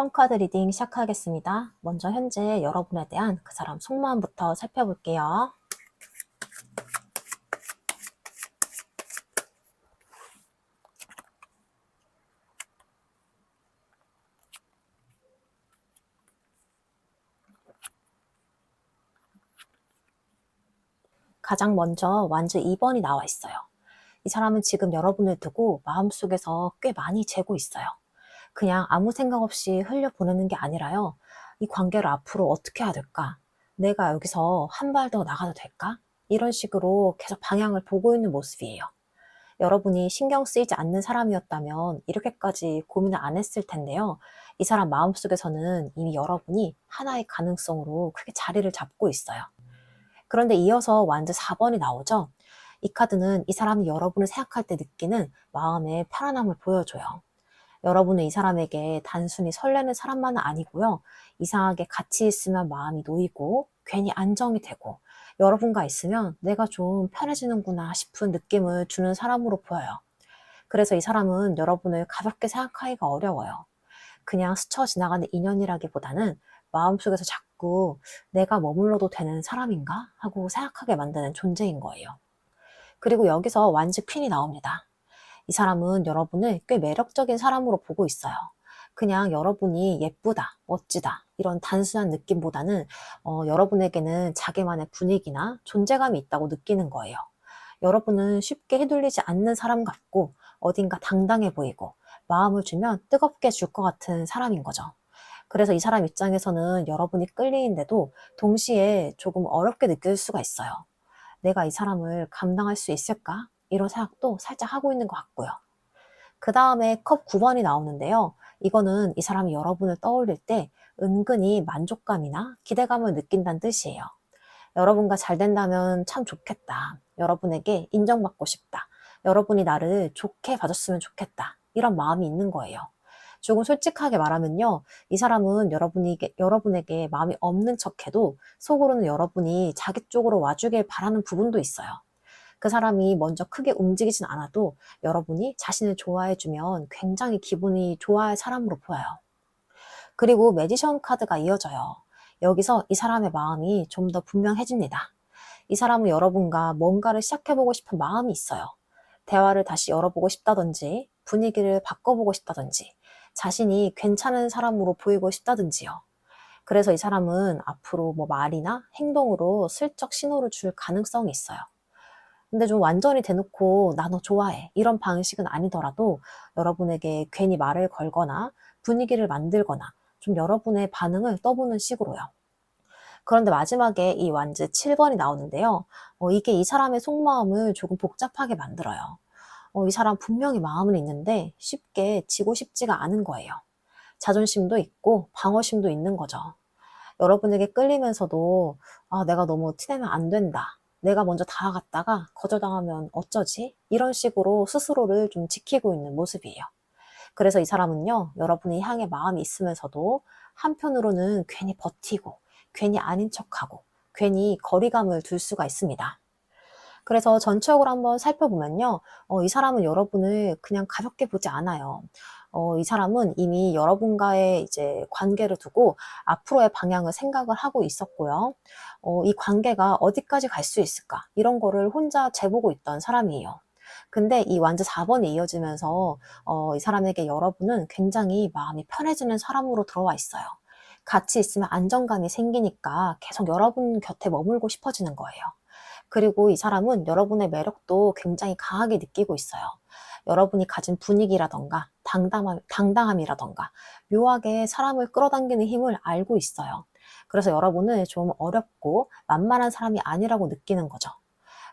7번 카드 리딩 시작하겠습니다. 먼저 현재 여러분에 대한 그 사람 속마음부터 살펴볼게요. 가장 먼저 완즈 2번이 나와 있어요. 이 사람은 지금 여러분을 두고 마음속에서 꽤 많이 재고 있어요. 그냥 아무 생각 없이 흘려보내는 게 아니라요. 이 관계를 앞으로 어떻게 해야 될까? 내가 여기서 한 발 더 나가도 될까? 이런 식으로 계속 방향을 보고 있는 모습이에요. 여러분이 신경 쓰이지 않는 사람이었다면 이렇게까지 고민을 안 했을 텐데요. 이 사람 마음속에서는 이미 여러분이 하나의 가능성으로 크게 자리를 잡고 있어요. 그런데 이어서 완즈 4번이 나오죠. 이 카드는 이 사람이 여러분을 생각할 때 느끼는 마음의 편안함을 보여줘요. 여러분은 이 사람에게 단순히 설레는 사람만은 아니고요. 이상하게 같이 있으면 마음이 놓이고 괜히 안정이 되고 여러분과 있으면 내가 좀 편해지는구나 싶은 느낌을 주는 사람으로 보여요. 그래서 이 사람은 여러분을 가볍게 생각하기가 어려워요. 그냥 스쳐 지나가는 인연이라기보다는 마음속에서 자꾸 내가 머물러도 되는 사람인가 하고 생각하게 만드는 존재인 거예요. 그리고 여기서 완즈 퀸이 나옵니다. 이 사람은 여러분을 꽤 매력적인 사람으로 보고 있어요. 그냥 여러분이 예쁘다, 멋지다 이런 단순한 느낌보다는 여러분에게는 자기만의 분위기나 존재감이 있다고 느끼는 거예요. 여러분은 쉽게 휘둘리지 않는 사람 같고 어딘가 당당해 보이고 마음을 주면 뜨겁게 줄 것 같은 사람인 거죠. 그래서 이 사람 입장에서는 여러분이 끌리는데도 동시에 조금 어렵게 느낄 수가 있어요. 내가 이 사람을 감당할 수 있을까? 이런 생각도 살짝 하고 있는 것 같고요. 그 다음에 컵 9번이 나오는데요. 이거는 이 사람이 여러분을 떠올릴 때 은근히 만족감이나 기대감을 느낀다는 뜻이에요. 여러분과 잘 된다면 참 좋겠다. 여러분에게 인정받고 싶다. 여러분이 나를 좋게 봐줬으면 좋겠다. 이런 마음이 있는 거예요. 조금 솔직하게 말하면요. 이 사람은 여러분에게 마음이 없는 척해도 속으로는 여러분이 자기 쪽으로 와주길 바라는 부분도 있어요. 그 사람이 먼저 크게 움직이진 않아도 여러분이 자신을 좋아해주면 굉장히 기분이 좋아할 사람으로 보여요. 그리고 매지션 카드가 이어져요. 여기서 이 사람의 마음이 좀 더 분명해집니다. 이 사람은 여러분과 뭔가를 시작해보고 싶은 마음이 있어요. 대화를 다시 열어보고 싶다든지 분위기를 바꿔보고 싶다든지 자신이 괜찮은 사람으로 보이고 싶다든지요. 그래서 이 사람은 앞으로 뭐 말이나 행동으로 슬쩍 신호를 줄 가능성이 있어요. 근데 좀 완전히 대놓고 나 너 좋아해 이런 방식은 아니더라도 여러분에게 괜히 말을 걸거나 분위기를 만들거나 좀 여러분의 반응을 떠보는 식으로요. 그런데 마지막에 이 완즈 7번이 나오는데요. 이게 이 사람의 속마음을 조금 복잡하게 만들어요. 이 사람 분명히 마음은 있는데 쉽게 지고 싶지가 않은 거예요. 자존심도 있고 방어심도 있는 거죠. 여러분에게 끌리면서도 내가 너무 티내면 안 된다. 내가 먼저 다가갔다가 거절당하면 어쩌지? 이런 식으로 스스로를 좀 지키고 있는 모습이에요. 그래서 이 사람은요, 여러분이 향해 마음이 있으면서도 한편으로는 괜히 버티고, 괜히 아닌 척하고, 괜히 거리감을 둘 수가 있습니다. 그래서 전체적으로 한번 살펴보면요. 이 사람은 여러분을 그냥 가볍게 보지 않아요. 이 사람은 이미 여러분과의 이제 관계를 두고 앞으로의 방향을 생각을 하고 있었고요. 이 관계가 어디까지 갈 수 있을까? 이런 거를 혼자 재보고 있던 사람이에요. 근데 이 완즈 4번이 이어지면서 이 사람에게 여러분은 굉장히 마음이 편해지는 사람으로 들어와 있어요. 같이 있으면 안정감이 생기니까 계속 여러분 곁에 머물고 싶어지는 거예요. 그리고 이 사람은 여러분의 매력도 굉장히 강하게 느끼고 있어요. 여러분이 가진 분위기라던가 당당함이라던가 묘하게 사람을 끌어당기는 힘을 알고 있어요. 그래서 여러분을 좀 어렵고 만만한 사람이 아니라고 느끼는 거죠.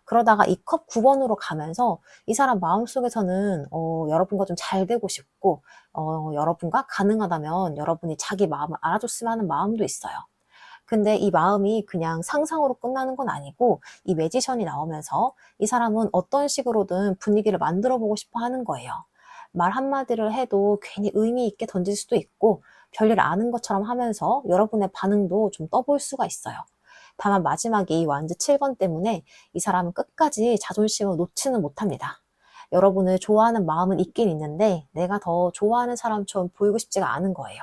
그러다가 이 컵 9번으로 가면서 이 사람 마음속에서는 여러분과 좀 잘 되고 싶고 여러분과 가능하다면 여러분이 자기 마음을 알아줬으면 하는 마음도 있어요. 근데 이 마음이 그냥 상상으로 끝나는 건 아니고 이 매지션이 나오면서 이 사람은 어떤 식으로든 분위기를 만들어 보고 싶어 하는 거예요. 말 한마디를 해도 괜히 의미 있게 던질 수도 있고 별일 아는 것처럼 하면서 여러분의 반응도 좀 떠볼 수가 있어요. 다만 마지막에 이 완즈 7번 때문에 이 사람은 끝까지 자존심을 놓지는 못합니다. 여러분을 좋아하는 마음은 있긴 있는데 내가 더 좋아하는 사람처럼 보이고 싶지가 않은 거예요.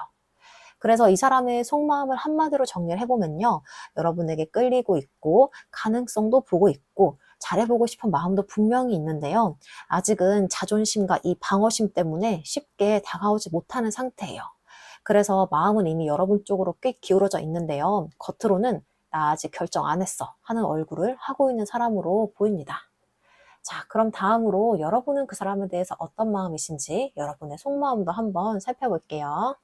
그래서 이 사람의 속마음을 한마디로 정리를 해보면요. 여러분에게 끌리고 있고 가능성도 보고 있고 잘해보고 싶은 마음도 분명히 있는데요. 아직은 자존심과 이 방어심 때문에 쉽게 다가오지 못하는 상태예요. 그래서 마음은 이미 여러분 쪽으로 꽤 기울어져 있는데요. 겉으로는 나 아직 결정 안 했어 하는 얼굴을 하고 있는 사람으로 보입니다. 자, 그럼 다음으로 여러분은 그 사람에 대해서 어떤 마음이신지 여러분의 속마음도 한번 살펴볼게요.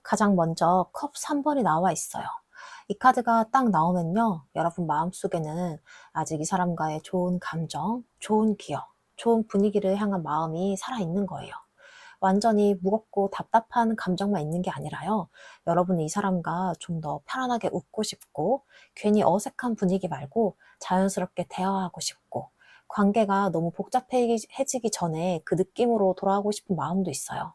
가장 먼저 컵 3번이 나와 있어요. 이 카드가 딱 나오면요. 여러분 마음속에는 아직 이 사람과의 좋은 감정, 좋은 기억, 좋은 분위기를 향한 마음이 살아있는 거예요. 완전히 무겁고 답답한 감정만 있는 게 아니라요. 여러분은 이 사람과 좀 더 편안하게 웃고 싶고, 괜히 어색한 분위기 말고 자연스럽게 대화하고 싶고, 관계가 너무 복잡해지기 전에 그 느낌으로 돌아가고 싶은 마음도 있어요.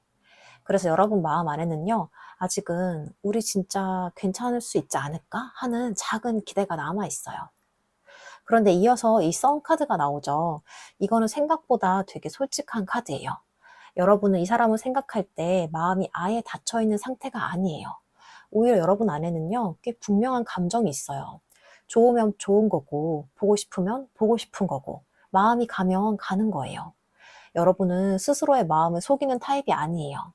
그래서 여러분 마음 안에는요, 아직은 우리 진짜 괜찮을 수 있지 않을까 하는 작은 기대가 남아 있어요. 그런데 이어서 이 썬 카드가 나오죠. 이거는 생각보다 되게 솔직한 카드예요. 여러분은 이 사람을 생각할 때 마음이 아예 닫혀 있는 상태가 아니에요. 오히려 여러분 안에는요, 꽤 분명한 감정이 있어요. 좋으면 좋은 거고, 보고 싶으면 보고 싶은 거고, 마음이 가면 가는 거예요. 여러분은 스스로의 마음을 속이는 타입이 아니에요.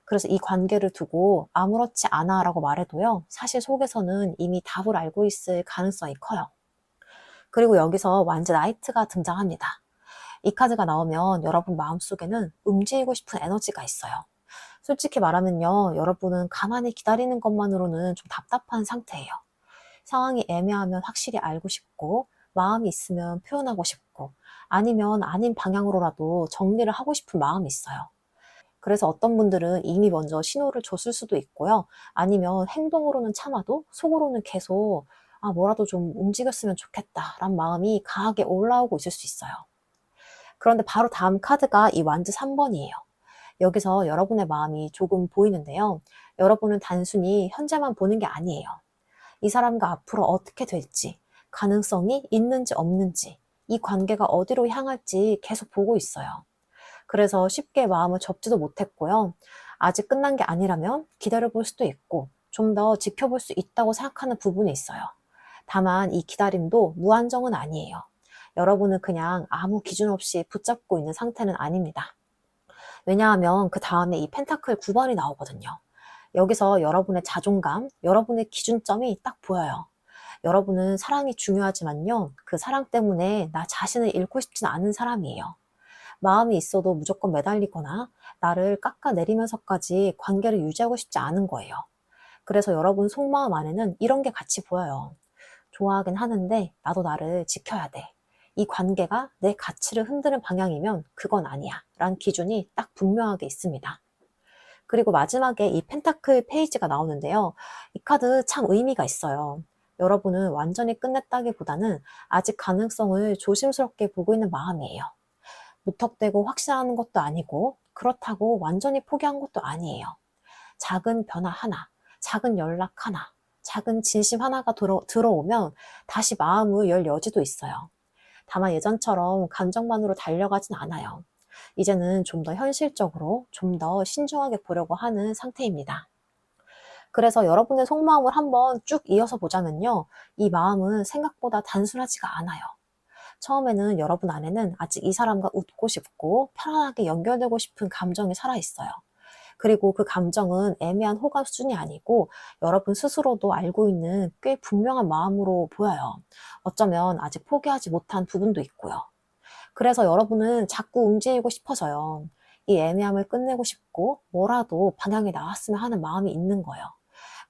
그래서 이 관계를 두고 아무렇지 않아 라고 말해도요, 사실 속에서는 이미 답을 알고 있을 가능성이 커요. 그리고 여기서 완전 나이트가 등장합니다. 이 카드가 나오면 여러분 마음속에는 움직이고 싶은 에너지가 있어요. 솔직히 말하면요, 여러분은 가만히 기다리는 것만으로는 좀 답답한 상태예요. 상황이 애매하면 확실히 알고 싶고, 마음이 있으면 표현하고 싶고, 아니면 아닌 방향으로라도 정리를 하고 싶은 마음이 있어요. 그래서 어떤 분들은 이미 먼저 신호를 줬을 수도 있고요. 아니면 행동으로는 참아도 속으로는 계속 뭐라도 좀 움직였으면 좋겠다라는 마음이 강하게 올라오고 있을 수 있어요. 그런데 바로 다음 카드가 이 완즈 3번이에요. 여기서 여러분의 마음이 조금 보이는데요. 여러분은 단순히 현재만 보는 게 아니에요. 이 사람과 앞으로 어떻게 될지, 가능성이 있는지 없는지, 이 관계가 어디로 향할지 계속 보고 있어요. 그래서 쉽게 마음을 접지도 못했고요. 아직 끝난 게 아니라면 기다려볼 수도 있고 좀 더 지켜볼 수 있다고 생각하는 부분이 있어요. 다만 이 기다림도 무한정은 아니에요. 여러분은 그냥 아무 기준 없이 붙잡고 있는 상태는 아닙니다. 왜냐하면 그 다음에 이 펜타클 9번이 나오거든요. 여기서 여러분의 자존감, 여러분의 기준점이 딱 보여요. 여러분은 사랑이 중요하지만요. 그 사랑 때문에 나 자신을 잃고 싶진 않은 사람이에요. 마음이 있어도 무조건 매달리거나 나를 깎아내리면서까지 관계를 유지하고 싶지 않은 거예요. 그래서 여러분 속마음 안에는 이런 게 같이 보여요. 좋아하긴 하는데 나도 나를 지켜야 돼. 이 관계가 내 가치를 흔드는 방향이면 그건 아니야. 라는 기준이 딱 분명하게 있습니다. 그리고 마지막에 이 펜타클 페이지가 나오는데요. 이 카드 참 의미가 있어요. 여러분은 완전히 끝냈다기보다는 아직 가능성을 조심스럽게 보고 있는 마음이에요. 무턱대고 확신하는 것도 아니고 그렇다고 완전히 포기한 것도 아니에요. 작은 변화 하나, 작은 연락 하나, 작은 진심 하나가 들어오면 다시 마음을 열 여지도 있어요. 다만 예전처럼 감정만으로 달려가진 않아요. 이제는 좀 더 현실적으로, 좀 더 신중하게 보려고 하는 상태입니다. 그래서 여러분의 속마음을 한번 쭉 이어서 보자면요. 이 마음은 생각보다 단순하지가 않아요. 처음에는 여러분 안에는 아직 이 사람과 웃고 싶고 편안하게 연결되고 싶은 감정이 살아있어요. 그리고 그 감정은 애매한 호감 수준이 아니고 여러분 스스로도 알고 있는 꽤 분명한 마음으로 보여요. 어쩌면 아직 포기하지 못한 부분도 있고요. 그래서 여러분은 자꾸 움직이고 싶어져요. 이 애매함을 끝내고 싶고 뭐라도 방향이 나왔으면 하는 마음이 있는 거예요.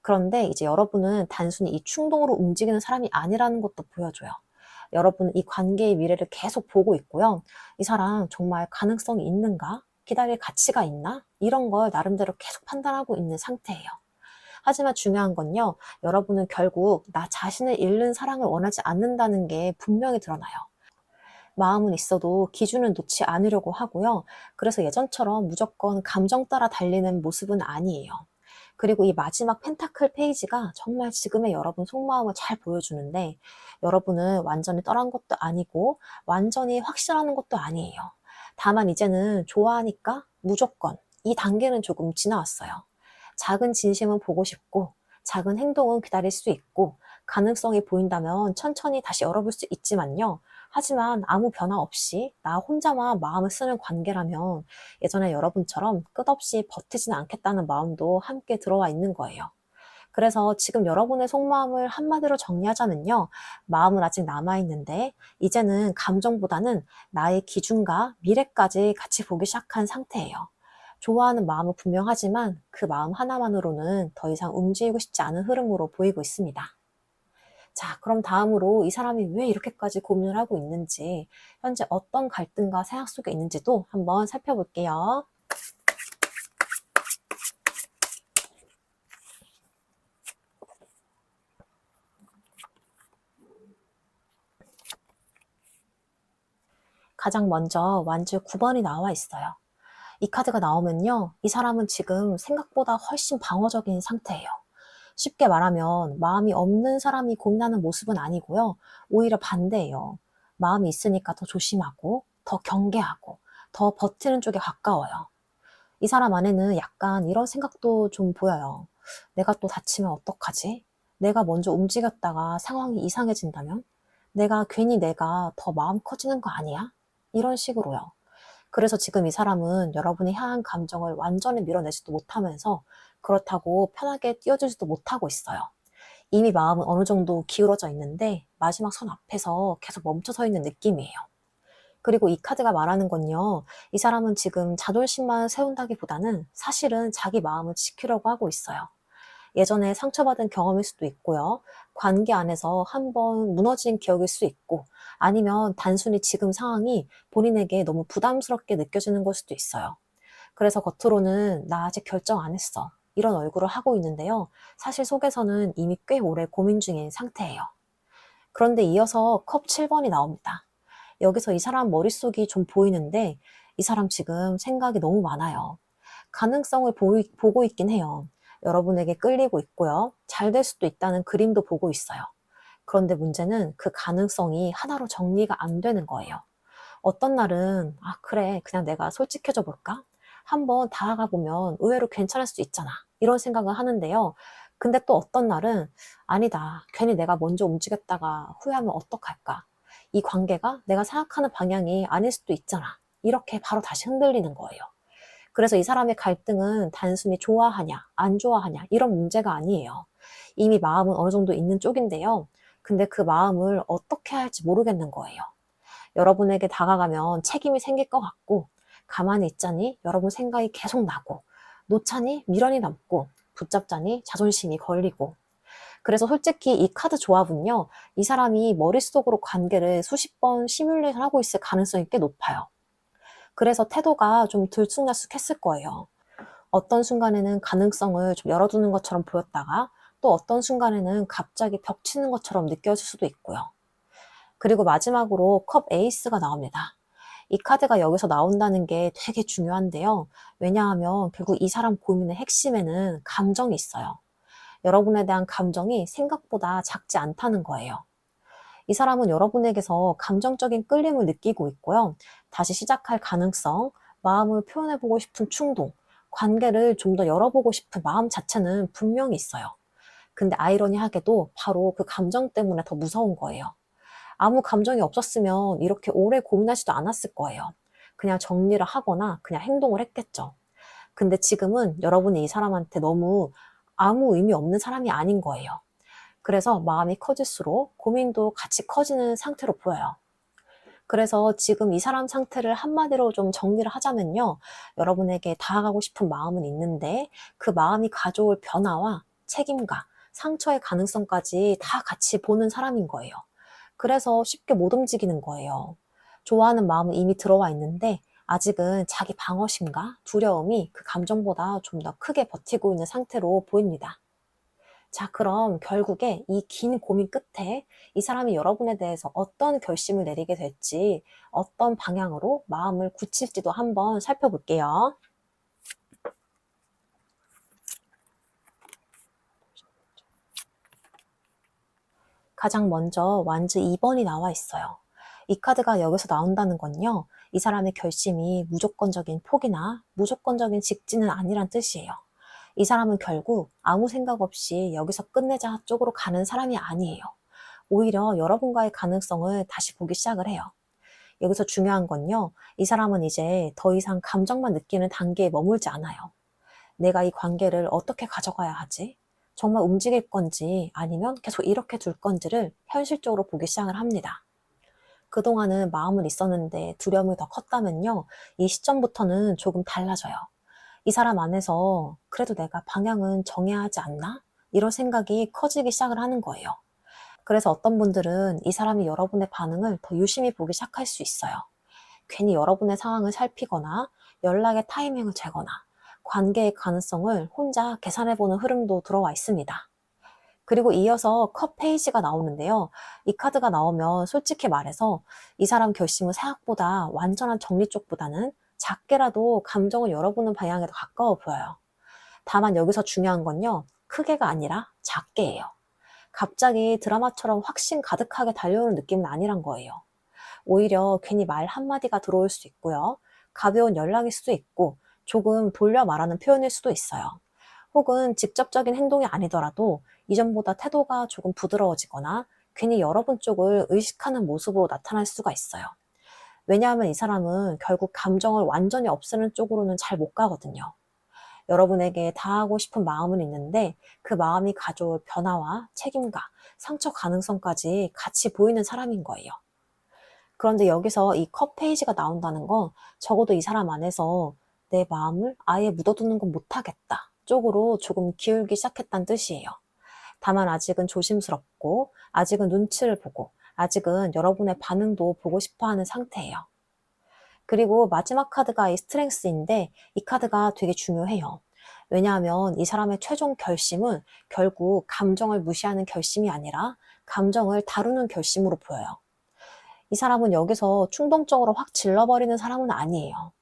그런데 이제 여러분은 단순히 이 충동으로 움직이는 사람이 아니라는 것도 보여줘요. 여러분은 이 관계의 미래를 계속 보고 있고요. 이 사람 정말 가능성이 있는가? 기다릴 가치가 있나? 이런 걸 나름대로 계속 판단하고 있는 상태예요. 하지만 중요한 건요. 여러분은 결국 나 자신을 잃는 사랑을 원하지 않는다는 게 분명히 드러나요. 마음은 있어도 기준을 놓지 않으려고 하고요. 그래서 예전처럼 무조건 감정 따라 달리는 모습은 아니에요. 그리고 이 마지막 펜타클 페이지가 정말 지금의 여러분 속마음을 잘 보여주는데, 여러분은 완전히 떠난 것도 아니고 완전히 확실하는 것도 아니에요. 다만 이제는 좋아하니까 무조건 이 단계는 조금 지나왔어요. 작은 진심은 보고 싶고 작은 행동은 기다릴 수 있고 가능성이 보인다면 천천히 다시 열어볼 수 있지만요. 하지만 아무 변화 없이 나 혼자만 마음을 쓰는 관계라면 예전에 여러분처럼 끝없이 버티지는 않겠다는 마음도 함께 들어와 있는 거예요. 그래서 지금 여러분의 속마음을 한마디로 정리하자면요. 마음은 아직 남아있는데 이제는 감정보다는 나의 기준과 미래까지 같이 보기 시작한 상태예요. 좋아하는 마음은 분명하지만 그 마음 하나만으로는 더 이상 움직이고 싶지 않은 흐름으로 보이고 있습니다. 자, 그럼 다음으로 이 사람이 왜 이렇게까지 고민을 하고 있는지, 현재 어떤 갈등과 생각 속에 있는지도 한번 살펴볼게요. 가장 먼저 완주 9번이 나와 있어요. 이 카드가 나오면요, 이 사람은 지금 생각보다 훨씬 방어적인 상태예요. 쉽게 말하면 마음이 없는 사람이 고민하는 모습은 아니고요. 오히려 반대예요. 마음이 있으니까 더 조심하고, 더 경계하고, 더 버티는 쪽에 가까워요. 이 사람 안에는 약간 이런 생각도 좀 보여요. 내가 또 다치면 어떡하지? 내가 먼저 움직였다가 상황이 이상해진다면? 내가 더 마음 커지는 거 아니야? 이런 식으로요. 그래서 지금 이 사람은 여러분이 향한 감정을 완전히 밀어내지도 못하면서 그렇다고 편하게 띄워주지도 못하고 있어요. 이미 마음은 어느 정도 기울어져 있는데 마지막 선 앞에서 계속 멈춰 서 있는 느낌이에요. 그리고 이 카드가 말하는 건요, 이 사람은 지금 자존심만 세운다기보다는 사실은 자기 마음을 지키려고 하고 있어요. 예전에 상처받은 경험일 수도 있고요. 관계 안에서 한번 무너진 기억일 수 있고, 아니면 단순히 지금 상황이 본인에게 너무 부담스럽게 느껴지는 걸 수도 있어요. 그래서 겉으로는 나 아직 결정 안 했어, 이런 얼굴을 하고 있는데요. 사실 속에서는 이미 꽤 오래 고민 중인 상태예요. 그런데 이어서 컵 7번이 나옵니다. 여기서 이 사람 머릿속이 좀 보이는데 이 사람 지금 생각이 너무 많아요. 가능성을 보고 있긴 해요. 여러분에게 끌리고 있고요. 잘 될 수도 있다는 그림도 보고 있어요. 그런데 문제는 그 가능성이 하나로 정리가 안 되는 거예요. 어떤 날은 아 그래 그냥 내가 솔직해져 볼까? 한번 다가가 보면 의외로 괜찮을 수 있잖아. 이런 생각을 하는데요. 근데 또 어떤 날은 아니다. 괜히 내가 먼저 움직였다가 후회하면 어떡할까? 이 관계가 내가 생각하는 방향이 아닐 수도 있잖아. 이렇게 바로 다시 흔들리는 거예요. 그래서 이 사람의 갈등은 단순히 좋아하냐, 안 좋아하냐, 이런 문제가 아니에요. 이미 마음은 어느 정도 있는 쪽인데요. 근데 그 마음을 어떻게 할지 모르겠는 거예요. 여러분에게 다가가면 책임이 생길 것 같고, 가만히 있자니 여러분 생각이 계속 나고, 놓자니 미련이 남고, 붙잡자니 자존심이 걸리고. 그래서 솔직히 이 카드 조합은요, 이 사람이 머릿속으로 관계를 수십 번 시뮬레이션 하고 있을 가능성이 꽤 높아요. 그래서 태도가 좀 들쑥날쑥했을 거예요. 어떤 순간에는 가능성을 좀 열어두는 것처럼 보였다가 또 어떤 순간에는 갑자기 벽치는 것처럼 느껴질 수도 있고요. 그리고 마지막으로 컵 에이스가 나옵니다. 이 카드가 여기서 나온다는 게 되게 중요한데요. 왜냐하면 결국 이 사람 고민의 핵심에는 감정이 있어요. 여러분에 대한 감정이 생각보다 작지 않다는 거예요. 이 사람은 여러분에게서 감정적인 끌림을 느끼고 있고요. 다시 시작할 가능성, 마음을 표현해보고 싶은 충동, 관계를 좀 더 열어보고 싶은 마음 자체는 분명히 있어요. 근데 아이러니하게도 바로 그 감정 때문에 더 무서운 거예요. 아무 감정이 없었으면 이렇게 오래 고민하지도 않았을 거예요. 그냥 정리를 하거나 그냥 행동을 했겠죠. 근데 지금은 여러분이 이 사람한테 너무 아무 의미 없는 사람이 아닌 거예요. 그래서 마음이 커질수록 고민도 같이 커지는 상태로 보여요. 그래서 지금 이 사람 상태를 한마디로 좀 정리를 하자면요. 여러분에게 다가가고 싶은 마음은 있는데 그 마음이 가져올 변화와 책임과 상처의 가능성까지 다 같이 보는 사람인 거예요. 그래서 쉽게 못 움직이는 거예요. 좋아하는 마음은 이미 들어와 있는데 아직은 자기 방어심과 두려움이 그 감정보다 좀 더 크게 버티고 있는 상태로 보입니다. 자, 그럼 결국에 이 긴 고민 끝에 이 사람이 여러분에 대해서 어떤 결심을 내리게 될지, 어떤 방향으로 마음을 굳힐지도 한번 살펴볼게요. 가장 먼저 완즈 2번이 나와 있어요. 이 카드가 여기서 나온다는 건요, 이 사람의 결심이 무조건적인 포기나 무조건적인 직진은 아니란 뜻이에요. 이 사람은 결국 아무 생각 없이 여기서 끝내자 쪽으로 가는 사람이 아니에요. 오히려 여러분과의 가능성을 다시 보기 시작을 해요. 여기서 중요한 건요, 이 사람은 이제 더 이상 감정만 느끼는 단계에 머물지 않아요. 내가 이 관계를 어떻게 가져가야 하지? 정말 움직일 건지 아니면 계속 이렇게 둘 건지를 현실적으로 보기 시작을 합니다. 그동안은 마음은 있었는데 두려움이 더 컸다면요, 이 시점부터는 조금 달라져요. 이 사람 안에서 그래도 내가 방향은 정해야 하지 않나? 이런 생각이 커지기 시작을 하는 거예요. 그래서 어떤 분들은 이 사람이 여러분의 반응을 더 유심히 보기 시작할 수 있어요. 괜히 여러분의 상황을 살피거나 연락의 타이밍을 재거나 관계의 가능성을 혼자 계산해보는 흐름도 들어와 있습니다. 그리고 이어서 컵 페이지가 나오는데요. 이 카드가 나오면 솔직히 말해서 이 사람 결심은 생각보다 완전한 정리 쪽보다는 작게라도 감정을 열어보는 방향에 더 가까워 보여요. 다만 여기서 중요한 건요, 크게가 아니라 작게예요. 갑자기 드라마처럼 확신 가득하게 달려오는 느낌은 아니란 거예요. 오히려 괜히 말 한마디가 들어올 수 있고요. 가벼운 연락일 수도 있고 조금 돌려 말하는 표현일 수도 있어요. 혹은 직접적인 행동이 아니더라도 이전보다 태도가 조금 부드러워지거나 괜히 여러분 쪽을 의식하는 모습으로 나타날 수가 있어요. 왜냐하면 이 사람은 결국 감정을 완전히 없애는 쪽으로는 잘 못 가거든요. 여러분에게 다하고 싶은 마음은 있는데 그 마음이 가져올 변화와 책임과 상처 가능성까지 같이 보이는 사람인 거예요. 그런데 여기서 이 컵 페이지가 나온다는 건 적어도 이 사람 안에서 내 마음을 아예 묻어두는 건 못하겠다 쪽으로 조금 기울기 시작했다는 뜻이에요. 다만 아직은 조심스럽고 아직은 눈치를 보고 아직은 여러분의 반응도 보고 싶어하는 상태예요. 그리고 마지막 카드가 이 스트렝스인데 이 카드가 되게 중요해요. 왜냐하면 이 사람의 최종 결심은 결국 감정을 무시하는 결심이 아니라 감정을 다루는 결심으로 보여요. 이 사람은 여기서 충동적으로 확 질러버리는 사람은 아니에요.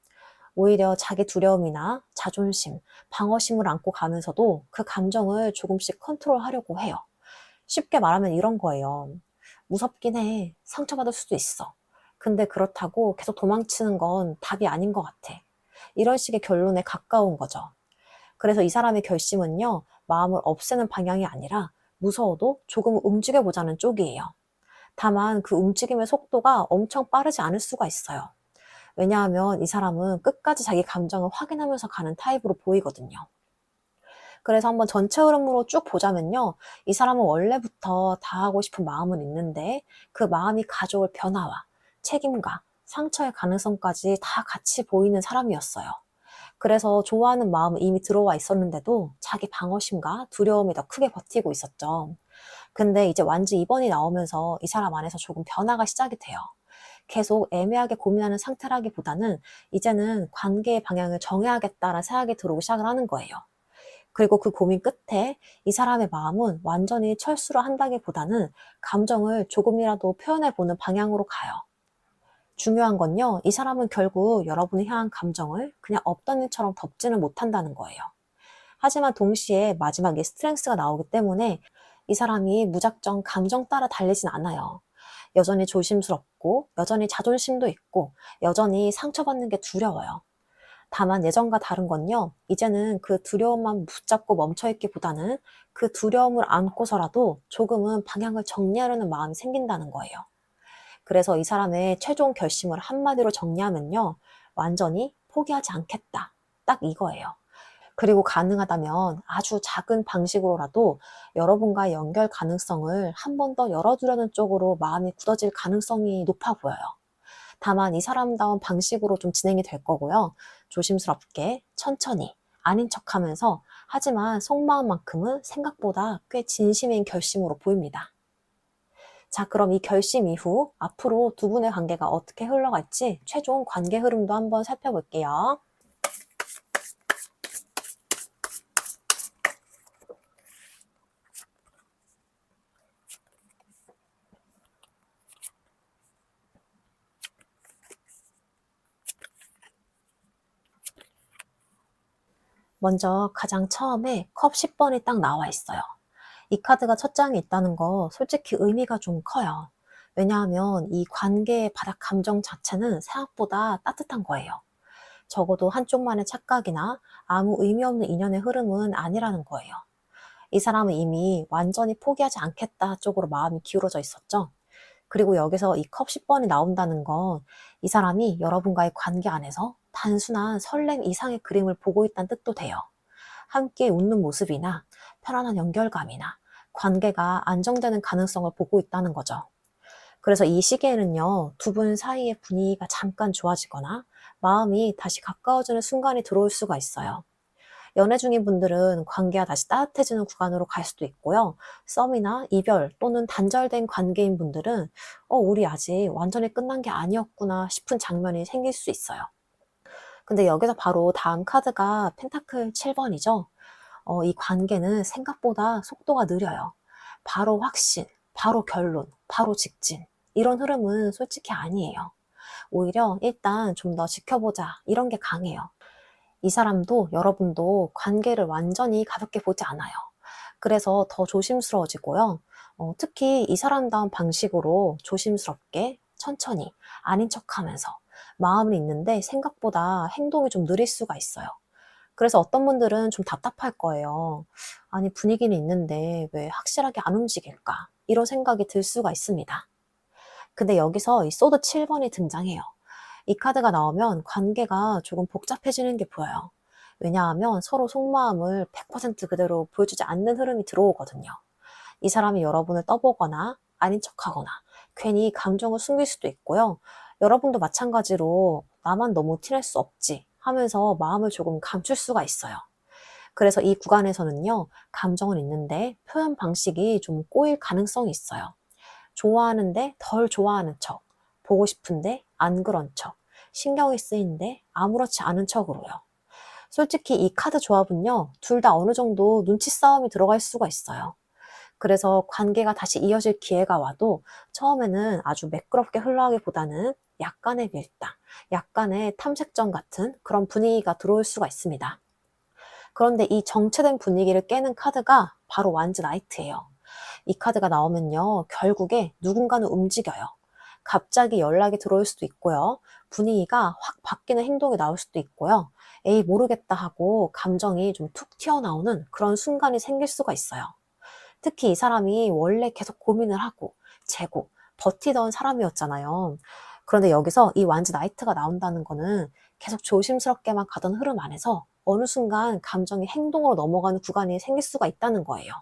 오히려 자기 두려움이나 자존심, 방어심을 안고 가면서도 그 감정을 조금씩 컨트롤하려고 해요. 쉽게 말하면 이런 거예요. 무섭긴 해. 상처받을 수도 있어. 근데 그렇다고 계속 도망치는 건 답이 아닌 것 같아. 이런 식의 결론에 가까운 거죠. 그래서 이 사람의 결심은요, 마음을 없애는 방향이 아니라 무서워도 조금 움직여보자는 쪽이에요. 다만 그 움직임의 속도가 엄청 빠르지 않을 수가 있어요. 왜냐하면 이 사람은 끝까지 자기 감정을 확인하면서 가는 타입으로 보이거든요. 그래서 한번 전체 흐름으로 쭉 보자면요, 이 사람은 원래부터 다 하고 싶은 마음은 있는데 그 마음이 가져올 변화와 책임과 상처의 가능성까지 다 같이 보이는 사람이었어요. 그래서 좋아하는 마음은 이미 들어와 있었는데도 자기 방어심과 두려움이 더 크게 버티고 있었죠. 근데 이제 완즈 2번이 나오면서 이 사람 안에서 조금 변화가 시작이 돼요. 계속 애매하게 고민하는 상태라기보다는 이제는 관계의 방향을 정해야겠다라는 생각이 들어오기 시작을 하는 거예요. 그리고 그 고민 끝에 이 사람의 마음은 완전히 철수를 한다기보다는 감정을 조금이라도 표현해보는 방향으로 가요. 중요한 건요, 이 사람은 결국 여러분이 향한 감정을 그냥 없던 일처럼 덮지는 못한다는 거예요. 하지만 동시에 마지막에 스트렝스가 나오기 때문에 이 사람이 무작정 감정 따라 달리진 않아요. 여전히 조심스럽고 여전히 자존심도 있고 여전히 상처받는 게 두려워요. 다만 예전과 다른 건요, 이제는 그 두려움만 붙잡고 멈춰있기보다는 그 두려움을 안고서라도 조금은 방향을 정리하려는 마음이 생긴다는 거예요. 그래서 이 사람의 최종 결심을 한마디로 정리하면요, 완전히 포기하지 않겠다. 딱 이거예요. 그리고 가능하다면 아주 작은 방식으로라도 여러분과의 연결 가능성을 한 번 더 열어두려는 쪽으로 마음이 굳어질 가능성이 높아 보여요. 다만 이 사람다운 방식으로 좀 진행이 될 거고요. 조심스럽게 천천히 아닌 척하면서, 하지만 속마음만큼은 생각보다 꽤 진심인 결심으로 보입니다. 자, 그럼 이 결심 이후 앞으로 두 분의 관계가 어떻게 흘러갈지 최종 관계 흐름도 한번 살펴볼게요. 먼저 가장 처음에 컵 10번이 딱 나와 있어요. 이 카드가 첫 장에 있다는 거 솔직히 의미가 좀 커요. 왜냐하면 이 관계의 바닥 감정 자체는 생각보다 따뜻한 거예요. 적어도 한쪽만의 착각이나 아무 의미 없는 인연의 흐름은 아니라는 거예요. 이 사람은 이미 완전히 포기하지 않겠다 쪽으로 마음이 기울어져 있었죠. 그리고 여기서 이 컵 10번이 나온다는 건 이 사람이 여러분과의 관계 안에서 단순한 설렘 이상의 그림을 보고 있다는 뜻도 돼요. 함께 웃는 모습이나 편안한 연결감이나 관계가 안정되는 가능성을 보고 있다는 거죠. 그래서 이 시기에는요, 두 분 사이의 분위기가 잠깐 좋아지거나 마음이 다시 가까워지는 순간이 들어올 수가 있어요. 연애 중인 분들은 관계가 다시 따뜻해지는 구간으로 갈 수도 있고요. 썸이나 이별 또는 단절된 관계인 분들은 우리 아직 완전히 끝난 게 아니었구나 싶은 장면이 생길 수 있어요. 근데 여기서 바로 다음 카드가 펜타클 7번이죠. 이 관계는 생각보다 속도가 느려요. 바로 확신, 바로 결론, 바로 직진. 이런 흐름은 솔직히 아니에요. 오히려 일단 좀 더 지켜보자. 이런 게 강해요. 이 사람도 여러분도 관계를 완전히 가볍게 보지 않아요. 그래서 더 조심스러워지고요. 특히 이 사람다운 방식으로 조심스럽게, 천천히, 아닌 척 하면서 마음은 있는데 생각보다 행동이 좀 느릴 수가 있어요. 그래서 어떤 분들은 좀 답답할 거예요. 아니, 분위기는 있는데 왜 확실하게 안 움직일까? 이런 생각이 들 수가 있습니다. 근데 여기서 이 소드 7번이 등장해요. 이 카드가 나오면 관계가 조금 복잡해지는 게 보여요. 왜냐하면 서로 속마음을 100% 그대로 보여주지 않는 흐름이 들어오거든요. 이 사람이 여러분을 떠보거나 아닌 척하거나 괜히 감정을 숨길 수도 있고요. 여러분도 마찬가지로 나만 너무 티낼 수 없지 하면서 마음을 조금 감출 수가 있어요. 그래서 이 구간에서는요, 감정은 있는데 표현 방식이 좀 꼬일 가능성이 있어요. 좋아하는데 덜 좋아하는 척, 보고 싶은데 안 그런 척, 신경이 쓰이는데 아무렇지 않은 척으로요. 솔직히 이 카드 조합은요, 둘 다 어느 정도 눈치 싸움이 들어갈 수가 있어요. 그래서 관계가 다시 이어질 기회가 와도 처음에는 아주 매끄럽게 흘러가기보다는 약간의 밀당, 약간의 탐색전 같은 그런 분위기가 들어올 수가 있습니다. 그런데 이 정체된 분위기를 깨는 카드가 바로 완즈 나이트예요. 이 카드가 나오면요, 결국에 누군가는 움직여요. 갑자기 연락이 들어올 수도 있고요. 분위기가 확 바뀌는 행동이 나올 수도 있고요. 에이, 모르겠다 하고 감정이 좀 툭 튀어나오는 그런 순간이 생길 수가 있어요. 특히 이 사람이 원래 계속 고민을 하고 재고 버티던 사람이었잖아요. 그런데 여기서 이 완즈 나이트가 나온다는 거는 계속 조심스럽게만 가던 흐름 안에서 어느 순간 감정이 행동으로 넘어가는 구간이 생길 수가 있다는 거예요.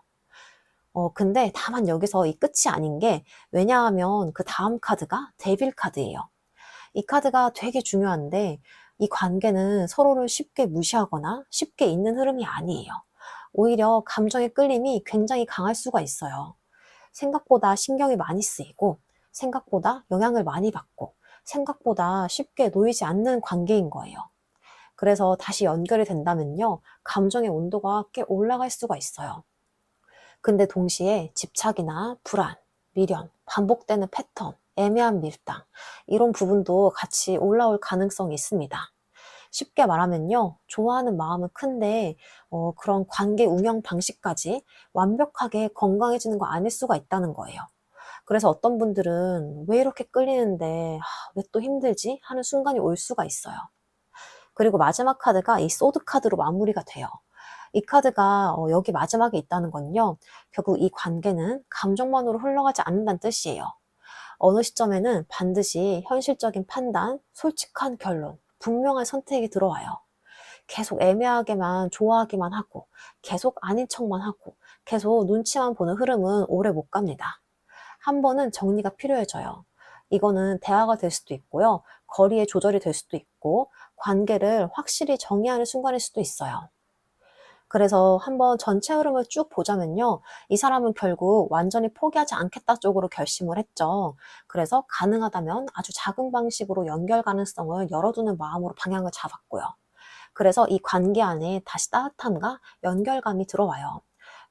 근데 다만 여기서 이 끝이 아닌 게, 왜냐하면 그 다음 카드가 데빌 카드예요. 이 카드가 되게 중요한데 이 관계는 서로를 쉽게 무시하거나 쉽게 잊는 흐름이 아니에요. 오히려 감정의 끌림이 굉장히 강할 수가 있어요. 생각보다 신경이 많이 쓰이고 생각보다 영향을 많이 받고 생각보다 쉽게 놓이지 않는 관계인 거예요. 그래서 다시 연결이 된다면요, 감정의 온도가 꽤 올라갈 수가 있어요. 근데 동시에 집착이나 불안, 미련, 반복되는 패턴, 애매한 밀당, 이런 부분도 같이 올라올 가능성이 있습니다. 쉽게 말하면요, 좋아하는 마음은 큰데 그런 관계 운영 방식까지 완벽하게 건강해지는 거 아닐 수가 있다는 거예요. 그래서 어떤 분들은 왜 이렇게 끌리는데 왜 또 힘들지? 하는 순간이 올 수가 있어요. 그리고 마지막 카드가 이 소드 카드로 마무리가 돼요. 이 카드가 여기 마지막에 있다는 건요, 결국 이 관계는 감정만으로 흘러가지 않는다는 뜻이에요. 어느 시점에는 반드시 현실적인 판단, 솔직한 결론, 분명한 선택이 들어와요. 계속 애매하게만 좋아하기만 하고, 계속 아닌 척만 하고, 계속 눈치만 보는 흐름은 오래 못 갑니다. 한 번은 정리가 필요해져요. 이거는 대화가 될 수도 있고요, 거리의 조절이 될 수도 있고, 관계를 확실히 정의하는 순간일 수도 있어요. 그래서 한번 전체 흐름을 쭉 보자면요, 이 사람은 결국 완전히 포기하지 않겠다 쪽으로 결심을 했죠. 그래서 가능하다면 아주 작은 방식으로 연결 가능성을 열어두는 마음으로 방향을 잡았고요. 그래서 이 관계 안에 다시 따뜻함과 연결감이 들어와요.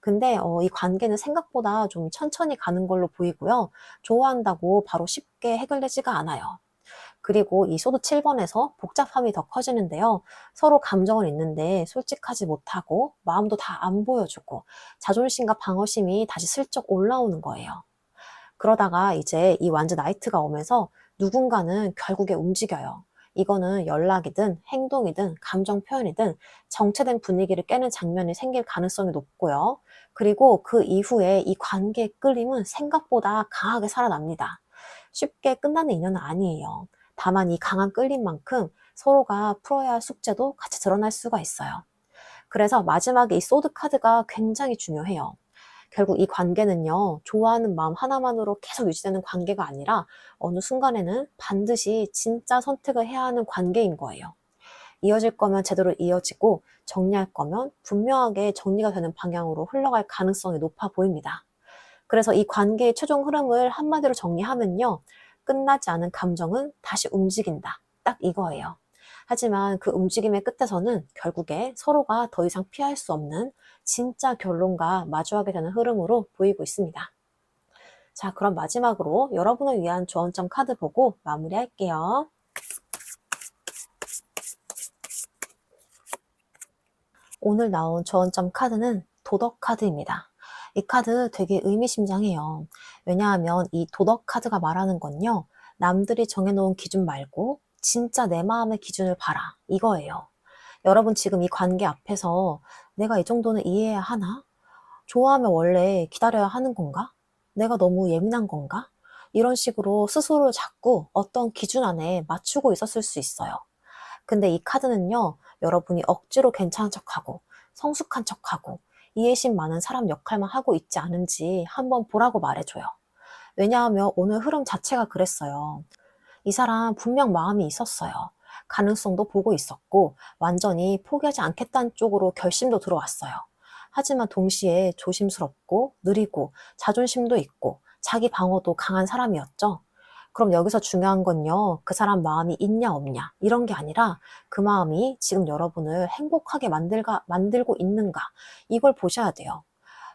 근데 이 관계는 생각보다 좀 천천히 가는 걸로 보이고요. 좋아한다고 바로 쉽게 해결되지가 않아요. 그리고 이 소드 7번에서 복잡함이 더 커지는데요. 서로 감정은 있는데 솔직하지 못하고 마음도 다 안 보여주고 자존심과 방어심이 다시 슬쩍 올라오는 거예요. 그러다가 이제 이 완전 나이트가 오면서 누군가는 결국에 움직여요. 이거는 연락이든 행동이든 감정 표현이든 정체된 분위기를 깨는 장면이 생길 가능성이 높고요. 그리고 그 이후에 이 관계의 끌림은 생각보다 강하게 살아납니다. 쉽게 끝나는 인연은 아니에요. 다만 이 강한 끌림만큼 서로가 풀어야 할 숙제도 같이 드러날 수가 있어요. 그래서 마지막에 이 소드 카드가 굉장히 중요해요. 결국 이 관계는요, 좋아하는 마음 하나만으로 계속 유지되는 관계가 아니라 어느 순간에는 반드시 진짜 선택을 해야 하는 관계인 거예요. 이어질 거면 제대로 이어지고 정리할 거면 분명하게 정리가 되는 방향으로 흘러갈 가능성이 높아 보입니다. 그래서 이 관계의 최종 흐름을 한마디로 정리하면요, 끝나지 않은 감정은 다시 움직인다. 딱 이거예요. 하지만 그 움직임의 끝에서는 결국에 서로가 더 이상 피할 수 없는 진짜 결론과 마주하게 되는 흐름으로 보이고 있습니다. 자, 그럼 마지막으로 여러분을 위한 조언점 카드 보고 마무리할게요. 오늘 나온 조언점 카드는 도덕 카드입니다. 이 카드 되게 의미심장해요. 왜냐하면 이 도덕 카드가 말하는 건요, 남들이 정해놓은 기준 말고 진짜 내 마음의 기준을 봐라. 이거예요. 여러분 지금 이 관계 앞에서 내가 이 정도는 이해해야 하나? 좋아하면 원래 기다려야 하는 건가? 내가 너무 예민한 건가? 이런 식으로 스스로를 자꾸 어떤 기준 안에 맞추고 있었을 수 있어요. 근데 이 카드는요, 여러분이 억지로 괜찮은 척하고 성숙한 척하고 이해심 많은 사람 역할만 하고 있지 않은지 한번 보라고 말해줘요. 왜냐하면 오늘 흐름 자체가 그랬어요. 이 사람 분명 마음이 있었어요. 가능성도 보고 있었고 완전히 포기하지 않겠다는 쪽으로 결심도 들어왔어요. 하지만 동시에 조심스럽고 느리고 자존심도 있고 자기 방어도 강한 사람이었죠. 그럼 여기서 중요한 건요, 그 사람 마음이 있냐 없냐 이런 게 아니라 그 마음이 지금 여러분을 행복하게 만들고 있는가, 이걸 보셔야 돼요.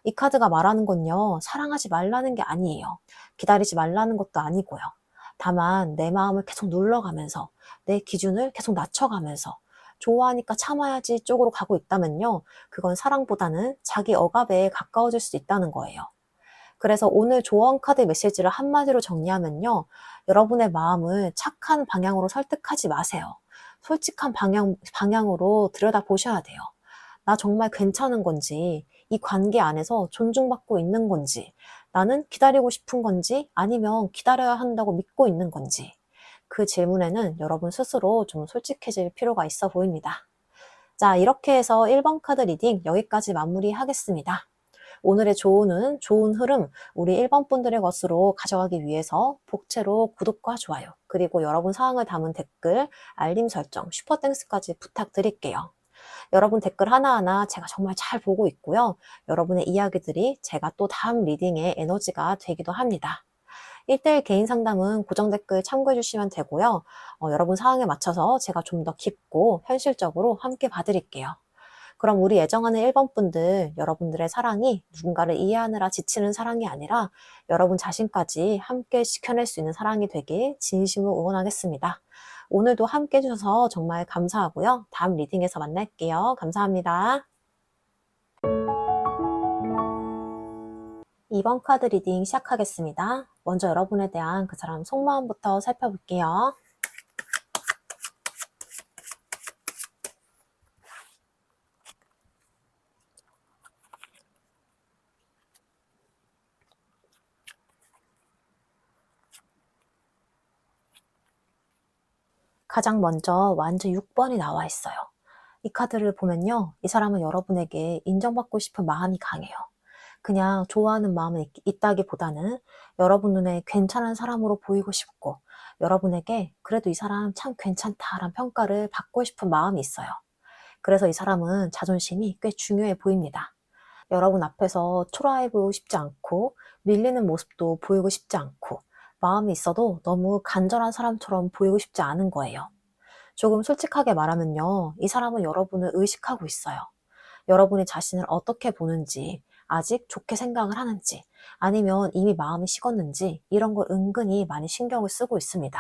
이 카드가 말하는 건요, 사랑하지 말라는 게 아니에요. 기다리지 말라는 것도 아니고요. 다만 내 마음을 계속 눌러가면서 내 기준을 계속 낮춰가면서 좋아하니까 참아야지 쪽으로 가고 있다면요, 그건 사랑보다는 자기 억압에 가까워질 수 있다는 거예요. 그래서 오늘 조언 카드 메시지를 한마디로 정리하면요, 여러분의 마음을 착한 방향으로 설득하지 마세요. 솔직한 방향으로 들여다보셔야 돼요. 나 정말 괜찮은 건지, 이 관계 안에서 존중받고 있는 건지, 나는 기다리고 싶은 건지, 아니면 기다려야 한다고 믿고 있는 건지, 그 질문에는 여러분 스스로 좀 솔직해질 필요가 있어 보입니다. 자, 이렇게 해서 1번 카드 리딩 여기까지 마무리하겠습니다. 오늘의 조언은 좋은 흐름, 우리 1번 분들의 것으로 가져가기 위해서 복채로 구독과 좋아요, 그리고 여러분 사항을 담은 댓글, 알림 설정, 슈퍼땡스까지 부탁드릴게요. 여러분 댓글 하나하나 제가 정말 잘 보고 있고요. 여러분의 이야기들이 제가 또 다음 리딩의 에너지가 되기도 합니다. 1대1 개인 상담은 고정 댓글 참고해 주시면 되고요. 여러분 상황에 맞춰서 제가 좀 더 깊고 현실적으로 함께 봐드릴게요. 그럼 우리 애정하는 1번 분들, 여러분들의 사랑이 누군가를 이해하느라 지치는 사랑이 아니라 여러분 자신까지 함께 지켜낼 수 있는 사랑이 되길 진심으로 응원하겠습니다. 오늘도 함께 해주셔서 정말 감사하고요. 다음 리딩에서 만날게요. 감사합니다. 2번 카드 리딩 시작하겠습니다. 먼저 여러분에 대한 그 사람 속마음부터 살펴볼게요. 가장 먼저 완전 6번이 나와 있어요. 이 카드를 보면요, 이 사람은 여러분에게 인정받고 싶은 마음이 강해요. 그냥 좋아하는 마음이 있다기보다는 여러분 눈에 괜찮은 사람으로 보이고 싶고, 여러분에게 그래도 이 사람 참 괜찮다라는 평가를 받고 싶은 마음이 있어요. 그래서 이 사람은 자존심이 꽤 중요해 보입니다. 여러분 앞에서 초라해 보이고 싶지 않고, 밀리는 모습도 보이고 싶지 않고, 마음이 있어도 너무 간절한 사람처럼 보이고 싶지 않은 거예요. 조금 솔직하게 말하면요, 이 사람은 여러분을 의식하고 있어요. 여러분이 자신을 어떻게 보는지, 아직 좋게 생각을 하는지, 아니면 이미 마음이 식었는지, 이런 걸 은근히 많이 신경을 쓰고 있습니다.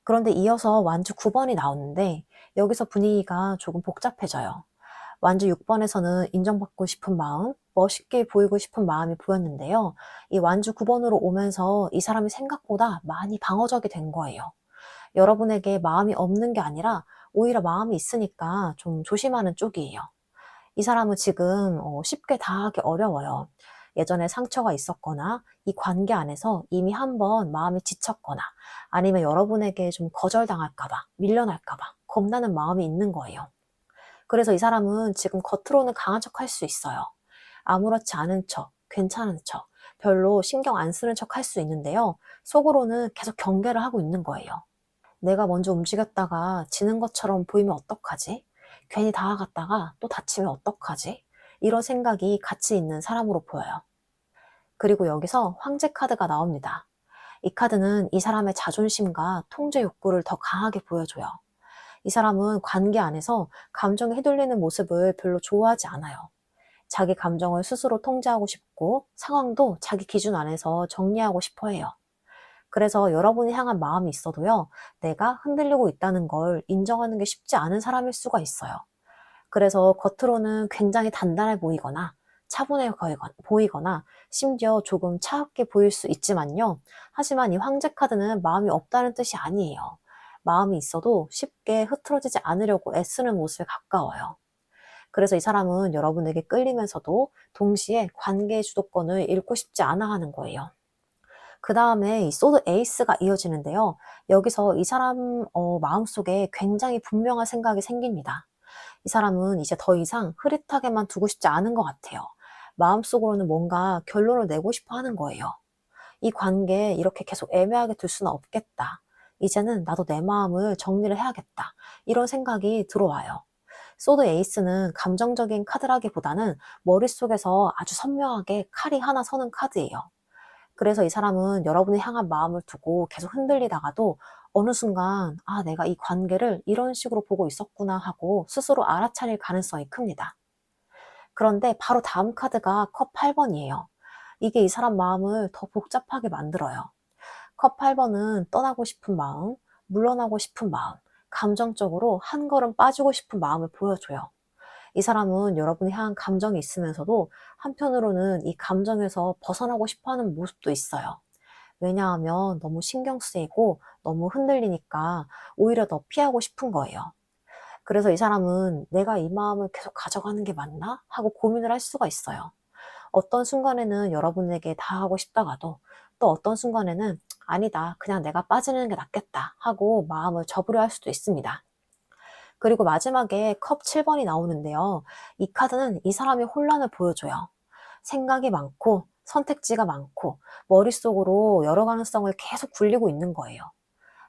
그런데 이어서 완주 9번이 나오는데 여기서 분위기가 조금 복잡해져요. 완주 6번에서는 인정받고 싶은 마음, 멋있게 보이고 싶은 마음이 보였는데요. 이 완주 9번으로 오면서 이 사람이 생각보다 많이 방어적이 된 거예요. 여러분에게 마음이 없는 게 아니라 오히려 마음이 있으니까 좀 조심하는 쪽이에요. 이 사람은 지금 쉽게 다하기 어려워요. 예전에 상처가 있었거나 이 관계 안에서 이미 한번 마음이 지쳤거나 아니면 여러분에게 좀 거절당할까 봐, 밀려날까 봐 겁나는 마음이 있는 거예요. 그래서 이 사람은 지금 겉으로는 강한 척 할 수 있어요. 아무렇지 않은 척, 괜찮은 척, 별로 신경 안 쓰는 척 할 수 있는데요. 속으로는 계속 경계를 하고 있는 거예요. 내가 먼저 움직였다가 지는 것처럼 보이면 어떡하지? 괜히 다가갔다가 또 다치면 어떡하지? 이런 생각이 같이 있는 사람으로 보여요. 그리고 여기서 황제 카드가 나옵니다. 이 카드는 이 사람의 자존심과 통제 욕구를 더 강하게 보여줘요. 이 사람은 관계 안에서 감정에 휘둘리는 모습을 별로 좋아하지 않아요. 자기 감정을 스스로 통제하고 싶고 상황도 자기 기준 안에서 정리하고 싶어 해요. 그래서 여러분이 향한 마음이 있어도요, 내가 흔들리고 있다는 걸 인정하는 게 쉽지 않은 사람일 수가 있어요. 그래서 겉으로는 굉장히 단단해 보이거나 차분해 보이거나 심지어 조금 차갑게 보일 수 있지만요. 하지만 이 황제 카드는 마음이 없다는 뜻이 아니에요. 마음이 있어도 쉽게 흐트러지지 않으려고 애쓰는 모습에 가까워요. 그래서 이 사람은 여러분에게 끌리면서도 동시에 관계의 주도권을 잃고 싶지 않아 하는 거예요. 그 다음에 이 소드 에이스가 이어지는데요. 여기서 이 사람 마음속에 굉장히 분명한 생각이 생깁니다. 이 사람은 이제 더 이상 흐릿하게만 두고 싶지 않은 것 같아요. 마음속으로는 뭔가 결론을 내고 싶어 하는 거예요. 이 관계 이렇게 계속 애매하게 둘 수는 없겠다. 이제는 나도 내 마음을 정리를 해야겠다. 이런 생각이 들어와요. 소드 에이스는 감정적인 카드라기보다는 머릿속에서 아주 선명하게 칼이 하나 서는 카드예요. 그래서 이 사람은 여러분을 향한 마음을 두고 계속 흔들리다가도 어느 순간, 아, 내가 이 관계를 이런 식으로 보고 있었구나 하고 스스로 알아차릴 가능성이 큽니다. 그런데 바로 다음 카드가 컵 8번이에요. 이게 이 사람 마음을 더 복잡하게 만들어요. 컵 8번은 떠나고 싶은 마음, 물러나고 싶은 마음, 감정적으로 한 걸음 빠지고 싶은 마음을 보여줘요. 이 사람은 여러분이 향한 감정이 있으면서도 한편으로는 이 감정에서 벗어나고 싶어 하는 모습도 있어요. 왜냐하면 너무 신경 쓰이고 너무 흔들리니까 오히려 더 피하고 싶은 거예요. 그래서 이 사람은 내가 이 마음을 계속 가져가는 게 맞나? 하고 고민을 할 수가 있어요. 어떤 순간에는 여러분에게 다 하고 싶다가도 또 어떤 순간에는 아니다, 그냥 내가 빠지는 게 낫겠다 하고 마음을 접으려 할 수도 있습니다. 그리고 마지막에 컵 7번이 나오는데요. 이 카드는 이 사람의 혼란을 보여줘요. 생각이 많고 선택지가 많고 머릿속으로 여러 가능성을 계속 굴리고 있는 거예요.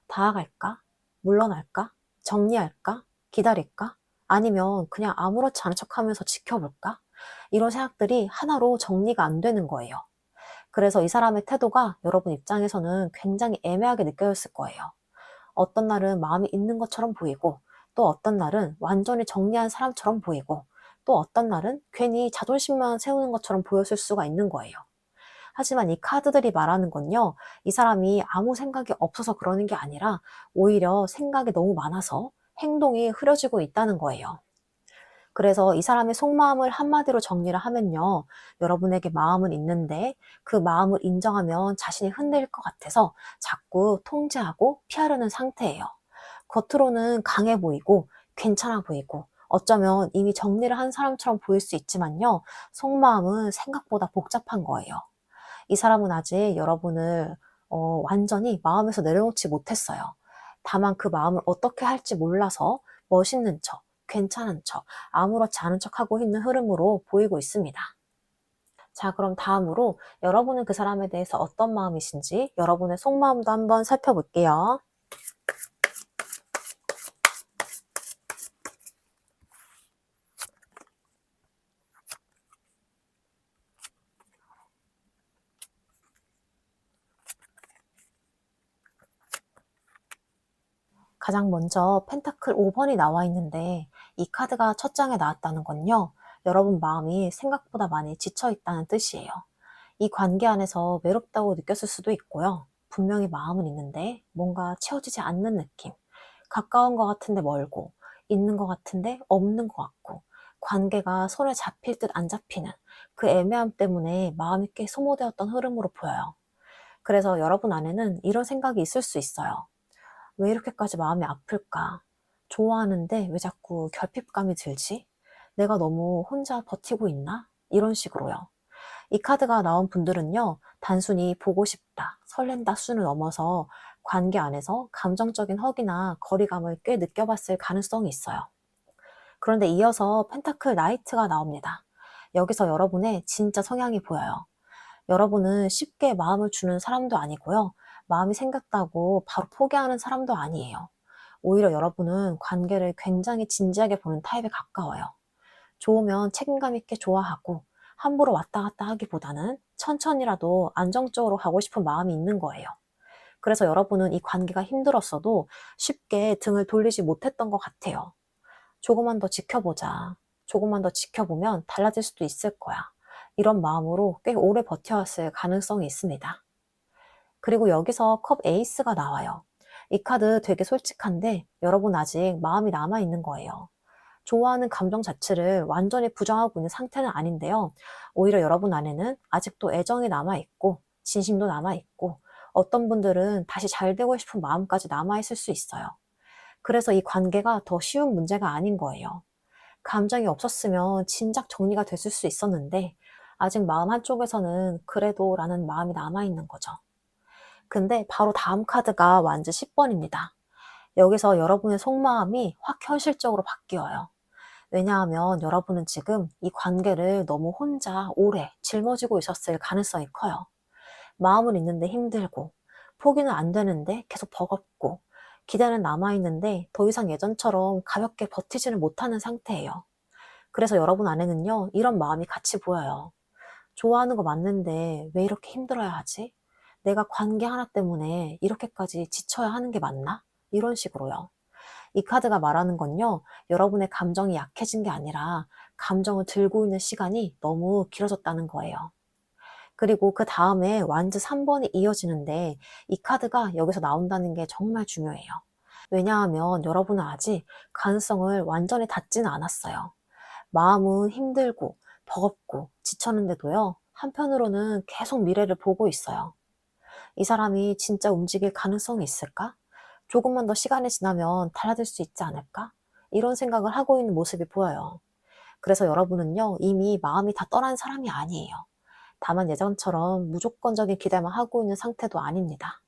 다가갈까? 물러날까? 정리할까? 기다릴까? 아니면 그냥 아무렇지 않은 척하면서 지켜볼까? 이런 생각들이 하나로 정리가 안 되는 거예요. 그래서 이 사람의 태도가 여러분 입장에서는 굉장히 애매하게 느껴졌을 거예요. 어떤 날은 마음이 있는 것처럼 보이고 또 어떤 날은 완전히 정리한 사람처럼 보이고 또 어떤 날은 괜히 자존심만 세우는 것처럼 보였을 수가 있는 거예요. 하지만 이 카드들이 말하는 건요, 이 사람이 아무 생각이 없어서 그러는 게 아니라 오히려 생각이 너무 많아서 행동이 흐려지고 있다는 거예요. 그래서 이 사람의 속마음을 한마디로 정리를 하면요, 여러분에게 마음은 있는데 그 마음을 인정하면 자신이 흔들릴 것 같아서 자꾸 통제하고 피하려는 상태예요. 겉으로는 강해 보이고 괜찮아 보이고 어쩌면 이미 정리를 한 사람처럼 보일 수 있지만요, 속마음은 생각보다 복잡한 거예요. 이 사람은 아직 여러분을 완전히 마음에서 내려놓지 못했어요. 다만 그 마음을 어떻게 할지 몰라서 멋있는 척, 괜찮은 척, 아무렇지 않은 척하고 있는 흐름으로 보이고 있습니다. 자, 그럼 다음으로 여러분은 그 사람에 대해서 어떤 마음이신지 여러분의 속마음도 한번 살펴볼게요. 가장 먼저 펜타클 5번이 나와 있는데 이 카드가 첫 장에 나왔다는 건요, 여러분 마음이 생각보다 많이 지쳐 있다는 뜻이에요. 이 관계 안에서 외롭다고 느꼈을 수도 있고요. 분명히 마음은 있는데 뭔가 채워지지 않는 느낌. 가까운 것 같은데 멀고, 있는 것 같은데 없는 것 같고, 관계가 손에 잡힐 듯 안 잡히는 그 애매함 때문에 마음이 꽤 소모되었던 흐름으로 보여요. 그래서 여러분 안에는 이런 생각이 있을 수 있어요. 왜 이렇게까지 마음이 아플까? 좋아하는데 왜 자꾸 결핍감이 들지? 내가 너무 혼자 버티고 있나? 이런 식으로요. 이 카드가 나온 분들은요, 단순히 보고 싶다, 설렌다 수는 넘어서 관계 안에서 감정적인 허기나 거리감을 꽤 느껴봤을 가능성이 있어요. 그런데 이어서 펜타클 나이트가 나옵니다. 여기서 여러분의 진짜 성향이 보여요. 여러분은 쉽게 마음을 주는 사람도 아니고요. 마음이 생겼다고 바로 포기하는 사람도 아니에요. 오히려 여러분은 관계를 굉장히 진지하게 보는 타입에 가까워요. 좋으면 책임감 있게 좋아하고 함부로 왔다 갔다 하기보다는 천천히라도 안정적으로 가고 싶은 마음이 있는 거예요. 그래서 여러분은 이 관계가 힘들었어도 쉽게 등을 돌리지 못했던 것 같아요. 조금만 더 지켜보자. 조금만 더 지켜보면 달라질 수도 있을 거야. 이런 마음으로 꽤 오래 버텨왔을 가능성이 있습니다. 그리고 여기서 컵 에이스가 나와요. 이 카드 되게 솔직한데 여러분 아직 마음이 남아있는 거예요. 좋아하는 감정 자체를 완전히 부정하고 있는 상태는 아닌데요. 오히려 여러분 안에는 아직도 애정이 남아있고, 진심도 남아있고, 어떤 분들은 다시 잘 되고 싶은 마음까지 남아있을 수 있어요. 그래서 이 관계가 더 쉬운 문제가 아닌 거예요. 감정이 없었으면 진작 정리가 됐을 수 있었는데, 아직 마음 한쪽에서는 그래도 라는 마음이 남아있는 거죠. 근데 바로 다음 카드가 완즈 10번입니다. 여기서 여러분의 속마음이 확 현실적으로 바뀌어요. 왜냐하면 여러분은 지금 이 관계를 너무 혼자 오래 짊어지고 있었을 가능성이 커요. 마음은 있는데 힘들고, 포기는 안 되는데 계속 버겁고, 기대는 남아있는데 더 이상 예전처럼 가볍게 버티지는 못하는 상태예요. 그래서 여러분 안에는요, 이런 마음이 같이 보여요. 좋아하는 거 맞는데 왜 이렇게 힘들어야 하지? 내가 관계 하나 때문에 이렇게까지 지쳐야 하는 게 맞나? 이런 식으로요. 이 카드가 말하는 건요, 여러분의 감정이 약해진 게 아니라 감정을 들고 있는 시간이 너무 길어졌다는 거예요. 그리고 그 다음에 완즈 3번이 이어지는데 이 카드가 여기서 나온다는 게 정말 중요해요. 왜냐하면 여러분은 아직 가능성을 완전히 닫지는 않았어요. 마음은 힘들고 버겁고 지쳤는데도요, 한편으로는 계속 미래를 보고 있어요. 이 사람이 진짜 움직일 가능성이 있을까? 조금만 더 시간이 지나면 달라질 수 있지 않을까? 이런 생각을 하고 있는 모습이 보여요. 그래서 여러분은요, 이미 마음이 다 떠난 사람이 아니에요. 다만 예전처럼 무조건적인 기대만 하고 있는 상태도 아닙니다.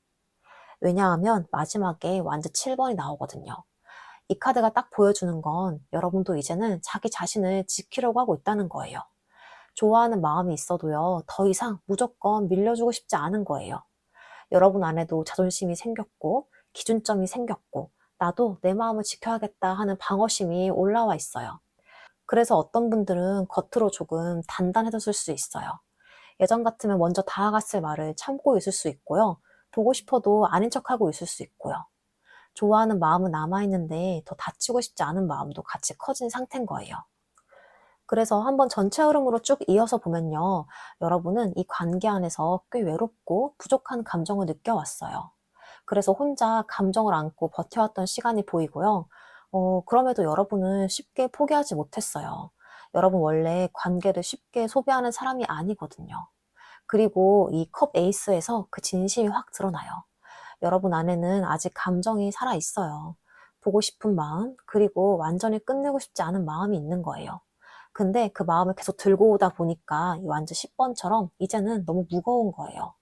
왜냐하면 마지막에 완전 7번이 나오거든요. 이 카드가 딱 보여주는 건 여러분도 이제는 자기 자신을 지키려고 하고 있다는 거예요. 좋아하는 마음이 있어도요, 더 이상 무조건 밀려주고 싶지 않은 거예요. 여러분 안에도 자존심이 생겼고, 기준점이 생겼고, 나도 내 마음을 지켜야겠다 하는 방어심이 올라와 있어요. 그래서 어떤 분들은 겉으로 조금 단단해졌을 수 있어요. 예전 같으면 먼저 다가갔을 말을 참고 있을 수 있고요. 보고 싶어도 아닌 척하고 있을 수 있고요. 좋아하는 마음은 남아있는데 더 다치고 싶지 않은 마음도 같이 커진 상태인 거예요. 그래서 한번 전체 흐름으로 쭉 이어서 보면요. 여러분은 이 관계 안에서 꽤 외롭고 부족한 감정을 느껴왔어요. 그래서 혼자 감정을 안고 버텨왔던 시간이 보이고요. 그럼에도 여러분은 쉽게 포기하지 못했어요. 여러분 원래 관계를 쉽게 소비하는 사람이 아니거든요. 그리고 이 컵 에이스에서 그 진심이 확 드러나요. 여러분 안에는 아직 감정이 살아있어요. 보고 싶은 마음, 그리고 완전히 끝내고 싶지 않은 마음이 있는 거예요. 근데 그 마음을 계속 들고 오다 보니까 이 완전 10번처럼 이제는 너무 무거운 거예요.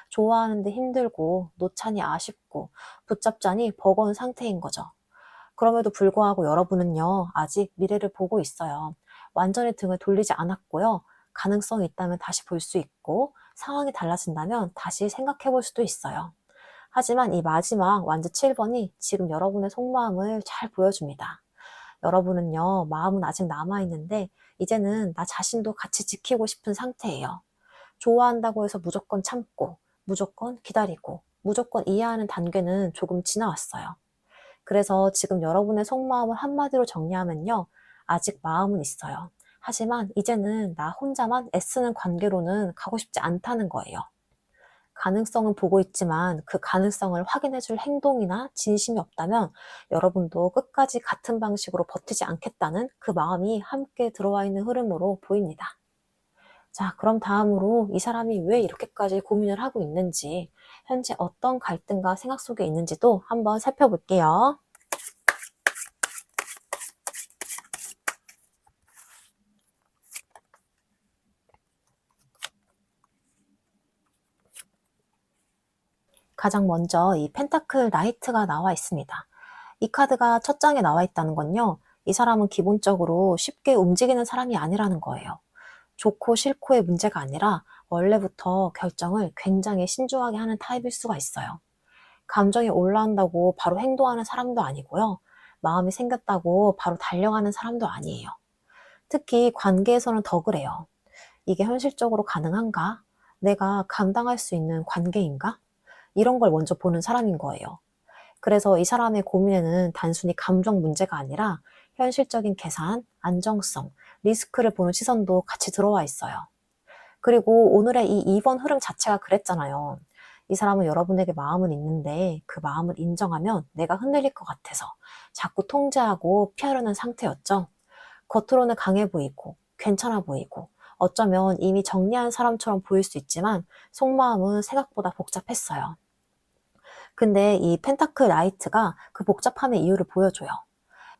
좋아하는데 힘들고, 놓자니 아쉽고, 붙잡자니 버거운 상태인 거죠. 그럼에도 불구하고 여러분은요, 아직 미래를 보고 있어요. 완전히 등을 돌리지 않았고요. 가능성이 있다면 다시 볼 수 있고, 상황이 달라진다면 다시 생각해 볼 수도 있어요. 하지만 이 마지막 완즈 7번이 지금 여러분의 속마음을 잘 보여줍니다. 여러분은요, 마음은 아직 남아있는데, 이제는 나 자신도 같이 지키고 싶은 상태예요. 좋아한다고 해서 무조건 참고, 무조건 기다리고, 무조건 이해하는 단계는 조금 지나왔어요. 그래서 지금 여러분의 속마음을 한마디로 정리하면요, 아직 마음은 있어요. 하지만 이제는 나 혼자만 애쓰는 관계로는 가고 싶지 않다는 거예요. 가능성은 보고 있지만 그 가능성을 확인해줄 행동이나 진심이 없다면 여러분도 끝까지 같은 방식으로 버티지 않겠다는 그 마음이 함께 들어와 있는 흐름으로 보입니다. 자, 그럼 다음으로 이 사람이 왜 이렇게까지 고민을 하고 있는지, 현재 어떤 갈등과 생각 속에 있는지도 한번 살펴볼게요. 가장 먼저 이 펜타클 나이트가 나와 있습니다. 이 카드가 첫 장에 나와 있다는 건요, 이 사람은 기본적으로 쉽게 움직이는 사람이 아니라는 거예요. 좋고 싫고의 문제가 아니라 원래부터 결정을 굉장히 신중하게 하는 타입일 수가 있어요. 감정이 올라온다고 바로 행동하는 사람도 아니고요. 마음이 생겼다고 바로 달려가는 사람도 아니에요. 특히 관계에서는 더 그래요. 이게 현실적으로 가능한가? 내가 감당할 수 있는 관계인가? 이런 걸 먼저 보는 사람인 거예요. 그래서 이 사람의 고민에는 단순히 감정 문제가 아니라 현실적인 계산, 안정성, 리스크를 보는 시선도 같이 들어와 있어요. 그리고 오늘의 이 2번 흐름 자체가 그랬잖아요. 이 사람은 여러분에게 마음은 있는데 그 마음을 인정하면 내가 흔들릴 것 같아서 자꾸 통제하고 피하려는 상태였죠. 겉으로는 강해 보이고 괜찮아 보이고 어쩌면 이미 정리한 사람처럼 보일 수 있지만 속마음은 생각보다 복잡했어요. 근데 이 펜타클 라이트가 그 복잡함의 이유를 보여줘요.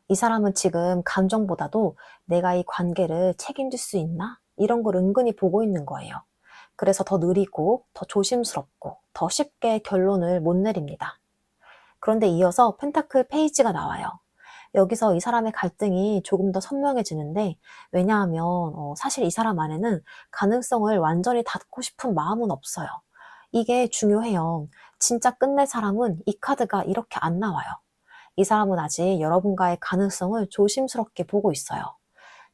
이 사람은 지금 감정보다도 내가 이 관계를 책임질 수 있나? 이런 걸 은근히 보고 있는 거예요. 그래서 더 느리고 더 조심스럽고 더 쉽게 결론을 못 내립니다. 그런데 이어서 펜타클 페이지가 나와요. 여기서 이 사람의 갈등이 조금 더 선명해지는데, 왜냐하면 사실 이 사람 안에는 가능성을 완전히 닫고 싶은 마음은 없어요. 이게 중요해요. 진짜 끝낼 사람은 이 카드가 이렇게 안 나와요. 이 사람은 아직 여러분과의 가능성을 조심스럽게 보고 있어요.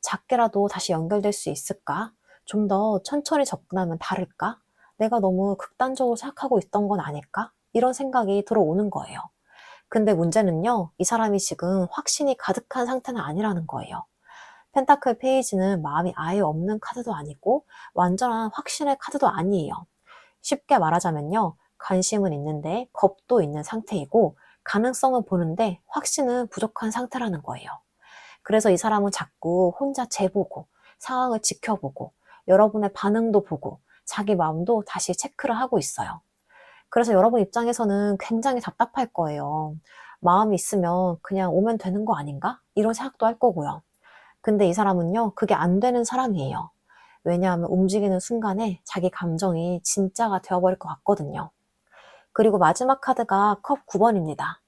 작게라도 다시 연결될 수 있을까? 좀 더 천천히 접근하면 다를까? 내가 너무 극단적으로 생각하고 있던 건 아닐까? 이런 생각이 들어오는 거예요. 근데 문제는요, 이 사람이 지금 확신이 가득한 상태는 아니라는 거예요. 펜타클 페이지는 마음이 아예 없는 카드도 아니고 완전한 확신의 카드도 아니에요. 쉽게 말하자면요, 관심은 있는데 겁도 있는 상태이고 가능성은 보는데 확신은 부족한 상태라는 거예요. 그래서 이 사람은 자꾸 혼자 재보고 상황을 지켜보고 여러분의 반응도 보고 자기 마음도 다시 체크를 하고 있어요. 그래서 여러분 입장에서는 굉장히 답답할 거예요. 마음이 있으면 그냥 오면 되는 거 아닌가? 이런 생각도 할 거고요. 근데 이 사람은요, 그게 안 되는 사람이에요. 왜냐하면 움직이는 순간에 자기 감정이 진짜가 되어버릴 것 같거든요. 그리고 마지막 카드가 컵 9번입니다.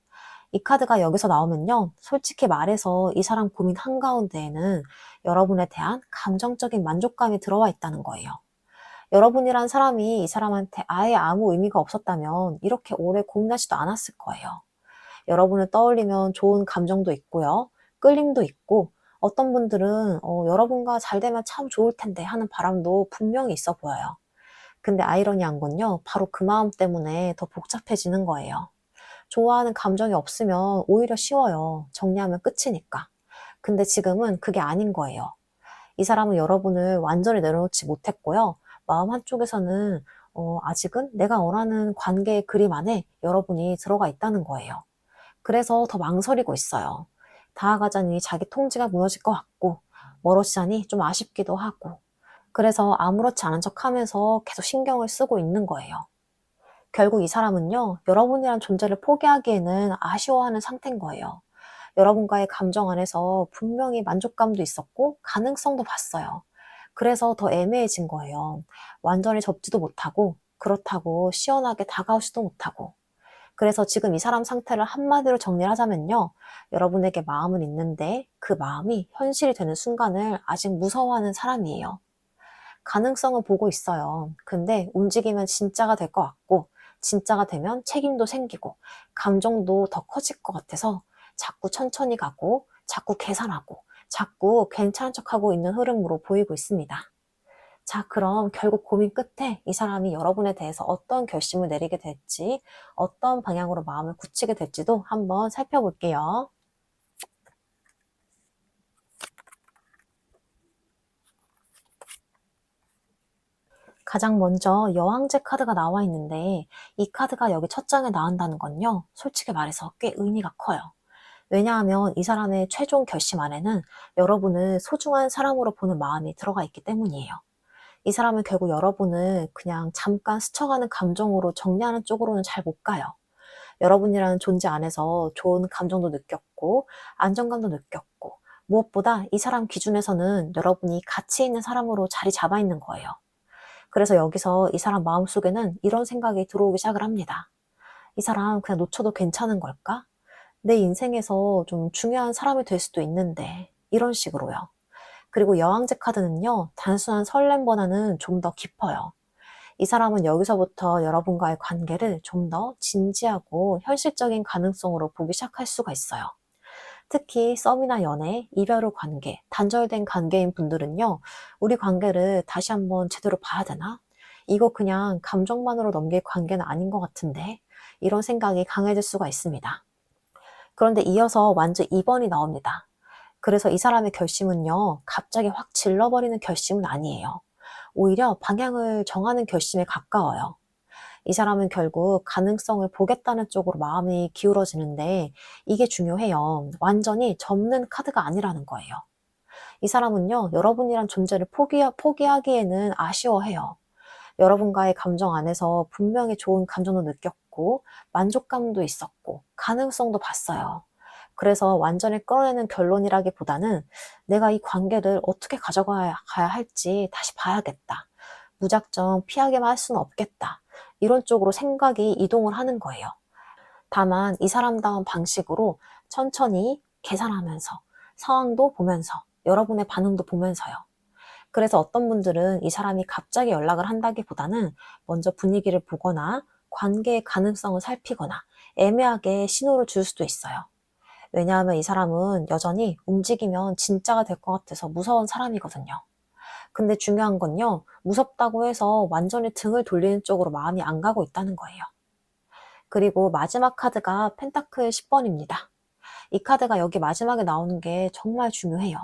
이 카드가 여기서 나오면요, 솔직히 말해서 이 사람 고민 한가운데에는 여러분에 대한 감정적인 만족감이 들어와 있다는 거예요. 여러분이란 사람이 이 사람한테 아예 아무 의미가 없었다면 이렇게 오래 고민하지도 않았을 거예요. 여러분을 떠올리면 좋은 감정도 있고요. 끌림도 있고, 어떤 분들은 여러분과 잘 되면 참 좋을 텐데 하는 바람도 분명히 있어 보여요. 근데 아이러니한 건요, 바로 그 마음 때문에 더 복잡해지는 거예요. 좋아하는 감정이 없으면 오히려 쉬워요. 정리하면 끝이니까. 근데 지금은 그게 아닌 거예요. 이 사람은 여러분을 완전히 내려놓지 못했고요. 마음 한쪽에서는 아직은 내가 원하는 관계의 그림 안에 여러분이 들어가 있다는 거예요. 그래서 더 망설이고 있어요. 다가가자니 자기 통제가 무너질 것 같고, 멀어지자니 좀 아쉽기도 하고, 그래서 아무렇지 않은 척 하면서 계속 신경을 쓰고 있는 거예요. 결국 이 사람은요, 여러분이란 존재를 포기하기에는 아쉬워하는 상태인 거예요. 여러분과의 감정 안에서 분명히 만족감도 있었고 가능성도 봤어요. 그래서 더 애매해진 거예요. 완전히 접지도 못하고 그렇다고 시원하게 다가오지도 못하고. 그래서 지금 이 사람 상태를 한마디로 정리를 하자면요, 여러분에게 마음은 있는데 그 마음이 현실이 되는 순간을 아직 무서워하는 사람이에요. 가능성을 보고 있어요. 근데 움직이면 진짜가 될 것 같고, 진짜가 되면 책임도 생기고 감정도 더 커질 것 같아서 자꾸 천천히 가고 자꾸 계산하고 자꾸 괜찮은 척하고 있는 흐름으로 보이고 있습니다. 자, 그럼 결국 고민 끝에 이 사람이 여러분에 대해서 어떤 결심을 내리게 될지, 어떤 방향으로 마음을 굳히게 될지도 한번 살펴볼게요. 가장 먼저 여왕제 카드가 나와 있는데 이 카드가 여기 첫 장에 나온다는 건요, 솔직히 말해서 꽤 의미가 커요. 왜냐하면 이 사람의 최종 결심 안에는 여러분을 소중한 사람으로 보는 마음이 들어가 있기 때문이에요. 이 사람은 결국 여러분을 그냥 잠깐 스쳐가는 감정으로 정리하는 쪽으로는 잘 못 가요. 여러분이라는 존재 안에서 좋은 감정도 느꼈고 안정감도 느꼈고, 무엇보다 이 사람 기준에서는 여러분이 가치 있는 사람으로 자리 잡아 있는 거예요. 그래서 여기서 이 사람 마음속에는 이런 생각이 들어오기 시작을 합니다. 이 사람 그냥 놓쳐도 괜찮은 걸까? 내 인생에서 좀 중요한 사람이 될 수도 있는데, 이런 식으로요. 그리고 여왕제 카드는요, 단순한 설렘보다는 좀 더 깊어요. 이 사람은 여기서부터 여러분과의 관계를 좀 더 진지하고 현실적인 가능성으로 보기 시작할 수가 있어요. 특히 썸이나 연애, 이별 후 관계, 단절된 관계인 분들은요, 우리 관계를 다시 한번 제대로 봐야 되나? 이거 그냥 감정만으로 넘길 관계는 아닌 것 같은데? 이런 생각이 강해질 수가 있습니다. 그런데 이어서 완전 2번이 나옵니다. 그래서 이 사람의 결심은요, 갑자기 확 질러버리는 결심은 아니에요. 오히려 방향을 정하는 결심에 가까워요. 이 사람은 결국 가능성을 보겠다는 쪽으로 마음이 기울어지는데, 이게 중요해요. 완전히 접는 카드가 아니라는 거예요. 이 사람은요, 여러분이란 존재를 포기하기에는 아쉬워해요. 여러분과의 감정 안에서 분명히 좋은 감정도 느꼈고 만족감도 있었고 가능성도 봤어요. 그래서 완전히 끌어내는 결론이라기보다는 내가 이 관계를 어떻게 가져가야 할지 다시 봐야겠다. 무작정 피하게만 할 수는 없겠다. 이런 쪽으로 생각이 이동을 하는 거예요. 다만 이 사람다운 방식으로 천천히 계산하면서, 상황도 보면서, 여러분의 반응도 보면서요. 그래서 어떤 분들은 이 사람이 갑자기 연락을 한다기보다는 먼저 분위기를 보거나 관계의 가능성을 살피거나 애매하게 신호를 줄 수도 있어요. 왜냐하면 이 사람은 여전히 움직이면 진짜가 될 것 같아서 무서운 사람이거든요. 근데 중요한 건요, 무섭다고 해서 완전히 등을 돌리는 쪽으로 마음이 안 가고 있다는 거예요. 그리고 마지막 카드가 펜타클 10번입니다. 이 카드가 여기 마지막에 나오는 게 정말 중요해요.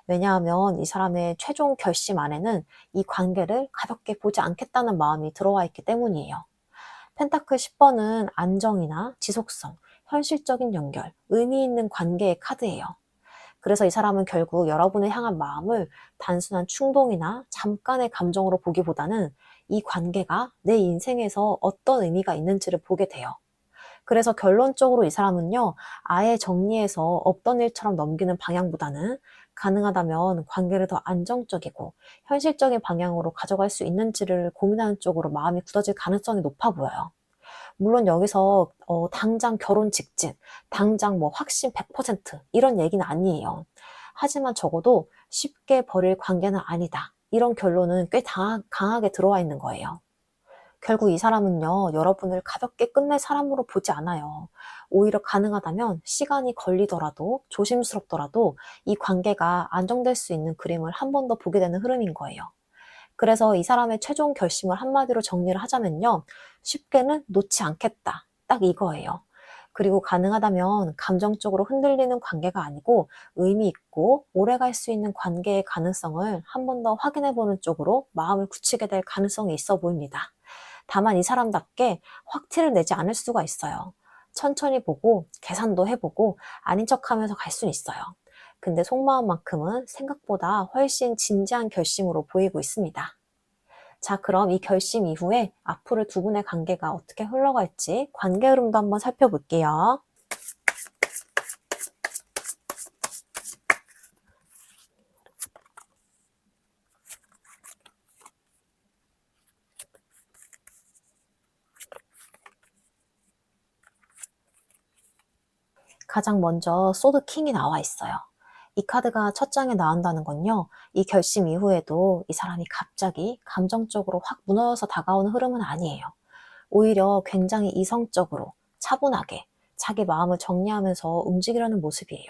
왜냐하면 이 사람의 최종 결심 안에는 이 관계를 가볍게 보지 않겠다는 마음이 들어와 있기 때문이에요. 펜타클 10번은 안정이나 지속성, 현실적인 연결, 의미 있는 관계의 카드예요. 그래서 이 사람은 결국 여러분을 향한 마음을 단순한 충동이나 잠깐의 감정으로 보기보다는 이 관계가 내 인생에서 어떤 의미가 있는지를 보게 돼요. 그래서 결론적으로 이 사람은요, 아예 정리해서 없던 일처럼 넘기는 방향보다는 가능하다면 관계를 더 안정적이고 현실적인 방향으로 가져갈 수 있는지를 고민하는 쪽으로 마음이 굳어질 가능성이 높아 보여요. 물론 여기서 당장 결혼 직진, 당장 뭐 확신 100% 이런 얘기는 아니에요. 하지만 적어도 쉽게 버릴 관계는 아니다. 이런 결론은 꽤 강하게 들어와 있는 거예요. 결국 이 사람은요, 여러분을 가볍게 끝낼 사람으로 보지 않아요. 오히려 가능하다면 시간이 걸리더라도 조심스럽더라도 이 관계가 안정될 수 있는 그림을 한 번 더 보게 되는 흐름인 거예요. 그래서 이 사람의 최종 결심을 한마디로 정리를 하자면요, 쉽게는 놓지 않겠다. 딱 이거예요. 그리고 가능하다면 감정적으로 흔들리는 관계가 아니고 의미 있고 오래 갈 수 있는 관계의 가능성을 한 번 더 확인해 보는 쪽으로 마음을 굳히게 될 가능성이 있어 보입니다. 다만 이 사람답게 확 티를 내지 않을 수가 있어요. 천천히 보고 계산도 해보고 아닌 척하면서 갈 수는 있어요. 근데 속마음만큼은 생각보다 훨씬 진지한 결심으로 보이고 있습니다. 자, 그럼 이 결심 이후에 앞으로 두 분의 관계가 어떻게 흘러갈지 관계 흐름도 한번 살펴볼게요. 가장 먼저 소드 킹이 나와 있어요. 이 카드가 첫 장에 나온다는 건요, 이 결심 이후에도 이 사람이 갑자기 감정적으로 확 무너져서 다가오는 흐름은 아니에요. 오히려 굉장히 이성적으로 차분하게 자기 마음을 정리하면서 움직이려는 모습이에요.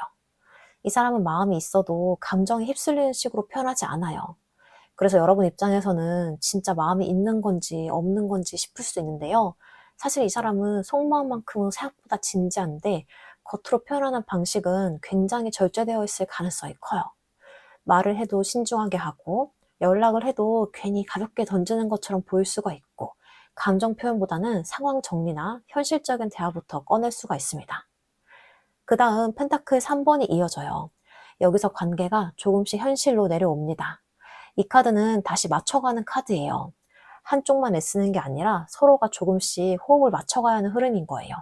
이 사람은 마음이 있어도 감정에 휩쓸리는 식으로 표현하지 않아요. 그래서 여러분 입장에서는 진짜 마음이 있는 건지 없는 건지 싶을 수 있는데요. 사실 이 사람은 속마음만큼은 생각보다 진지한데 겉으로 표현하는 방식은 굉장히 절제되어 있을 가능성이 커요. 말을 해도 신중하게 하고 연락을 해도 괜히 가볍게 던지는 것처럼 보일 수가 있고, 감정 표현보다는 상황 정리나 현실적인 대화부터 꺼낼 수가 있습니다. 그 다음 펜타클 3번이 이어져요. 여기서 관계가 조금씩 현실로 내려옵니다. 이 카드는 다시 맞춰가는 카드예요. 한쪽만 애쓰는 게 아니라 서로가 조금씩 호흡을 맞춰가야 하는 흐름인 거예요.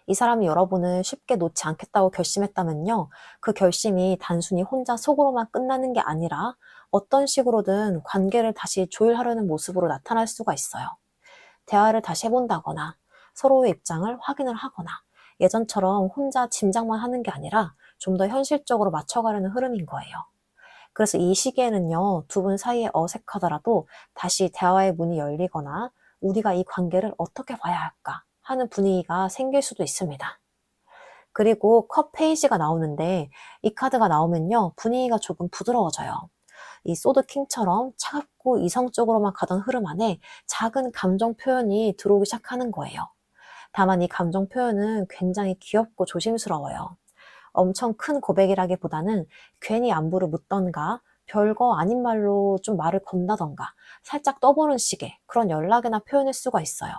이 사람이 여러분을 쉽게 놓지 않겠다고 결심했다면요, 그 결심이 단순히 혼자 속으로만 끝나는 게 아니라 어떤 식으로든 관계를 다시 조율하려는 모습으로 나타날 수가 있어요. 대화를 다시 해본다거나 서로의 입장을 확인을 하거나 예전처럼 혼자 짐작만 하는 게 아니라 좀 더 현실적으로 맞춰가려는 흐름인 거예요. 그래서 이 시기에는요, 두 분 사이에 어색하더라도 다시 대화의 문이 열리거나 우리가 이 관계를 어떻게 봐야 할까 하는 분위기가 생길 수도 있습니다. 그리고 컵 페이지가 나오는데, 이 카드가 나오면요, 분위기가 조금 부드러워져요. 이 소드킹처럼 차갑고 이성적으로만 가던 흐름 안에 작은 감정 표현이 들어오기 시작하는 거예요. 다만 이 감정 표현은 굉장히 귀엽고 조심스러워요. 엄청 큰 고백이라기보다는 괜히 안부를 묻던가 별거 아닌 말로 좀 말을 건다던가 살짝 떠보는 식의 그런 연락이나 표현일 수가 있어요.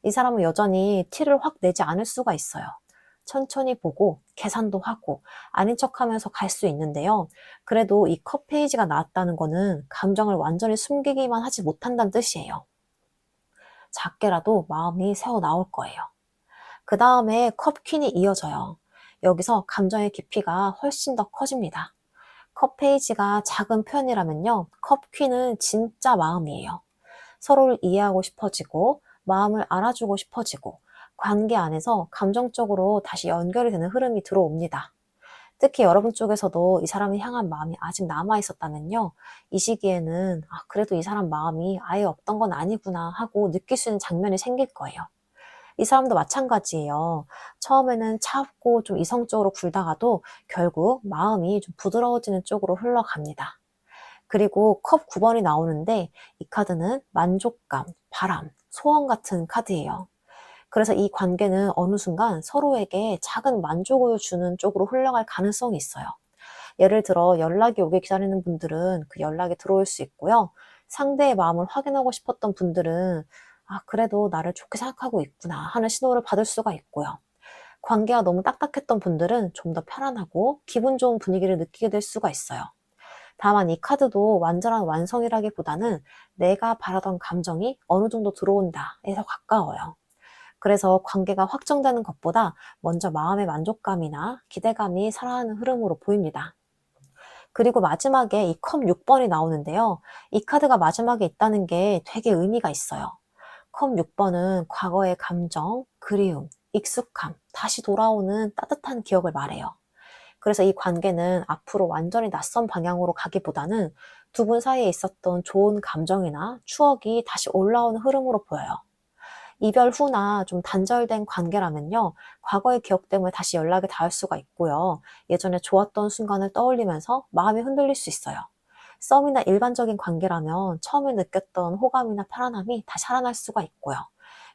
이 사람은 여전히 티를 확 내지 않을 수가 있어요. 천천히 보고 계산도 하고 아닌 척하면서 갈 수 있는데요. 그래도 이 컷 페이지가 나왔다는 거는 감정을 완전히 숨기기만 하지 못한다는 뜻이에요. 작게라도 마음이 새어 나올 거예요. 그 다음에 컵 퀸이 이어져요. 여기서 감정의 깊이가 훨씬 더 커집니다. 컵 페이지가 작은 표현이라면요, 컵 퀸은 진짜 마음이에요. 서로를 이해하고 싶어지고 마음을 알아주고 싶어지고 관계 안에서 감정적으로 다시 연결이 되는 흐름이 들어옵니다. 특히 여러분 쪽에서도 이 사람을 향한 마음이 아직 남아 있었다면요, 이 시기에는 그래도 이 사람 마음이 아예 없던 건 아니구나 하고 느낄 수 있는 장면이 생길 거예요. 이 사람도 마찬가지예요. 처음에는 차갑고 좀 이성적으로 굴다가도 결국 마음이 좀 부드러워지는 쪽으로 흘러갑니다. 그리고 컵 9번이 나오는데, 이 카드는 만족감, 바람, 소원 같은 카드예요. 그래서 이 관계는 어느 순간 서로에게 작은 만족을 주는 쪽으로 흘러갈 가능성이 있어요. 예를 들어 연락이 오길 기다리는 분들은 그 연락이 들어올 수 있고요. 상대의 마음을 확인하고 싶었던 분들은 그래도 나를 좋게 생각하고 있구나 하는 신호를 받을 수가 있고요. 관계가 너무 딱딱했던 분들은 좀 더 편안하고 기분 좋은 분위기를 느끼게 될 수가 있어요. 다만 이 카드도 완전한 완성이라기보다는 내가 바라던 감정이 어느 정도 들어온다에서 가까워요. 그래서 관계가 확정되는 것보다 먼저 마음의 만족감이나 기대감이 살아나는 흐름으로 보입니다. 그리고 마지막에 이 컵 6번이 나오는데요. 이 카드가 마지막에 있다는 게 되게 의미가 있어요. 컵 6번은 과거의 감정, 그리움, 익숙함, 다시 돌아오는 따뜻한 기억을 말해요. 그래서 이 관계는 앞으로 완전히 낯선 방향으로 가기보다는 두 분 사이에 있었던 좋은 감정이나 추억이 다시 올라오는 흐름으로 보여요. 이별 후나 좀 단절된 관계라면요, 과거의 기억 때문에 다시 연락이 닿을 수가 있고요. 예전에 좋았던 순간을 떠올리면서 마음이 흔들릴 수 있어요. 썸이나 일반적인 관계라면 처음에 느꼈던 호감이나 편안함이 다시 살아날 수가 있고요.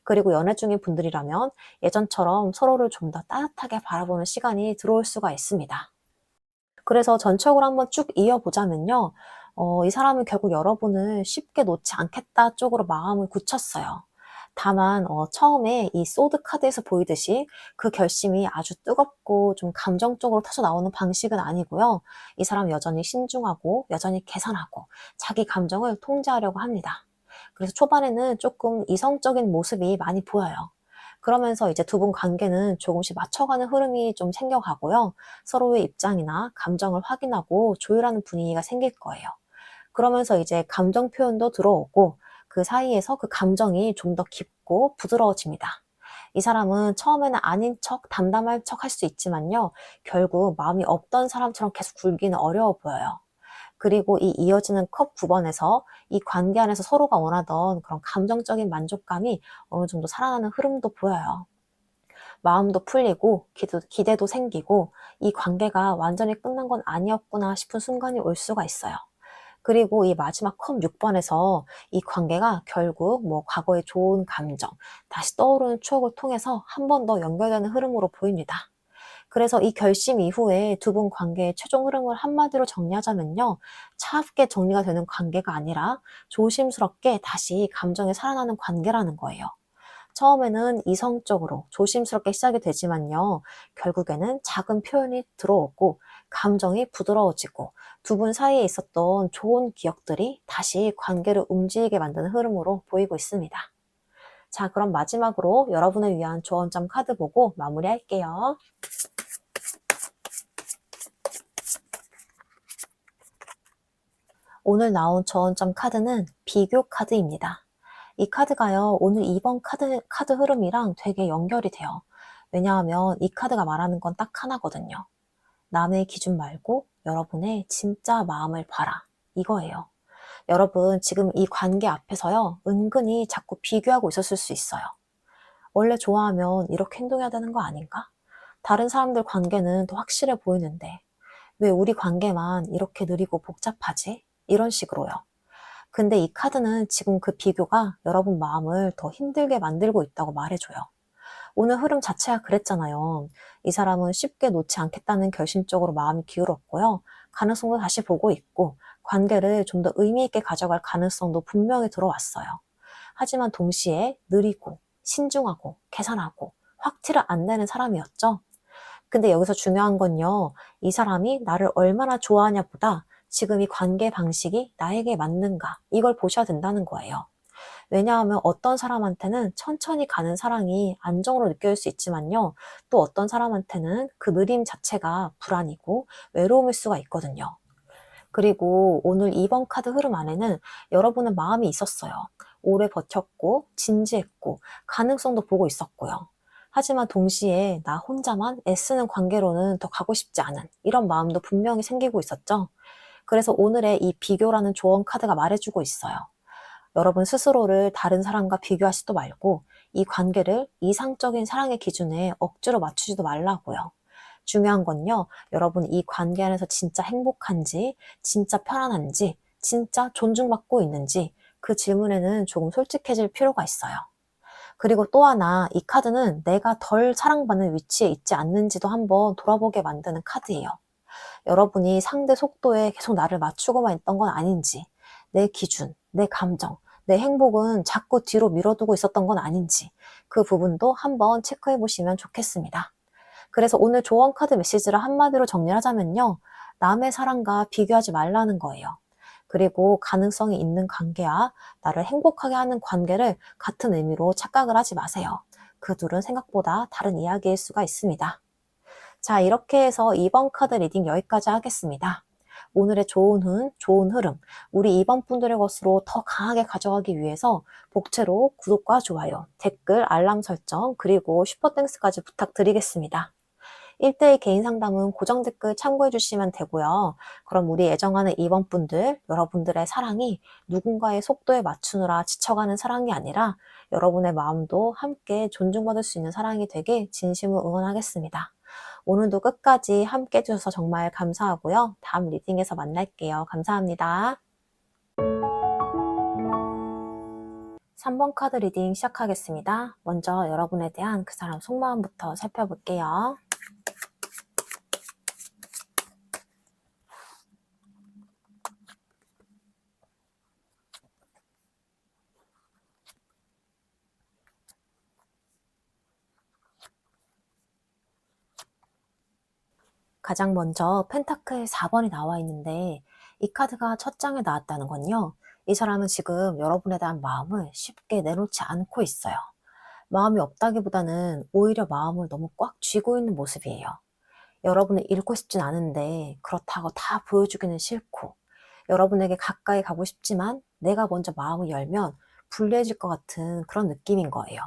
그리고 연애 중인 분들이라면 예전처럼 서로를 좀 더 따뜻하게 바라보는 시간이 들어올 수가 있습니다. 그래서 전적으로 한번 쭉 이어보자면요. 이 사람은 결국 여러분을 쉽게 놓지 않겠다 쪽으로 마음을 굳혔어요. 다만 처음에 이 소드 카드에서 보이듯이 그 결심이 아주 뜨겁고 좀 감정적으로 터져 나오는 방식은 아니고요. 이 사람은 여전히 신중하고 여전히 계산하고 자기 감정을 통제하려고 합니다. 그래서 초반에는 조금 이성적인 모습이 많이 보여요. 그러면서 이제 두 분 관계는 조금씩 맞춰가는 흐름이 좀 생겨가고요. 서로의 입장이나 감정을 확인하고 조율하는 분위기가 생길 거예요. 그러면서 이제 감정 표현도 들어오고 그 사이에서 그 감정이 좀 더 깊고 부드러워집니다. 이 사람은 처음에는 아닌 척, 담담할 척 할 수 있지만요. 결국 마음이 없던 사람처럼 계속 굴기는 어려워 보여요. 그리고 이 이어지는 컵 9번에서 이 관계 안에서 서로가 원하던 그런 감정적인 만족감이 어느 정도 살아나는 흐름도 보여요. 마음도 풀리고 기대도 생기고 이 관계가 완전히 끝난 건 아니었구나 싶은 순간이 올 수가 있어요. 그리고 이 마지막 컵 6번에서 이 관계가 결국 뭐 과거의 좋은 감정, 다시 떠오르는 추억을 통해서 한 번 더 연결되는 흐름으로 보입니다. 그래서 이 결심 이후에 두 분 관계의 최종 흐름을 한마디로 정리하자면요. 차갑게 정리가 되는 관계가 아니라 조심스럽게 다시 감정이 살아나는 관계라는 거예요. 처음에는 이성적으로 조심스럽게 시작이 되지만요. 결국에는 작은 표현이 들어오고 감정이 부드러워지고 두 분 사이에 있었던 좋은 기억들이 다시 관계를 움직이게 만드는 흐름으로 보이고 있습니다. 자, 그럼 마지막으로 여러분을 위한 조언점 카드 보고 마무리할게요. 오늘 나온 조언점 카드는 비교 카드입니다. 이 카드가요, 오늘 이번 카드 흐름이랑 되게 연결이 돼요. 왜냐하면 이 카드가 말하는 건 딱 하나거든요. 남의 기준 말고 여러분의 진짜 마음을 봐라. 이거예요. 여러분, 지금 이 관계 앞에서요, 은근히 자꾸 비교하고 있었을 수 있어요. 원래 좋아하면 이렇게 행동해야 되는 거 아닌가? 다른 사람들 관계는 더 확실해 보이는데, 왜 우리 관계만 이렇게 느리고 복잡하지? 이런 식으로요. 근데 이 카드는 지금 그 비교가 여러분 마음을 더 힘들게 만들고 있다고 말해줘요. 오늘 흐름 자체가 그랬잖아요. 이 사람은 쉽게 놓지 않겠다는 결심적으로 마음이 기울었고요. 가능성도 다시 보고 있고, 관계를 좀 더 의미 있게 가져갈 가능성도 분명히 들어왔어요. 하지만 동시에 느리고, 신중하고, 계산하고, 확 티를 안 내는 사람이었죠. 근데 여기서 중요한 건요, 이 사람이 나를 얼마나 좋아하냐 보다 지금 이 관계 방식이 나에게 맞는가, 이걸 보셔야 된다는 거예요. 왜냐하면 어떤 사람한테는 천천히 가는 사랑이 안정으로 느껴질 수 있지만요, 또 어떤 사람한테는 그 느림 자체가 불안이고 외로움일 수가 있거든요. 그리고 오늘 이번 카드 흐름 안에는 여러분의 마음이 있었어요. 오래 버텼고, 진지했고, 가능성도 보고 있었고요. 하지만 동시에 나 혼자만 애쓰는 관계로는 더 가고 싶지 않은 이런 마음도 분명히 생기고 있었죠. 그래서 오늘의 이 비교라는 조언 카드가 말해주고 있어요. 여러분 스스로를 다른 사람과 비교하지도 말고 이 관계를 이상적인 사랑의 기준에 억지로 맞추지도 말라고요. 중요한 건요, 여러분 이 관계 안에서 진짜 행복한지, 진짜 편안한지, 진짜 존중받고 있는지 그 질문에는 조금 솔직해질 필요가 있어요. 그리고 또 하나, 이 카드는 내가 덜 사랑받는 위치에 있지 않는지도 한번 돌아보게 만드는 카드예요. 여러분이 상대 속도에 계속 나를 맞추고만 있던 건 아닌지, 내 기준, 내 감정, 내 행복은 자꾸 뒤로 밀어두고 있었던 건 아닌지, 그 부분도 한번 체크해 보시면 좋겠습니다. 그래서 오늘 조언 카드 메시지를 한마디로 정리하자면요. 남의 사랑과 비교하지 말라는 거예요. 그리고 가능성이 있는 관계와 나를 행복하게 하는 관계를 같은 의미로 착각을 하지 마세요. 그 둘은 생각보다 다른 이야기일 수가 있습니다. 자, 이렇게 해서 이번 카드 리딩 여기까지 하겠습니다. 오늘의 좋은 흐름, 우리 이번 분들의 것으로 더 강하게 가져가기 위해서 복채로 구독과 좋아요, 댓글, 알람 설정, 그리고 슈퍼땡스까지 부탁드리겠습니다. 1대1 개인 상담은 고정 댓글 참고해 주시면 되고요. 그럼 우리 애정하는 2번 분들, 여러분들의 사랑이 누군가의 속도에 맞추느라 지쳐가는 사랑이 아니라 여러분의 마음도 함께 존중받을 수 있는 사랑이 되길 진심으로 응원하겠습니다. 오늘도 끝까지 함께 해주셔서 정말 감사하고요. 다음 리딩에서 만날게요. 감사합니다. 3번 카드 리딩 시작하겠습니다. 먼저 여러분에 대한 그 사람 속마음부터 살펴볼게요. 가장 먼저 펜타클 4번이 나와 있는데 이 카드가 첫 장에 나왔다는 건요. 이 사람은 지금 여러분에 대한 마음을 쉽게 내놓지 않고 있어요. 마음이 없다기보다는 오히려 마음을 너무 꽉 쥐고 있는 모습이에요. 여러분을 잃고 싶진 않은데 그렇다고 다 보여주기는 싫고 여러분에게 가까이 가고 싶지만 내가 먼저 마음을 열면 불리해질 것 같은 그런 느낌인 거예요.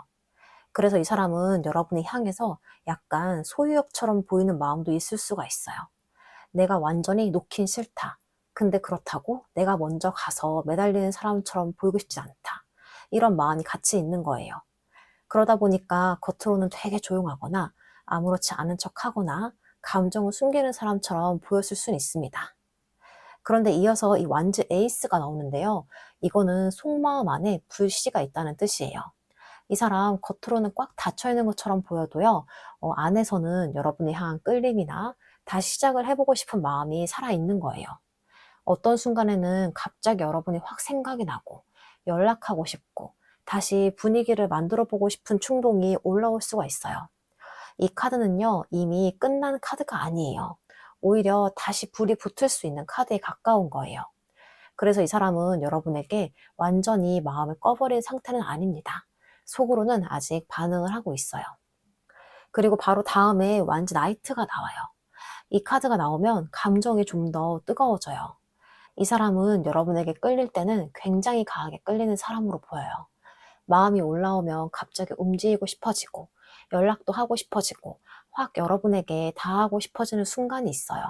그래서 이 사람은 여러분을 향해서 약간 소유욕처럼 보이는 마음도 있을 수가 있어요. 내가 완전히 놓긴 싫다. 근데 그렇다고 내가 먼저 가서 매달리는 사람처럼 보이고 싶지 않다. 이런 마음이 같이 있는 거예요. 그러다 보니까 겉으로는 되게 조용하거나 아무렇지 않은 척하거나 감정을 숨기는 사람처럼 보였을 수는 있습니다. 그런데 이어서 이 완즈 에이스가 나오는데요. 이거는 속마음 안에 불씨가 있다는 뜻이에요. 이 사람 겉으로는 꽉 닫혀 있는 것처럼 보여도요, 안에서는 여러분이 향한 끌림이나 다시 시작을 해보고 싶은 마음이 살아있는 거예요. 어떤 순간에는 갑자기 여러분이 확 생각이 나고, 연락하고 싶고, 다시 분위기를 만들어 보고 싶은 충동이 올라올 수가 있어요. 이 카드는요, 이미 끝난 카드가 아니에요. 오히려 다시 불이 붙을 수 있는 카드에 가까운 거예요. 그래서 이 사람은 여러분에게 완전히 마음을 꺼버린 상태는 아닙니다. 속으로는 아직 반응을 하고 있어요. 그리고 바로 다음에 완즈 나이트가 나와요. 이 카드가 나오면 감정이 좀 더 뜨거워져요. 이 사람은 여러분에게 끌릴 때는 굉장히 강하게 끌리는 사람으로 보여요. 마음이 올라오면 갑자기 움직이고 싶어지고, 연락도 하고 싶어지고, 확 여러분에게 다하고 싶어지는 순간이 있어요.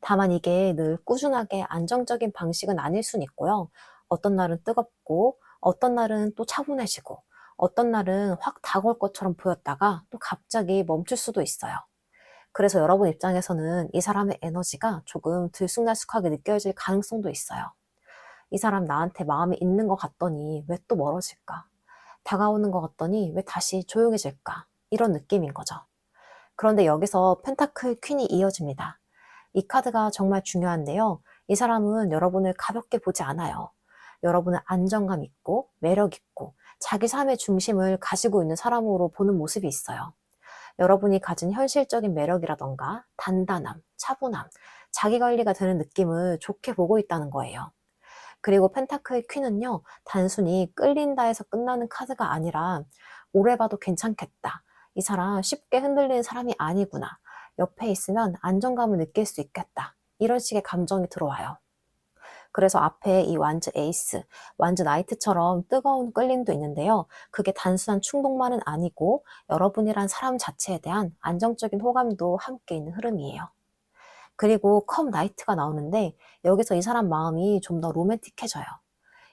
다만 이게 늘 꾸준하게 안정적인 방식은 아닐 순 있고요. 어떤 날은 뜨겁고, 어떤 날은 또 차분해지고, 어떤 날은 확 다가올 것처럼 보였다가 또 갑자기 멈출 수도 있어요. 그래서 여러분 입장에서는 이 사람의 에너지가 조금 들쑥날쑥하게 느껴질 가능성도 있어요. 이 사람 나한테 마음이 있는 것 같더니 왜 또 멀어질까? 다가오는 것 같더니 왜 다시 조용해질까? 이런 느낌인 거죠. 그런데 여기서 펜타클 퀸이 이어집니다. 이 카드가 정말 중요한데요. 이 사람은 여러분을 가볍게 보지 않아요. 여러분은 안정감 있고 매력 있고 자기 삶의 중심을 가지고 있는 사람으로 보는 모습이 있어요. 여러분이 가진 현실적인 매력이라던가 단단함, 차분함, 자기관리가 되는 느낌을 좋게 보고 있다는 거예요. 그리고 펜타클의 퀸은요, 단순히 끌린다 해서 끝나는 카드가 아니라 오래 봐도 괜찮겠다. 이 사람 쉽게 흔들리는 사람이 아니구나. 옆에 있으면 안정감을 느낄 수 있겠다. 이런 식의 감정이 들어와요. 그래서 앞에 이 완즈 에이스, 완즈 나이트처럼 뜨거운 끌림도 있는데요. 그게 단순한 충동만은 아니고 여러분이란 사람 자체에 대한 안정적인 호감도 함께 있는 흐름이에요. 그리고 컵 나이트가 나오는데 여기서 이 사람 마음이 좀 더 로맨틱해져요.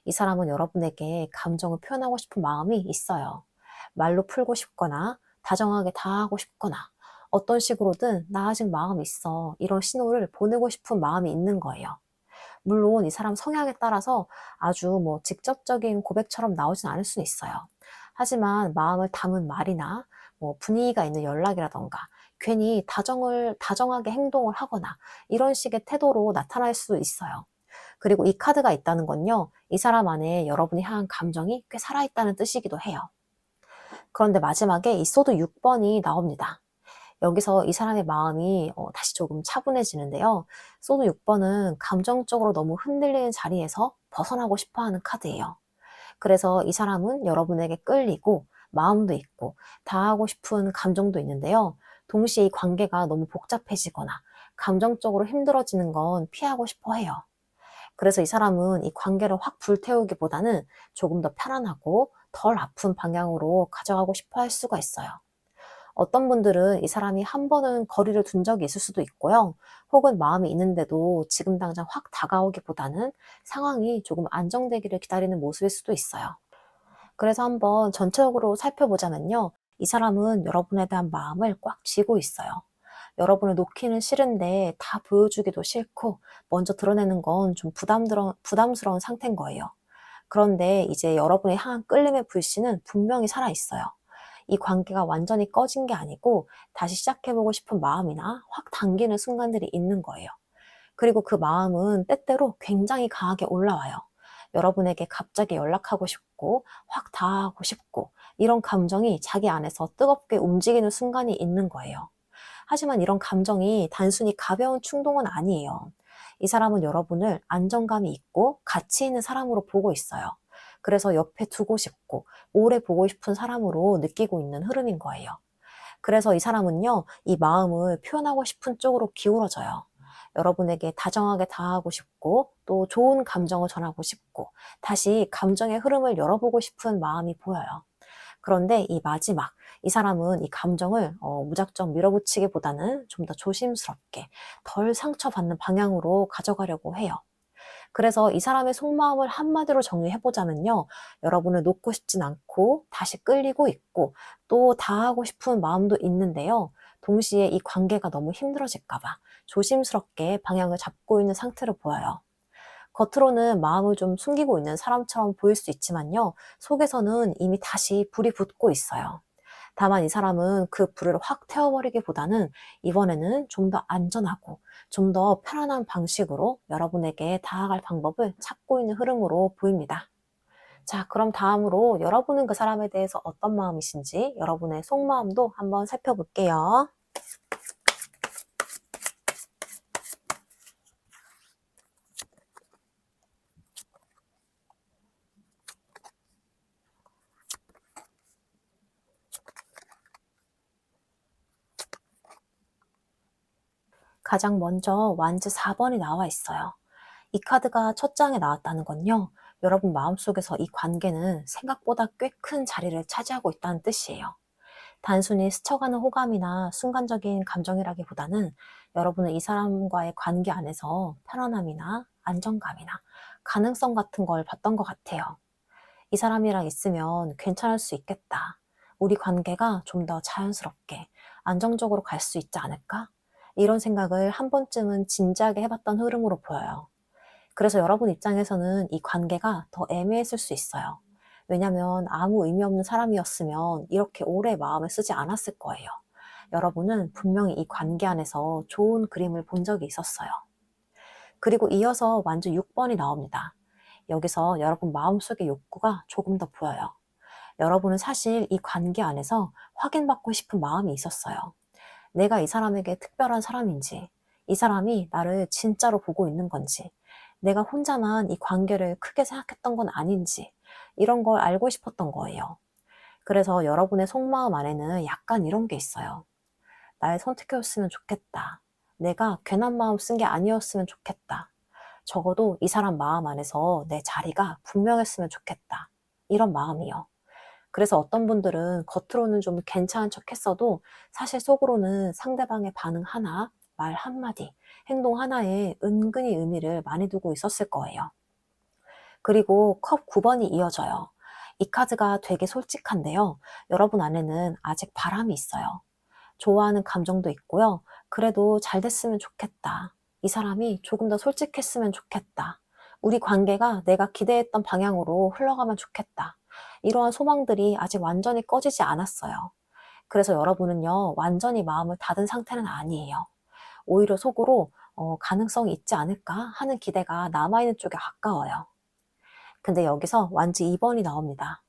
이 사람은 여러분에게 감정을 표현하고 싶은 마음이 있어요. 말로 풀고 싶거나 다정하게 다하고 싶거나 어떤 식으로든 나 아직 마음 있어 이런 신호를 보내고 싶은 마음이 있는 거예요. 물론 이 사람 성향에 따라서 아주 직접적인 고백처럼 나오진 않을 수는 있어요. 하지만 마음을 담은 말이나 분위기가 있는 연락이라던가 괜히 다정하게 행동을 하거나 이런 식의 태도로 나타날 수 있어요. 그리고 이 카드가 있다는 건요, 이 사람 안에 여러분이 향한 감정이 꽤 살아있다는 뜻이기도 해요. 그런데 마지막에 이 소드 6번이 나옵니다. 여기서 이 사람의 마음이 다시 조금 차분해지는데요. 소드 6번은 감정적으로 너무 흔들리는 자리에서 벗어나고 싶어하는 카드예요. 그래서 이 사람은 여러분에게 끌리고 마음도 있고 다하고 싶은 감정도 있는데요. 동시에 이 관계가 너무 복잡해지거나 감정적으로 힘들어지는 건 피하고 싶어 해요. 그래서 이 사람은 이 관계를 확 불태우기보다는 조금 더 편안하고 덜 아픈 방향으로 가져가고 싶어 할 수가 있어요. 어떤 분들은 이 사람이 한 번은 거리를 둔 적이 있을 수도 있고요. 혹은 마음이 있는데도 지금 당장 확 다가오기보다는 상황이 조금 안정되기를 기다리는 모습일 수도 있어요. 그래서 한번 전체적으로 살펴보자면요. 이 사람은 여러분에 대한 마음을 꽉 쥐고 있어요. 여러분을 놓기는 싫은데 다 보여주기도 싫고 먼저 드러내는 건 좀 부담스러운 상태인 거예요. 그런데 이제 여러분의 향한 끌림의 불씨는 분명히 살아있어요. 이 관계가 완전히 꺼진 게 아니고 다시 시작해보고 싶은 마음이나 확 당기는 순간들이 있는 거예요. 그리고 그 마음은 때때로 굉장히 강하게 올라와요. 여러분에게 갑자기 연락하고 싶고 확 다하고 싶고 이런 감정이 자기 안에서 뜨겁게 움직이는 순간이 있는 거예요. 하지만 이런 감정이 단순히 가벼운 충동은 아니에요. 이 사람은 여러분을 안정감이 있고 가치 있는 사람으로 보고 있어요. 그래서 옆에 두고 싶고 오래 보고 싶은 사람으로 느끼고 있는 흐름인 거예요. 그래서 이 사람은요, 이 마음을 표현하고 싶은 쪽으로 기울어져요. 여러분에게 다정하게 다하고 싶고 또 좋은 감정을 전하고 싶고 다시 감정의 흐름을 열어보고 싶은 마음이 보여요. 그런데 이 마지막, 이 사람은 이 감정을 무작정 밀어붙이기보다는 좀 더 조심스럽게 덜 상처받는 방향으로 가져가려고 해요. 그래서 이 사람의 속마음을 한마디로 정리해보자면요. 여러분을 놓고 싶진 않고 다시 끌리고 있고 또 다하고 싶은 마음도 있는데요. 동시에 이 관계가 너무 힘들어질까봐 조심스럽게 방향을 잡고 있는 상태로 보여요. 겉으로는 마음을 좀 숨기고 있는 사람처럼 보일 수 있지만요. 속에서는 이미 다시 불이 붙고 있어요. 다만 이 사람은 그 불을 확 태워버리기보다는 이번에는 좀 더 안전하고 좀 더 편안한 방식으로 여러분에게 다가갈 방법을 찾고 있는 흐름으로 보입니다. 자, 그럼 다음으로 여러분은 그 사람에 대해서 어떤 마음이신지 여러분의 속마음도 한번 살펴볼게요. 가장 먼저 완즈 4번이 나와 있어요. 이 카드가 첫 장에 나왔다는 건요. 여러분 마음속에서 이 관계는 생각보다 꽤 큰 자리를 차지하고 있다는 뜻이에요. 단순히 스쳐가는 호감이나 순간적인 감정이라기보다는 여러분은 이 사람과의 관계 안에서 편안함이나 안정감이나 가능성 같은 걸 봤던 것 같아요. 이 사람이랑 있으면 괜찮을 수 있겠다. 우리 관계가 좀 더 자연스럽게, 안정적으로 갈 수 있지 않을까? 이런 생각을 한 번쯤은 진지하게 해봤던 흐름으로 보여요. 그래서 여러분 입장에서는 이 관계가 더 애매했을 수 있어요. 왜냐면 아무 의미 없는 사람이었으면 이렇게 오래 마음을 쓰지 않았을 거예요. 여러분은 분명히 이 관계 안에서 좋은 그림을 본 적이 있었어요. 그리고 이어서 완전 6번이 나옵니다. 여기서 여러분 마음속의 욕구가 조금 더 보여요. 여러분은 사실 이 관계 안에서 확인받고 싶은 마음이 있었어요. 내가 이 사람에게 특별한 사람인지, 이 사람이 나를 진짜로 보고 있는 건지, 내가 혼자만 이 관계를 크게 생각했던 건 아닌지, 이런 걸 알고 싶었던 거예요. 그래서 여러분의 속마음 안에는 약간 이런 게 있어요. 날 선택해줬으면 좋겠다. 내가 괜한 마음 쓴 게 아니었으면 좋겠다. 적어도 이 사람 마음 안에서 내 자리가 분명했으면 좋겠다. 이런 마음이요. 그래서 어떤 분들은 겉으로는 좀 괜찮은 척 했어도 사실 속으로는 상대방의 반응 하나, 말 한마디, 행동 하나에 은근히 의미를 많이 두고 있었을 거예요. 그리고 컵 9번이 이어져요. 이 카드가 되게 솔직한데요. 여러분 안에는 아직 바람이 있어요. 좋아하는 감정도 있고요. 그래도 잘 됐으면 좋겠다. 이 사람이 조금 더 솔직했으면 좋겠다. 우리 관계가 내가 기대했던 방향으로 흘러가면 좋겠다. 이러한 소망들이 아직 완전히 꺼지지 않았어요. 그래서 여러분은요, 완전히 마음을 닫은 상태는 아니에요. 오히려 속으로 가능성이 있지 않을까 하는 기대가 남아있는 쪽에 가까워요. 근데 여기서 완즈 2번이 나옵니다.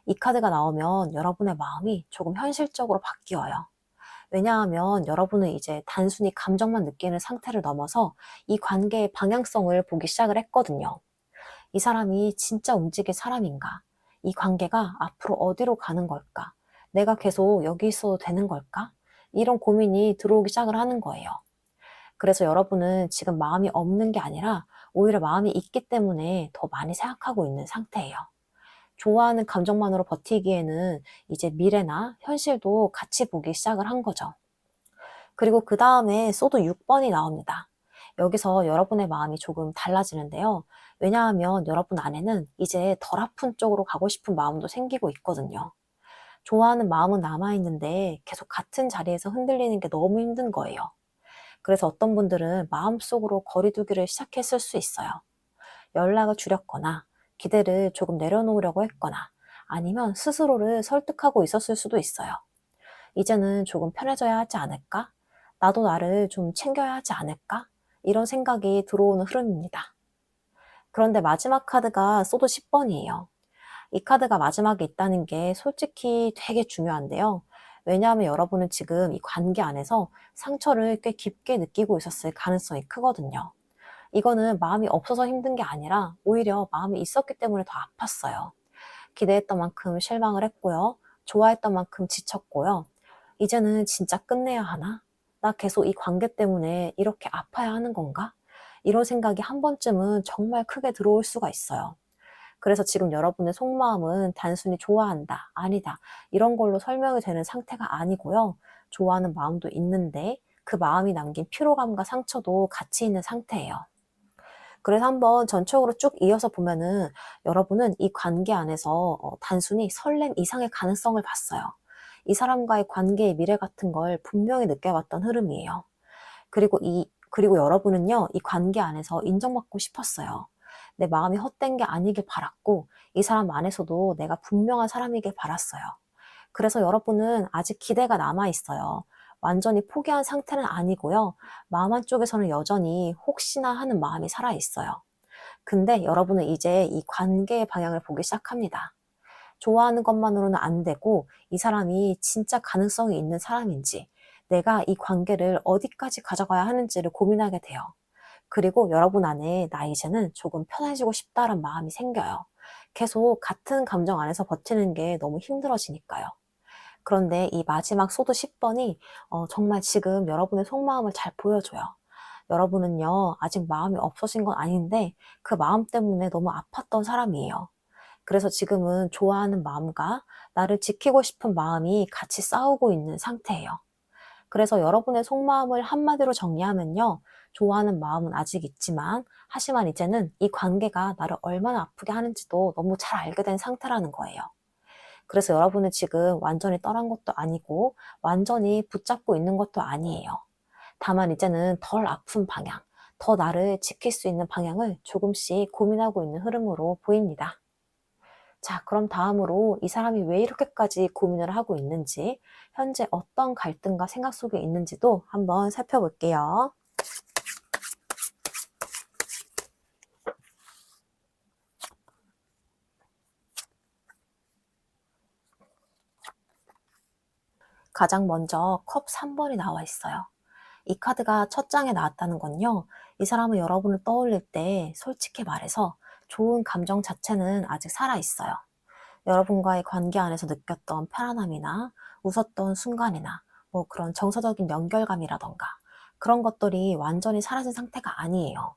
이 카드가 나오면 여러분의 마음이 조금 현실적으로 바뀌어요. 왜냐하면 여러분은 이제 단순히 감정만 느끼는 상태를 넘어서 이 관계의 방향성을 보기 시작을 했거든요. 이 사람이 진짜 움직일 사람인가? 이 관계가 앞으로 어디로 가는 걸까? 내가 계속 여기 있어도 되는 걸까? 이런 고민이 들어오기 시작을 하는 거예요. 그래서 여러분은 지금 마음이 없는 게 아니라 오히려 마음이 있기 때문에 더 많이 생각하고 있는 상태예요. 좋아하는 감정만으로 버티기에는 이제 미래나 현실도 같이 보기 시작을 한 거죠. 그리고 그 다음에 소드 6번이 나옵니다. 여기서 여러분의 마음이 조금 달라지는데요. 왜냐하면 여러분 안에는 이제 덜 아픈 쪽으로 가고 싶은 마음도 생기고 있거든요. 좋아하는 마음은 남아있는데 계속 같은 자리에서 흔들리는 게 너무 힘든 거예요. 그래서 어떤 분들은 마음속으로 거리두기를 시작했을 수 있어요. 연락을 줄였거나 기대를 조금 내려놓으려고 했거나 아니면 스스로를 설득하고 있었을 수도 있어요. 이제는 조금 편해져야 하지 않을까? 나도 나를 좀 챙겨야 하지 않을까? 이런 생각이 들어오는 흐름입니다. 그런데 마지막 카드가 소드 10번이에요. 이 카드가 마지막에 있다는 게 솔직히 되게 중요한데요. 왜냐하면 여러분은 지금 이 관계 안에서 상처를 꽤 깊게 느끼고 있었을 가능성이 크거든요. 이거는 마음이 없어서 힘든 게 아니라 오히려 마음이 있었기 때문에 더 아팠어요. 기대했던 만큼 실망을 했고요. 좋아했던 만큼 지쳤고요. 이제는 진짜 끝내야 하나? 나 계속 이 관계 때문에 이렇게 아파야 하는 건가? 이런 생각이 한 번쯤은 정말 크게 들어올 수가 있어요. 그래서 지금 여러분의 속마음은 단순히 좋아한다, 아니다, 이런 걸로 설명이 되는 상태가 아니고요. 좋아하는 마음도 있는데 그 마음이 남긴 피로감과 상처도 같이 있는 상태예요. 그래서 한번 전적으로 쭉 이어서 보면은 여러분은 이 관계 안에서 단순히 설렘 이상의 가능성을 봤어요. 이 사람과의 관계의 미래 같은 걸 분명히 느껴봤던 흐름이에요. 그리고 여러분은요, 이 관계 안에서 인정받고 싶었어요. 내 마음이 헛된 게 아니길 바랐고 이 사람 안에서도 내가 분명한 사람이길 바랐어요. 그래서 여러분은 아직 기대가 남아 있어요. 완전히 포기한 상태는 아니고요. 마음 한쪽에서는 여전히 혹시나 하는 마음이 살아 있어요. 근데 여러분은 이제 이 관계의 방향을 보기 시작합니다. 좋아하는 것만으로는 안 되고 이 사람이 진짜 가능성이 있는 사람인지, 내가 이 관계를 어디까지 가져가야 하는지를 고민하게 돼요. 그리고 여러분 안에 나 이제는 조금 편해지고 싶다는 마음이 생겨요. 계속 같은 감정 안에서 버티는 게 너무 힘들어지니까요. 그런데 이 마지막 소드 10번이 정말 지금 여러분의 속마음을 잘 보여줘요. 여러분은요, 아직 마음이 없어진 건 아닌데 그 마음 때문에 너무 아팠던 사람이에요. 그래서 지금은 좋아하는 마음과 나를 지키고 싶은 마음이 같이 싸우고 있는 상태예요. 그래서 여러분의 속마음을 한마디로 정리하면요. 좋아하는 마음은 아직 있지만, 하지만 이제는 이 관계가 나를 얼마나 아프게 하는지도 너무 잘 알게 된 상태라는 거예요. 그래서 여러분은 지금 완전히 떠난 것도 아니고, 완전히 붙잡고 있는 것도 아니에요. 다만 이제는 덜 아픈 방향, 더 나를 지킬 수 있는 방향을 조금씩 고민하고 있는 흐름으로 보입니다. 자, 그럼 다음으로 이 사람이 왜 이렇게까지 고민을 하고 있는지, 현재 어떤 갈등과 생각 속에 있는지도 한번 살펴볼게요. 가장 먼저 컵 3번이 나와 있어요. 이 카드가 첫 장에 나왔다는 건요, 이 사람은 여러분을 떠올릴 때 솔직히 말해서 좋은 감정 자체는 아직 살아있어요. 여러분과의 관계 안에서 느꼈던 편안함이나 웃었던 순간이나 뭐 그런 정서적인 연결감이라던가 그런 것들이 완전히 사라진 상태가 아니에요.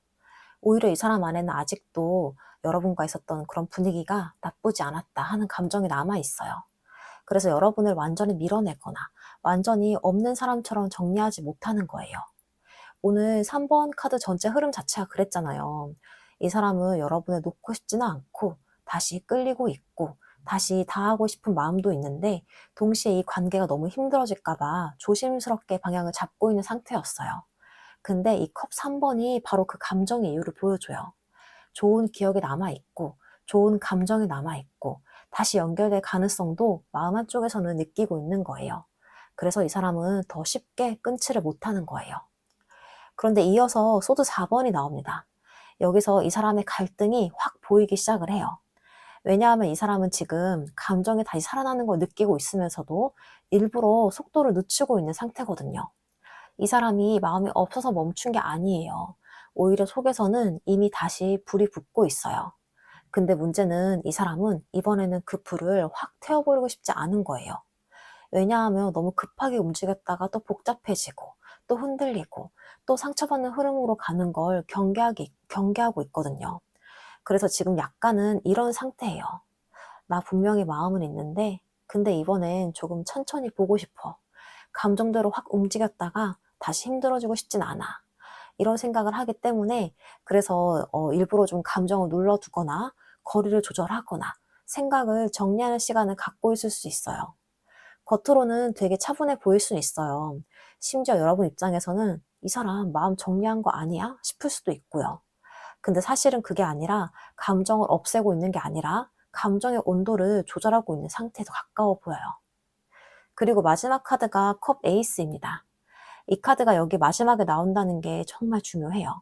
오히려 이 사람 안에는 아직도 여러분과 있었던 그런 분위기가 나쁘지 않았다 하는 감정이 남아 있어요. 그래서 여러분을 완전히 밀어내거나 완전히 없는 사람처럼 정리하지 못하는 거예요. 오늘 3번 카드 전체 흐름 자체가 그랬잖아요. 이 사람은 여러분을 놓고 싶지는 않고 다시 끌리고 있고 다시 다하고 싶은 마음도 있는데 동시에 이 관계가 너무 힘들어질까 봐 조심스럽게 방향을 잡고 있는 상태였어요. 근데 이 컵 3번이 바로 그 감정의 이유를 보여줘요. 좋은 기억이 남아있고 좋은 감정이 남아있고 다시 연결될 가능성도 마음 한쪽에서는 느끼고 있는 거예요. 그래서 이 사람은 더 쉽게 끊지를 못하는 거예요. 그런데 이어서 소드 4번이 나옵니다. 여기서 이 사람의 갈등이 확 보이기 시작을 해요. 왜냐하면 이 사람은 지금 감정이 다시 살아나는 걸 느끼고 있으면서도 일부러 속도를 늦추고 있는 상태거든요. 이 사람이 마음이 없어서 멈춘 게 아니에요. 오히려 속에서는 이미 다시 불이 붙고 있어요. 근데 문제는 이 사람은 이번에는 그 불을 확 태워버리고 싶지 않은 거예요. 왜냐하면 너무 급하게 움직였다가 또 복잡해지고 또 흔들리고 또 상처받는 흐름으로 가는 걸 경계하고 있거든요. 그래서 지금 약간은 이런 상태예요. 나 분명히 마음은 있는데 근데 이번엔 조금 천천히 보고 싶어. 감정대로 확 움직였다가 다시 힘들어지고 싶진 않아. 이런 생각을 하기 때문에 그래서 일부러 좀 감정을 눌러두거나 거리를 조절하거나 생각을 정리하는 시간을 갖고 있을 수 있어요. 겉으로는 되게 차분해 보일 수는 있어요. 심지어 여러분 입장에서는 이 사람 마음 정리한 거 아니야? 싶을 수도 있고요. 근데 사실은 그게 아니라 감정을 없애고 있는 게 아니라 감정의 온도를 조절하고 있는 상태에 더 가까워 보여요. 그리고 마지막 카드가 컵 에이스입니다. 이 카드가 여기 마지막에 나온다는 게 정말 중요해요.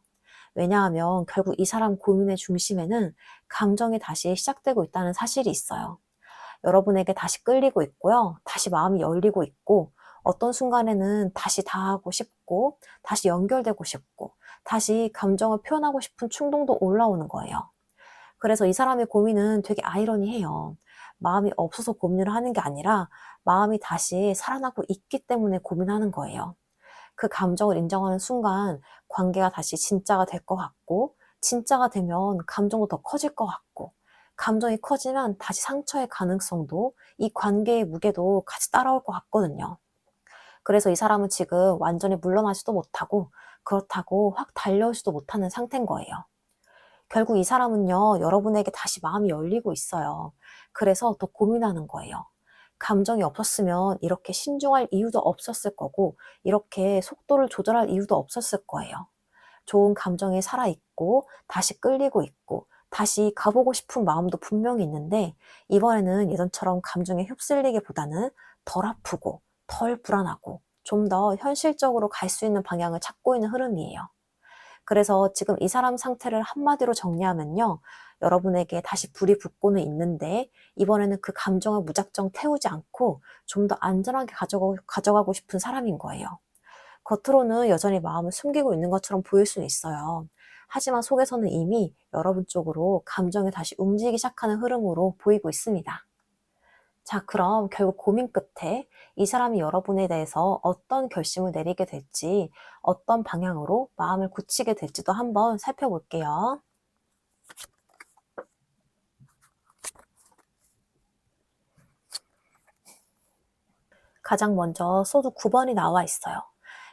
왜냐하면 결국 이 사람 고민의 중심에는 감정이 다시 시작되고 있다는 사실이 있어요. 여러분에게 다시 끌리고 있고요. 다시 마음이 열리고 있고, 어떤 순간에는 다시 다하고 싶고, 다시 연결되고 싶고, 다시 감정을 표현하고 싶은 충동도 올라오는 거예요. 그래서 이 사람의 고민은 되게 아이러니해요. 마음이 없어서 고민을 하는 게 아니라 마음이 다시 살아나고 있기 때문에 고민하는 거예요. 그 감정을 인정하는 순간 관계가 다시 진짜가 될 것 같고, 진짜가 되면 감정도 더 커질 것 같고, 감정이 커지면 다시 상처의 가능성도 이 관계의 무게도 같이 따라올 것 같거든요. 그래서 이 사람은 지금 완전히 물러나지도 못하고 그렇다고 확 달려오지도 못하는 상태인 거예요. 결국 이 사람은요, 여러분에게 다시 마음이 열리고 있어요. 그래서 더 고민하는 거예요. 감정이 없었으면 이렇게 신중할 이유도 없었을 거고, 이렇게 속도를 조절할 이유도 없었을 거예요. 좋은 감정이 살아있고, 다시 끌리고 있고, 다시 가보고 싶은 마음도 분명히 있는데 이번에는 예전처럼 감정에 휩쓸리기보다는 덜 아프고 덜 불안하고 좀 더 현실적으로 갈 수 있는 방향을 찾고 있는 흐름이에요. 그래서 지금 이 사람 상태를 한마디로 정리하면요. 여러분에게 다시 불이 붙고는 있는데 이번에는 그 감정을 무작정 태우지 않고 좀 더 안전하게 가져가고 싶은 사람인 거예요. 겉으로는 여전히 마음을 숨기고 있는 것처럼 보일 수는 있어요. 하지만 속에서는 이미 여러분 쪽으로 감정이 다시 움직이기 시작하는 흐름으로 보이고 있습니다. 자, 그럼 결국 고민 끝에 이 사람이 여러분에 대해서 어떤 결심을 내리게 될지, 어떤 방향으로 마음을 굳히게 될지도 한번 살펴볼게요. 가장 먼저 소드 9번이 나와 있어요.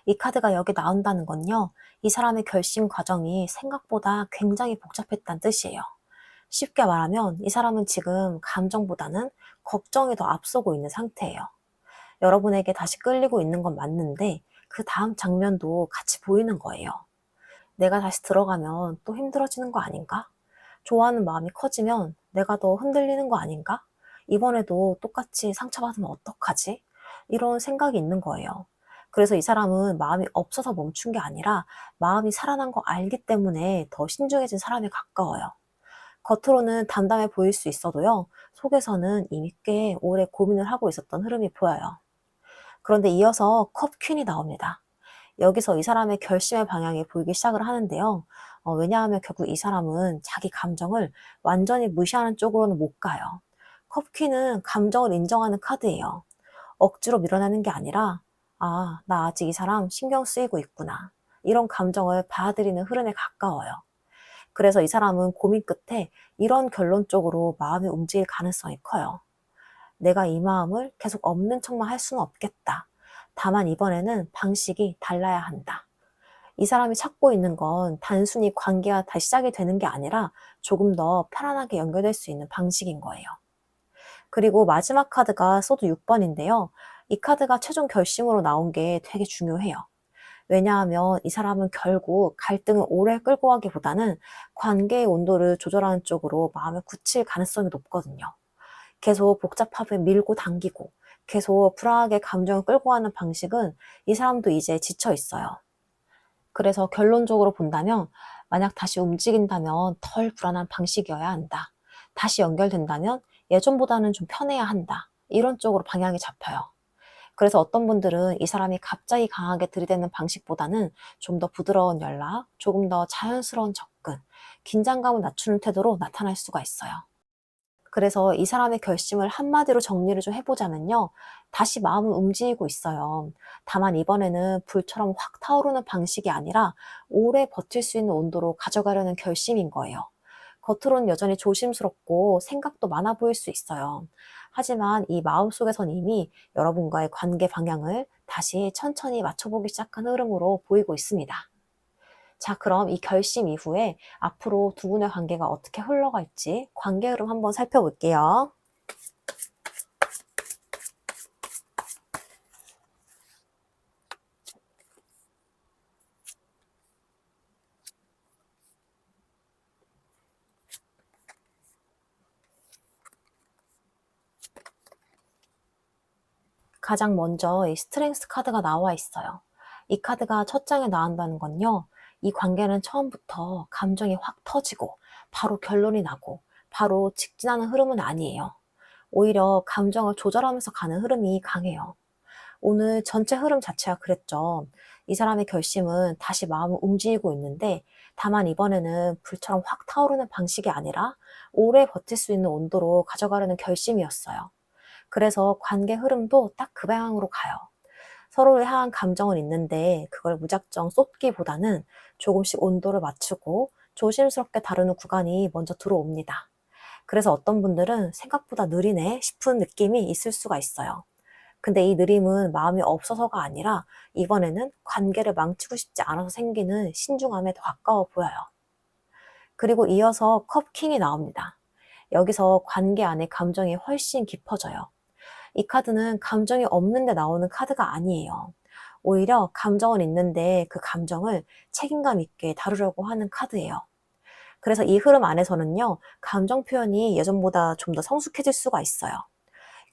이 카드가 여기 나온다는 건요, 이 사람의 결심 과정이 생각보다 굉장히 복잡했다는 뜻이에요. 쉽게 말하면 이 사람은 지금 감정보다는 걱정이 더 앞서고 있는 상태예요. 여러분에게 다시 끌리고 있는 건 맞는데 그 다음 장면도 같이 보이는 거예요. 내가 다시 들어가면 또 힘들어지는 거 아닌가? 좋아하는 마음이 커지면 내가 더 흔들리는 거 아닌가? 이번에도 똑같이 상처받으면 어떡하지? 이런 생각이 있는 거예요. 그래서 이 사람은 마음이 없어서 멈춘 게 아니라 마음이 살아난 거 알기 때문에 더 신중해진 사람에 가까워요. 겉으로는 담담해 보일 수 있어도요, 속에서는 이미 꽤 오래 고민을 하고 있었던 흐름이 보여요. 그런데 이어서 컵 퀸이 나옵니다. 여기서 이 사람의 결심의 방향이 보이기 시작을 하는데요. 왜냐하면 결국 이 사람은 자기 감정을 완전히 무시하는 쪽으로는 못 가요. 컵퀸은 감정을 인정하는 카드예요. 억지로 밀어내는 게 아니라, 아, 나 아직 이 사람 신경 쓰이고 있구나. 이런 감정을 받아들이는 흐름에 가까워요. 그래서 이 사람은 고민 끝에 이런 결론 쪽으로 마음이 움직일 가능성이 커요. 내가 이 마음을 계속 없는 척만 할 수는 없겠다. 다만 이번에는 방식이 달라야 한다. 이 사람이 찾고 있는 건 단순히 관계가 다시 시작이 되는 게 아니라 조금 더 편안하게 연결될 수 있는 방식인 거예요. 그리고 마지막 카드가 소드 6번인데요. 이 카드가 최종 결심으로 나온 게 되게 중요해요. 왜냐하면 이 사람은 결국 갈등을 오래 끌고 가기보다는 관계의 온도를 조절하는 쪽으로 마음을 굳힐 가능성이 높거든요. 계속 복잡하게 밀고 당기고 계속 불안하게 감정을 끌고 가는 방식은 이 사람도 이제 지쳐 있어요. 그래서 결론적으로 본다면 만약 다시 움직인다면 덜 불안한 방식이어야 한다. 다시 연결된다면 예전보다는 좀 편해야 한다. 이런 쪽으로 방향이 잡혀요. 그래서 어떤 분들은 이 사람이 갑자기 강하게 들이대는 방식보다는 좀 더 부드러운 연락, 조금 더 자연스러운 접근, 긴장감을 낮추는 태도로 나타날 수가 있어요. 그래서 이 사람의 결심을 한마디로 정리를 좀 해보자면요. 다시 마음은 움직이고 있어요. 다만 이번에는 불처럼 확 타오르는 방식이 아니라 오래 버틸 수 있는 온도로 가져가려는 결심인 거예요. 겉으로는 여전히 조심스럽고 생각도 많아 보일 수 있어요. 하지만 이 마음속에선 이미 여러분과의 관계 방향을 다시 천천히 맞춰보기 시작한 흐름으로 보이고 있습니다. 자, 그럼 이 결심 이후에 앞으로 두 분의 관계가 어떻게 흘러갈지 관계 흐름 한번 살펴볼게요. 가장 먼저 이 스트렝스 카드가 나와 있어요. 이 카드가 첫 장에 나온다는 건요. 이 관계는 처음부터 감정이 확 터지고 바로 결론이 나고 바로 직진하는 흐름은 아니에요. 오히려 감정을 조절하면서 가는 흐름이 강해요. 오늘 전체 흐름 자체가 그랬죠. 이 사람의 결심은 다시 마음을 움직이고 있는데 다만 이번에는 불처럼 확 타오르는 방식이 아니라 오래 버틸 수 있는 온도로 가져가려는 결심이었어요. 그래서 관계 흐름도 딱 그 방향으로 가요. 서로를 향한 감정은 있는데 그걸 무작정 쏟기보다는 조금씩 온도를 맞추고 조심스럽게 다루는 구간이 먼저 들어옵니다. 그래서 어떤 분들은 생각보다 느리네 싶은 느낌이 있을 수가 있어요. 근데 이 느림은 마음이 없어서가 아니라 이번에는 관계를 망치고 싶지 않아서 생기는 신중함에 더 가까워 보여요. 그리고 이어서 컵킹이 나옵니다. 여기서 관계 안에 감정이 훨씬 깊어져요. 이 카드는 감정이 없는데 나오는 카드가 아니에요. 오히려 감정은 있는데 그 감정을 책임감 있게 다루려고 하는 카드예요. 그래서 이 흐름 안에서는요, 감정 표현이 예전보다 좀 더 성숙해질 수가 있어요.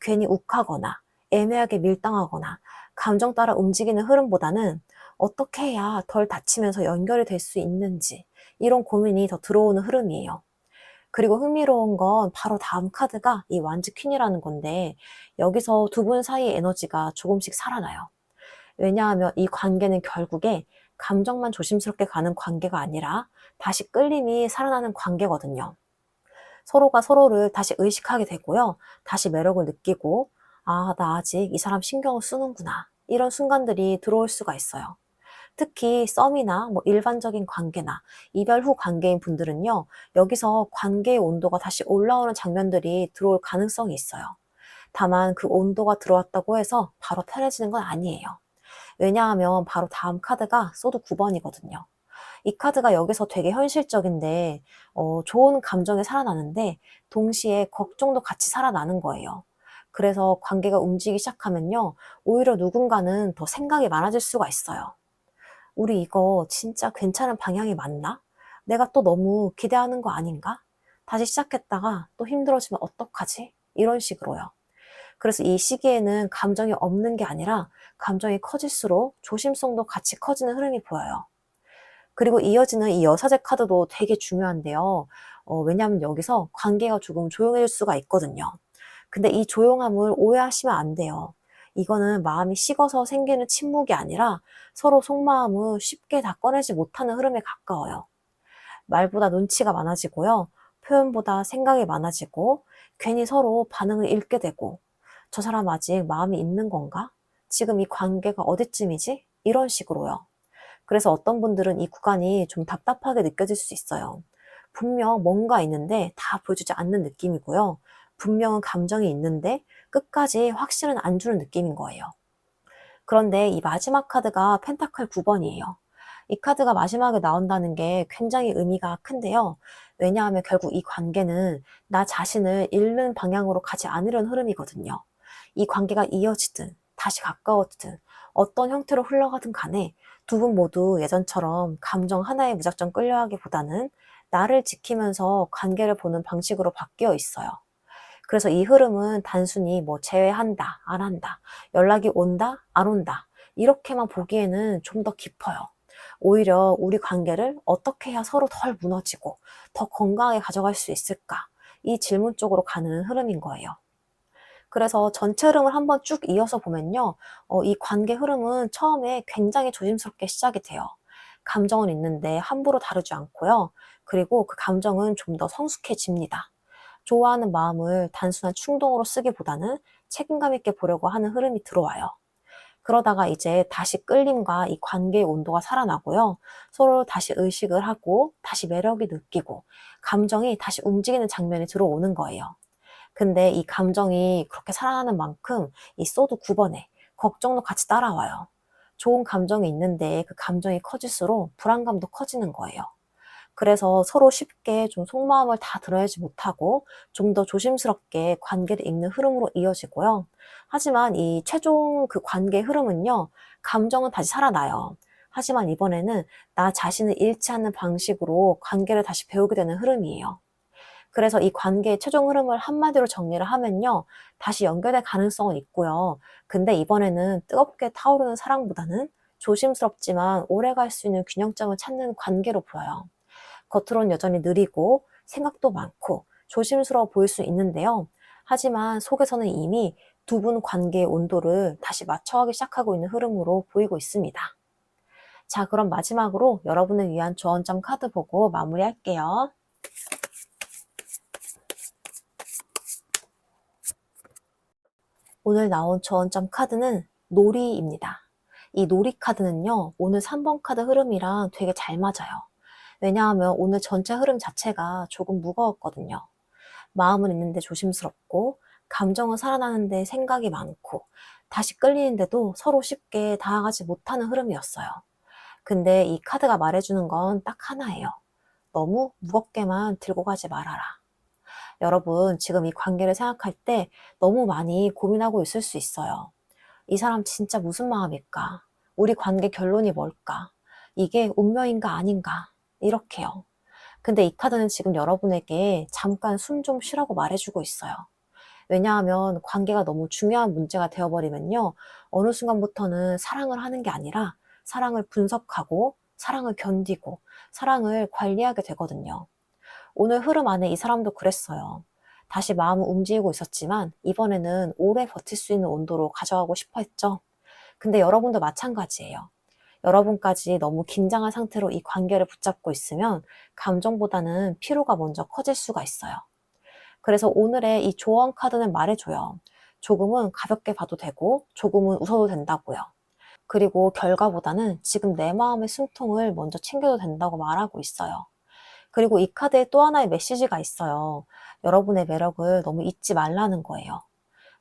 괜히 욱하거나 애매하게 밀당하거나 감정 따라 움직이는 흐름보다는 어떻게 해야 덜 다치면서 연결이 될 수 있는지 이런 고민이 더 들어오는 흐름이에요. 그리고 흥미로운 건 바로 다음 카드가 이 완즈 퀸이라는 건데 여기서 두 분 사이의 에너지가 조금씩 살아나요. 왜냐하면 이 관계는 결국에 감정만 조심스럽게 가는 관계가 아니라 다시 끌림이 살아나는 관계거든요. 서로가 서로를 다시 의식하게 되고요. 다시 매력을 느끼고, 아, 나 아직 이 사람 신경을 쓰는구나. 이런 순간들이 들어올 수가 있어요. 특히 썸이나 뭐 일반적인 관계나 이별 후 관계인 분들은요, 여기서 관계의 온도가 다시 올라오는 장면들이 들어올 가능성이 있어요. 다만 그 온도가 들어왔다고 해서 바로 편해지는 건 아니에요. 왜냐하면 바로 다음 카드가 소드 9번이거든요. 이 카드가 여기서 되게 현실적인데 좋은 감정이 살아나는데 동시에 걱정도 같이 살아나는 거예요. 그래서 관계가 움직이기 시작하면요. 오히려 누군가는 더 생각이 많아질 수가 있어요. 우리 이거 진짜 괜찮은 방향이 맞나? 내가 또 너무 기대하는 거 아닌가? 다시 시작했다가 또 힘들어지면 어떡하지? 이런 식으로요. 그래서 이 시기에는 감정이 없는 게 아니라 감정이 커질수록 조심성도 같이 커지는 흐름이 보여요. 그리고 이어지는 이 여사제 카드도 되게 중요한데요. 왜냐하면 여기서 관계가 조금 조용해질 수가 있거든요. 근데 이 조용함을 오해하시면 안 돼요. 이거는 마음이 식어서 생기는 침묵이 아니라 서로 속마음을 쉽게 다 꺼내지 못하는 흐름에 가까워요. 말보다 눈치가 많아지고요. 표현보다 생각이 많아지고 괜히 서로 반응을 읽게 되고 저 사람 아직 마음이 있는 건가? 지금 이 관계가 어디쯤이지? 이런 식으로요. 그래서 어떤 분들은 이 구간이 좀 답답하게 느껴질 수 있어요. 분명 뭔가 있는데 다 보여주지 않는 느낌이고요. 분명한 감정이 있는데 끝까지 확신은 안 주는 느낌인 거예요. 그런데 이 마지막 카드가 펜타클 9번이에요. 이 카드가 마지막에 나온다는 게 굉장히 의미가 큰데요. 왜냐하면 결국 이 관계는 나 자신을 잃는 방향으로 가지 않으려는 흐름이거든요. 이 관계가 이어지든 다시 가까워지든 어떤 형태로 흘러가든 간에 두 분 모두 예전처럼 감정 하나에 무작정 끌려가기보다는 나를 지키면서 관계를 보는 방식으로 바뀌어 있어요. 그래서 이 흐름은 단순히 뭐 제외한다, 안 한다, 연락이 온다, 안 온다, 이렇게만 보기에는 좀 더 깊어요. 오히려 우리 관계를 어떻게 해야 서로 덜 무너지고 더 건강하게 가져갈 수 있을까? 이 질문 쪽으로 가는 흐름인 거예요. 그래서 전체 흐름을 한번 쭉 이어서 보면요. 이 관계 흐름은 처음에 굉장히 조심스럽게 시작이 돼요. 감정은 있는데 함부로 다루지 않고요. 그리고 그 감정은 좀 더 성숙해집니다. 좋아하는 마음을 단순한 충동으로 쓰기보다는 책임감 있게 보려고 하는 흐름이 들어와요. 그러다가 이제 다시 끌림과 이 관계의 온도가 살아나고요. 서로 다시 의식을 하고 다시 매력이 느끼고 감정이 다시 움직이는 장면이 들어오는 거예요. 근데 이 감정이 그렇게 살아나는 만큼 이 소드 9번에 걱정도 같이 따라와요. 좋은 감정이 있는데 그 감정이 커질수록 불안감도 커지는 거예요. 그래서 서로 쉽게 좀 속마음을 다 드러내지 못하고 좀 더 조심스럽게 관계를 읽는 흐름으로 이어지고요. 하지만 이 최종 그 관계의 흐름은요, 감정은 다시 살아나요. 하지만 이번에는 나 자신을 잃지 않는 방식으로 관계를 다시 배우게 되는 흐름이에요. 그래서 이 관계의 최종 흐름을 한마디로 정리를 하면요. 다시 연결될 가능성은 있고요. 근데 이번에는 뜨겁게 타오르는 사랑보다는 조심스럽지만 오래갈 수 있는 균형점을 찾는 관계로 보여요. 겉으론 여전히 느리고 생각도 많고 조심스러워 보일 수 있는데요. 하지만 속에서는 이미 두 분 관계의 온도를 다시 맞춰가기 시작하고 있는 흐름으로 보이고 있습니다. 자, 그럼 마지막으로 여러분을 위한 조언점 카드 보고 마무리할게요. 오늘 나온 조언점 카드는 놀이입니다. 이 놀이 카드는요, 오늘 3번 카드 흐름이랑 되게 잘 맞아요. 왜냐하면 오늘 전체 흐름 자체가 조금 무거웠거든요. 마음은 있는데 조심스럽고, 감정은 살아나는데 생각이 많고, 다시 끌리는데도 서로 쉽게 다가가지 못하는 흐름이었어요. 근데 이 카드가 말해주는 건 딱 하나예요. 너무 무겁게만 들고 가지 말아라. 여러분, 지금 이 관계를 생각할 때 너무 많이 고민하고 있을 수 있어요. 이 사람 진짜 무슨 마음일까? 우리 관계 결론이 뭘까? 이게 운명인가 아닌가? 이렇게요. 근데 이 카드는 지금 여러분에게 잠깐 숨 좀 쉬라고 말해주고 있어요. 왜냐하면 관계가 너무 중요한 문제가 되어버리면요. 어느 순간부터는 사랑을 하는 게 아니라 사랑을 분석하고 사랑을 견디고 사랑을 관리하게 되거든요. 오늘 흐름 안에 이 사람도 그랬어요. 다시 마음을 움직이고 있었지만 이번에는 오래 버틸 수 있는 온도로 가져가고 싶어 했죠. 근데 여러분도 마찬가지예요. 여러분까지 너무 긴장한 상태로 이 관계를 붙잡고 있으면 감정보다는 피로가 먼저 커질 수가 있어요. 그래서 오늘의 이 조언 카드는 말해줘요. 조금은 가볍게 봐도 되고 조금은 웃어도 된다고요. 그리고 결과보다는 지금 내 마음의 숨통을 먼저 챙겨도 된다고 말하고 있어요. 그리고 이 카드에 또 하나의 메시지가 있어요. 여러분의 매력을 너무 잊지 말라는 거예요.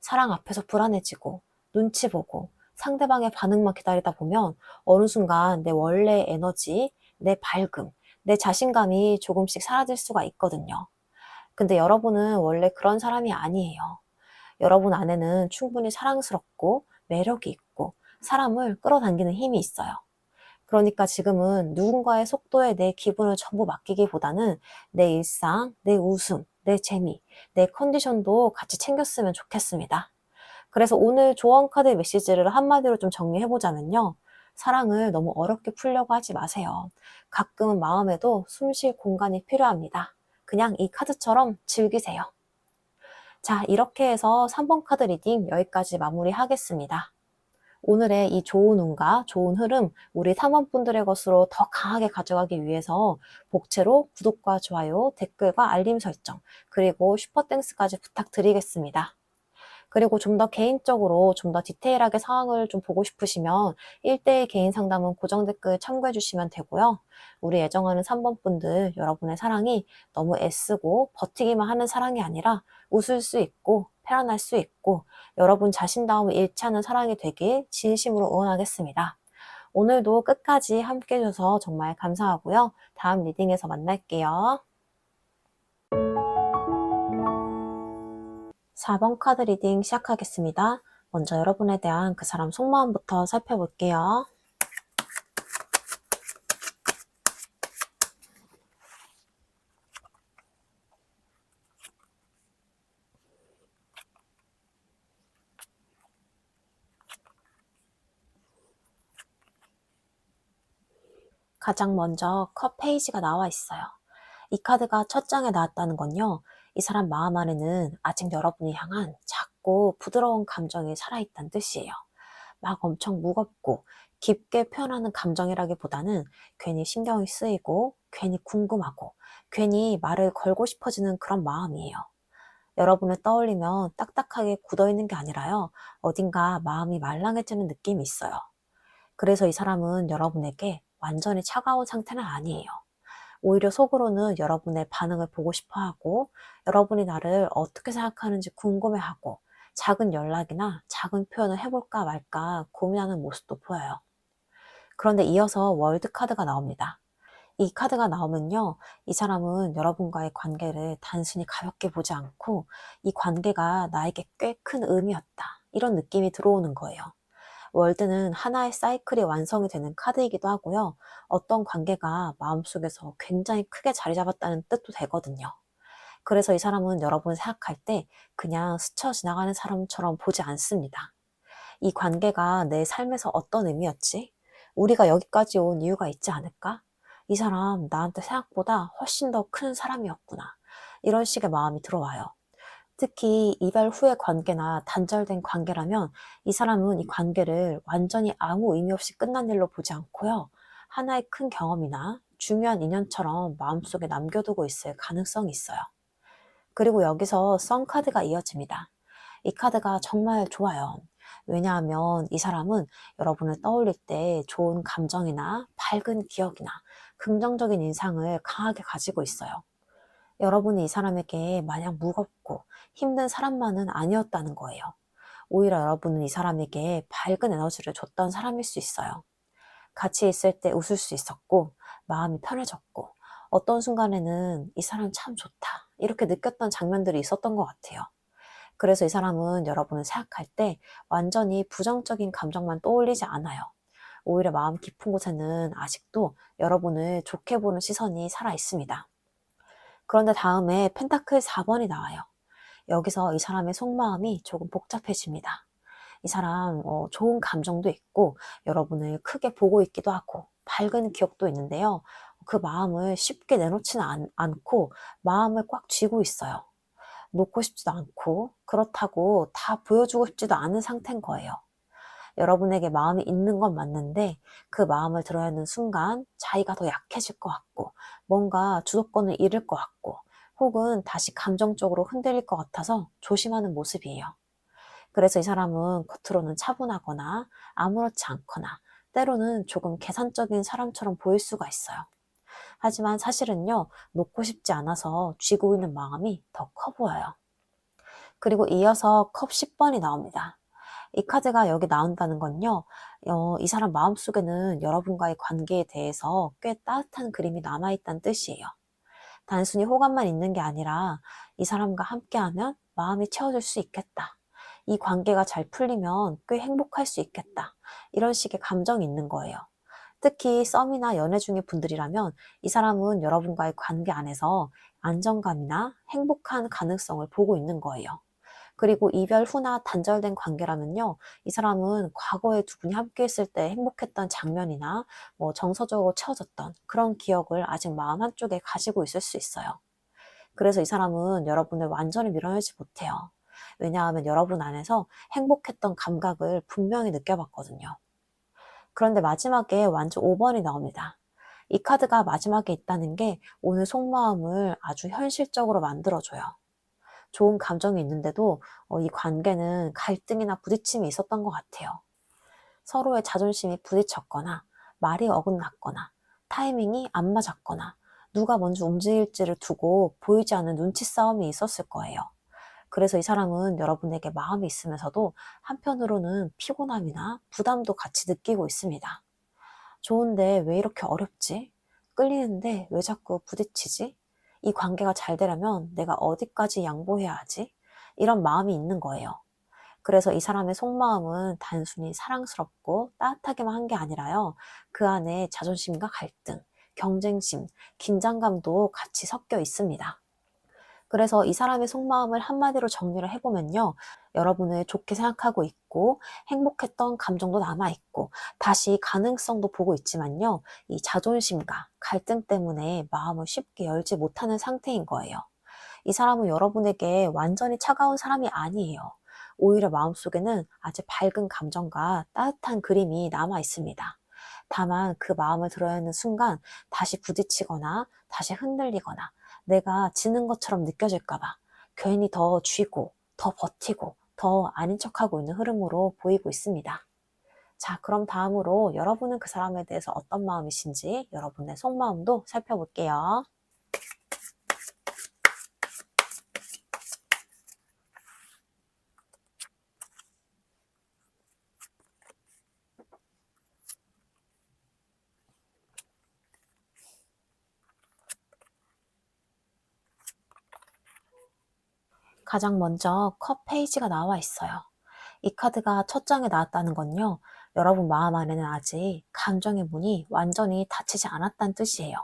사랑 앞에서 불안해지고 눈치 보고 상대방의 반응만 기다리다 보면 어느 순간 내 원래 에너지, 내 밝음, 내 자신감이 조금씩 사라질 수가 있거든요. 근데 여러분은 원래 그런 사람이 아니에요. 여러분 안에는 충분히 사랑스럽고 매력이 있고 사람을 끌어당기는 힘이 있어요. 그러니까 지금은 누군가의 속도에 내 기분을 전부 맡기기보다는 내 일상, 내 웃음, 내 재미, 내 컨디션도 같이 챙겼으면 좋겠습니다. 그래서 오늘 조언 카드의 메시지를 한마디로 좀 정리해보자면요. 사랑을 너무 어렵게 풀려고 하지 마세요. 가끔은 마음에도 숨 쉴 공간이 필요합니다. 그냥 이 카드처럼 즐기세요. 자, 이렇게 해서 3번 카드 리딩 여기까지 마무리하겠습니다. 오늘의 이 좋은 운과 좋은 흐름, 우리 탐험분들의 것으로 더 강하게 가져가기 위해서 복채로 구독과 좋아요, 댓글과 알림 설정, 그리고 슈퍼땡스까지 부탁드리겠습니다. 그리고 좀 더 개인적으로 좀 더 디테일하게 상황을 좀 보고 싶으시면 1대1 개인 상담은 고정 댓글 참고해 주시면 되고요. 우리 애정하는 3번 분들, 여러분의 사랑이 너무 애쓰고 버티기만 하는 사랑이 아니라 웃을 수 있고 편안할 수 있고 여러분 자신다움을 잃지 않는 사랑이 되길 진심으로 응원하겠습니다. 오늘도 끝까지 함께 해줘서 정말 감사하고요. 다음 리딩에서 만날게요. 4번 카드 리딩 시작하겠습니다. 먼저 여러분에 대한 그 사람 속마음부터 살펴볼게요. 가장 먼저 컵 페이지가 나와 있어요. 이 카드가 첫 장에 나왔다는 건요. 이 사람 마음 안에는 아직 여러분을 향한 작고 부드러운 감정이 살아있다는 뜻이에요. 막 엄청 무겁고 깊게 표현하는 감정이라기보다는 괜히 신경이 쓰이고 괜히 궁금하고 괜히 말을 걸고 싶어지는 그런 마음이에요. 여러분을 떠올리면 딱딱하게 굳어있는 게 아니라요. 어딘가 마음이 말랑해지는 느낌이 있어요. 그래서 이 사람은 여러분에게 완전히 차가운 상태는 아니에요. 오히려 속으로는 여러분의 반응을 보고 싶어 하고, 여러분이 나를 어떻게 생각하는지 궁금해하고, 작은 연락이나 작은 표현을 해볼까 말까 고민하는 모습도 보여요. 그런데 이어서 월드 카드가 나옵니다. 이 카드가 나오면요, 이 사람은 여러분과의 관계를 단순히 가볍게 보지 않고, 이 관계가 나에게 꽤 큰 의미였다. 이런 느낌이 들어오는 거예요. 월드는 하나의 사이클이 완성이 되는 카드이기도 하고요. 어떤 관계가 마음속에서 굉장히 크게 자리 잡았다는 뜻도 되거든요. 그래서 이 사람은 여러분 생각할 때 그냥 스쳐 지나가는 사람처럼 보지 않습니다. 이 관계가 내 삶에서 어떤 의미였지? 우리가 여기까지 온 이유가 있지 않을까? 이 사람 나한테 생각보다 훨씬 더 큰 사람이었구나. 이런 식의 마음이 들어와요. 특히 이별 후의 관계나 단절된 관계라면 이 사람은 이 관계를 완전히 아무 의미 없이 끝난 일로 보지 않고요. 하나의 큰 경험이나 중요한 인연처럼 마음속에 남겨두고 있을 가능성이 있어요. 그리고 여기서 선 카드가 이어집니다. 이 카드가 정말 좋아요. 왜냐하면 이 사람은 여러분을 떠올릴 때 좋은 감정이나 밝은 기억이나 긍정적인 인상을 강하게 가지고 있어요. 여러분이 이 사람에게 마냥 무겁고 힘든 사람만은 아니었다는 거예요. 오히려 여러분은 이 사람에게 밝은 에너지를 줬던 사람일 수 있어요. 같이 있을 때 웃을 수 있었고, 마음이 편해졌고, 어떤 순간에는 이 사람 참 좋다. 이렇게 느꼈던 장면들이 있었던 것 같아요. 그래서 이 사람은 여러분을 생각할 때 완전히 부정적인 감정만 떠올리지 않아요. 오히려 마음 깊은 곳에는 아직도 여러분을 좋게 보는 시선이 살아 있습니다. 그런데 다음에 펜타클 4번이 나와요. 여기서 이 사람의 속마음이 조금 복잡해집니다. 이 사람 좋은 감정도 있고 여러분을 크게 보고 있기도 하고 밝은 기억도 있는데요. 그 마음을 쉽게 내놓지는 않고 마음을 꽉 쥐고 있어요. 놓고 싶지도 않고 그렇다고 다 보여주고 싶지도 않은 상태인 거예요. 여러분에게 마음이 있는 건 맞는데 그 마음을 들어야 하는 순간 자기가 더 약해질 것 같고 뭔가 주도권을 잃을 것 같고 혹은 다시 감정적으로 흔들릴 것 같아서 조심하는 모습이에요. 그래서 이 사람은 겉으로는 차분하거나 아무렇지 않거나 때로는 조금 계산적인 사람처럼 보일 수가 있어요. 하지만 사실은요, 놓고 싶지 않아서 쥐고 있는 마음이 더 커 보여요. 그리고 이어서 컵 10번이 나옵니다. 이 카드가 여기 나온다는 건요, 이 사람 마음속에는 여러분과의 관계에 대해서 꽤 따뜻한 그림이 남아있다는 뜻이에요. 단순히 호감만 있는 게 아니라 이 사람과 함께하면 마음이 채워질 수 있겠다. 이 관계가 잘 풀리면 꽤 행복할 수 있겠다. 이런 식의 감정이 있는 거예요. 특히 썸이나 연애 중의 분들이라면 이 사람은 여러분과의 관계 안에서 안정감이나 행복한 가능성을 보고 있는 거예요. 그리고 이별 후나 단절된 관계라면요, 이 사람은 과거에 두 분이 함께 있을 때 행복했던 장면이나 뭐 정서적으로 채워졌던 그런 기억을 아직 마음 한쪽에 가지고 있을 수 있어요. 그래서 이 사람은 여러분을 완전히 밀어내지 못해요. 왜냐하면 여러분 안에서 행복했던 감각을 분명히 느껴봤거든요. 그런데 마지막에 완전 5번이 나옵니다. 이 카드가 마지막에 있다는 게 오늘 속마음을 아주 현실적으로 만들어줘요. 좋은 감정이 있는데도 이 관계는 갈등이나 부딪힘이 있었던 것 같아요. 서로의 자존심이 부딪혔거나 말이 어긋났거나 타이밍이 안 맞았거나 누가 먼저 움직일지를 두고 보이지 않는 눈치 싸움이 있었을 거예요. 그래서 이 사람은 여러분에게 마음이 있으면서도 한편으로는 피곤함이나 부담도 같이 느끼고 있습니다. 좋은데 왜 이렇게 어렵지? 끌리는데 왜 자꾸 부딪히지? 이 관계가 잘 되려면 내가 어디까지 양보해야 하지? 이런 마음이 있는 거예요. 그래서 이 사람의 속마음은 단순히 사랑스럽고 따뜻하게만 한 게 아니라요. 그 안에 자존심과 갈등, 경쟁심, 긴장감도 같이 섞여 있습니다. 그래서 이 사람의 속마음을 한마디로 정리를 해보면요. 여러분을 좋게 생각하고 있고 행복했던 감정도 남아있고 다시 가능성도 보고 있지만요. 이 자존심과 갈등 때문에 마음을 쉽게 열지 못하는 상태인 거예요. 이 사람은 여러분에게 완전히 차가운 사람이 아니에요. 오히려 마음속에는 아주 밝은 감정과 따뜻한 그림이 남아 있습니다. 다만 그 마음을 들어야 하는 순간 다시 부딪히거나 다시 흔들리거나 내가 지는 것처럼 느껴질까봐 괜히 더 쥐고 더 버티고 더 아닌 척하고 있는 흐름으로 보이고 있습니다. 자, 그럼 다음으로 여러분은 그 사람에 대해서 어떤 마음이신지 여러분의 속마음도 살펴볼게요. 가장 먼저 컵 페이지가 나와 있어요. 이 카드가 첫 장에 나왔다는 건요. 여러분 마음 안에는 아직 감정의 문이 완전히 닫히지 않았다는 뜻이에요.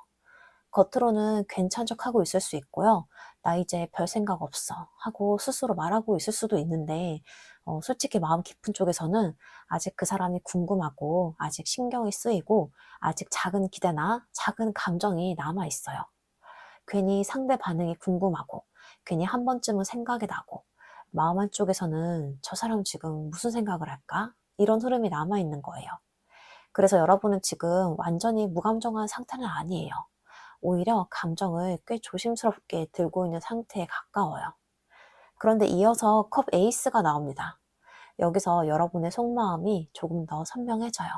겉으로는 괜찮은 척하고 있을 수 있고요. 나 이제 별 생각 없어 하고 스스로 말하고 있을 수도 있는데 솔직히 마음 깊은 쪽에서는 아직 그 사람이 궁금하고 아직 신경이 쓰이고 아직 작은 기대나 작은 감정이 남아 있어요. 괜히 상대 반응이 궁금하고 괜히 한 번쯤은 생각이 나고 마음 한쪽에서는 저 사람 지금 무슨 생각을 할까? 이런 흐름이 남아 있는 거예요. 그래서 여러분은 지금 완전히 무감정한 상태는 아니에요. 오히려 감정을 꽤 조심스럽게 들고 있는 상태에 가까워요. 그런데 이어서 컵 에이스가 나옵니다. 여기서 여러분의 속마음이 조금 더 선명해져요.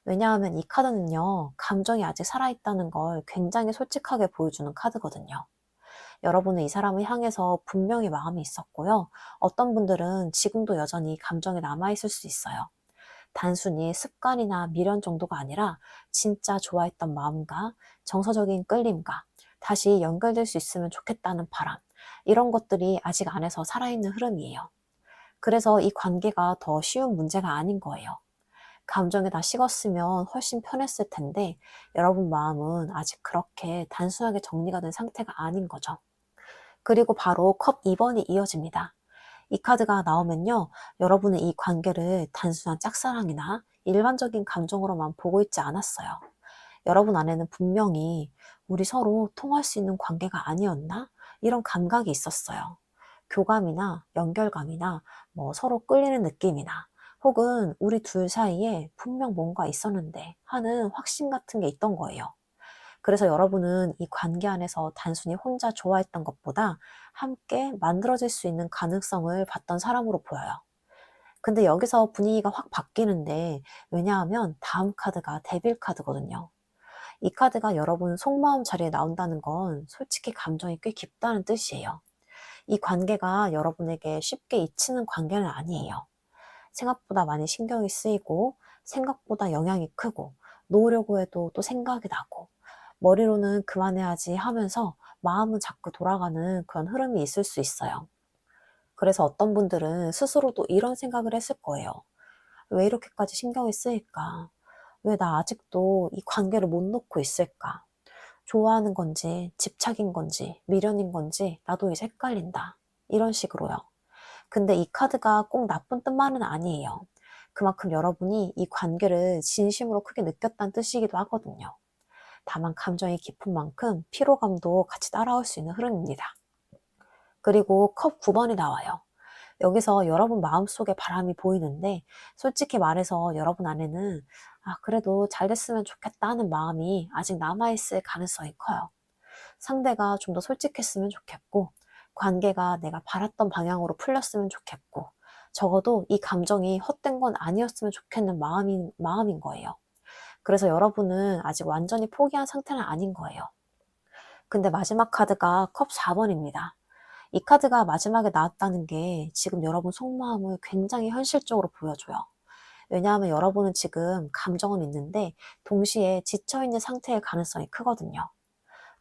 왜냐하면 이 카드는요, 감정이 아직 살아있다는 걸 굉장히 솔직하게 보여주는 카드거든요. 여러분은 이 사람을 향해서 분명히 마음이 있었고요. 어떤 분들은 지금도 여전히 감정이 남아있을 수 있어요. 단순히 습관이나 미련 정도가 아니라 진짜 좋아했던 마음과 정서적인 끌림과 다시 연결될 수 있으면 좋겠다는 바람, 이런 것들이 아직 안에서 살아있는 흐름이에요. 그래서 이 관계가 더 쉬운 문제가 아닌 거예요. 감정이 다 식었으면 훨씬 편했을 텐데 여러분 마음은 아직 그렇게 단순하게 정리가 된 상태가 아닌 거죠. 그리고 바로 컵 2번이 이어집니다. 이 카드가 나오면요, 여러분은 이 관계를 단순한 짝사랑이나 일반적인 감정으로만 보고 있지 않았어요. 여러분 안에는 분명히 우리 서로 통할 수 있는 관계가 아니었나? 이런 감각이 있었어요. 교감이나 연결감이나 서로 끌리는 느낌이나 혹은 우리 둘 사이에 분명 뭔가 있었는데 하는 확신 같은 게 있던 거예요. 그래서 여러분은 이 관계 안에서 단순히 혼자 좋아했던 것보다 함께 만들어질 수 있는 가능성을 봤던 사람으로 보여요. 근데 여기서 분위기가 확 바뀌는데, 왜냐하면 다음 카드가 데빌 카드거든요. 이 카드가 여러분 속마음 자리에 나온다는 건 솔직히 감정이 꽤 깊다는 뜻이에요. 이 관계가 여러분에게 쉽게 잊히는 관계는 아니에요. 생각보다 많이 신경이 쓰이고, 생각보다 영향이 크고, 놓으려고 해도 또 생각이 나고, 머리로는 그만해야지 하면서 마음은 자꾸 돌아가는 그런 흐름이 있을 수 있어요. 그래서 어떤 분들은 스스로도 이런 생각을 했을 거예요. 왜 이렇게까지 신경이 쓰일까? 왜 나 아직도 이 관계를 못 놓고 있을까? 좋아하는 건지, 집착인 건지, 미련인 건지, 나도 이제 헷갈린다. 이런 식으로요. 근데 이 카드가 꼭 나쁜 뜻만은 아니에요. 그만큼 여러분이 이 관계를 진심으로 크게 느꼈다는 뜻이기도 하거든요. 다만 감정이 깊은 만큼 피로감도 같이 따라올 수 있는 흐름입니다. 그리고 컵 9번이 나와요. 여기서 여러분 마음속에 바람이 보이는데 솔직히 말해서 여러분 안에는 그래도 잘 됐으면 좋겠다 하는 마음이 아직 남아있을 가능성이 커요. 상대가 좀 더 솔직했으면 좋겠고 관계가 내가 바랐던 방향으로 풀렸으면 좋겠고 적어도 이 감정이 헛된 건 아니었으면 좋겠는 마음인 거예요. 그래서 여러분은 아직 완전히 포기한 상태는 아닌 거예요. 근데 마지막 카드가 컵 4번입니다. 이 카드가 마지막에 나왔다는 게 지금 여러분 속마음을 굉장히 현실적으로 보여줘요. 왜냐하면 여러분은 지금 감정은 있는데 동시에 지쳐있는 상태일 가능성이 크거든요.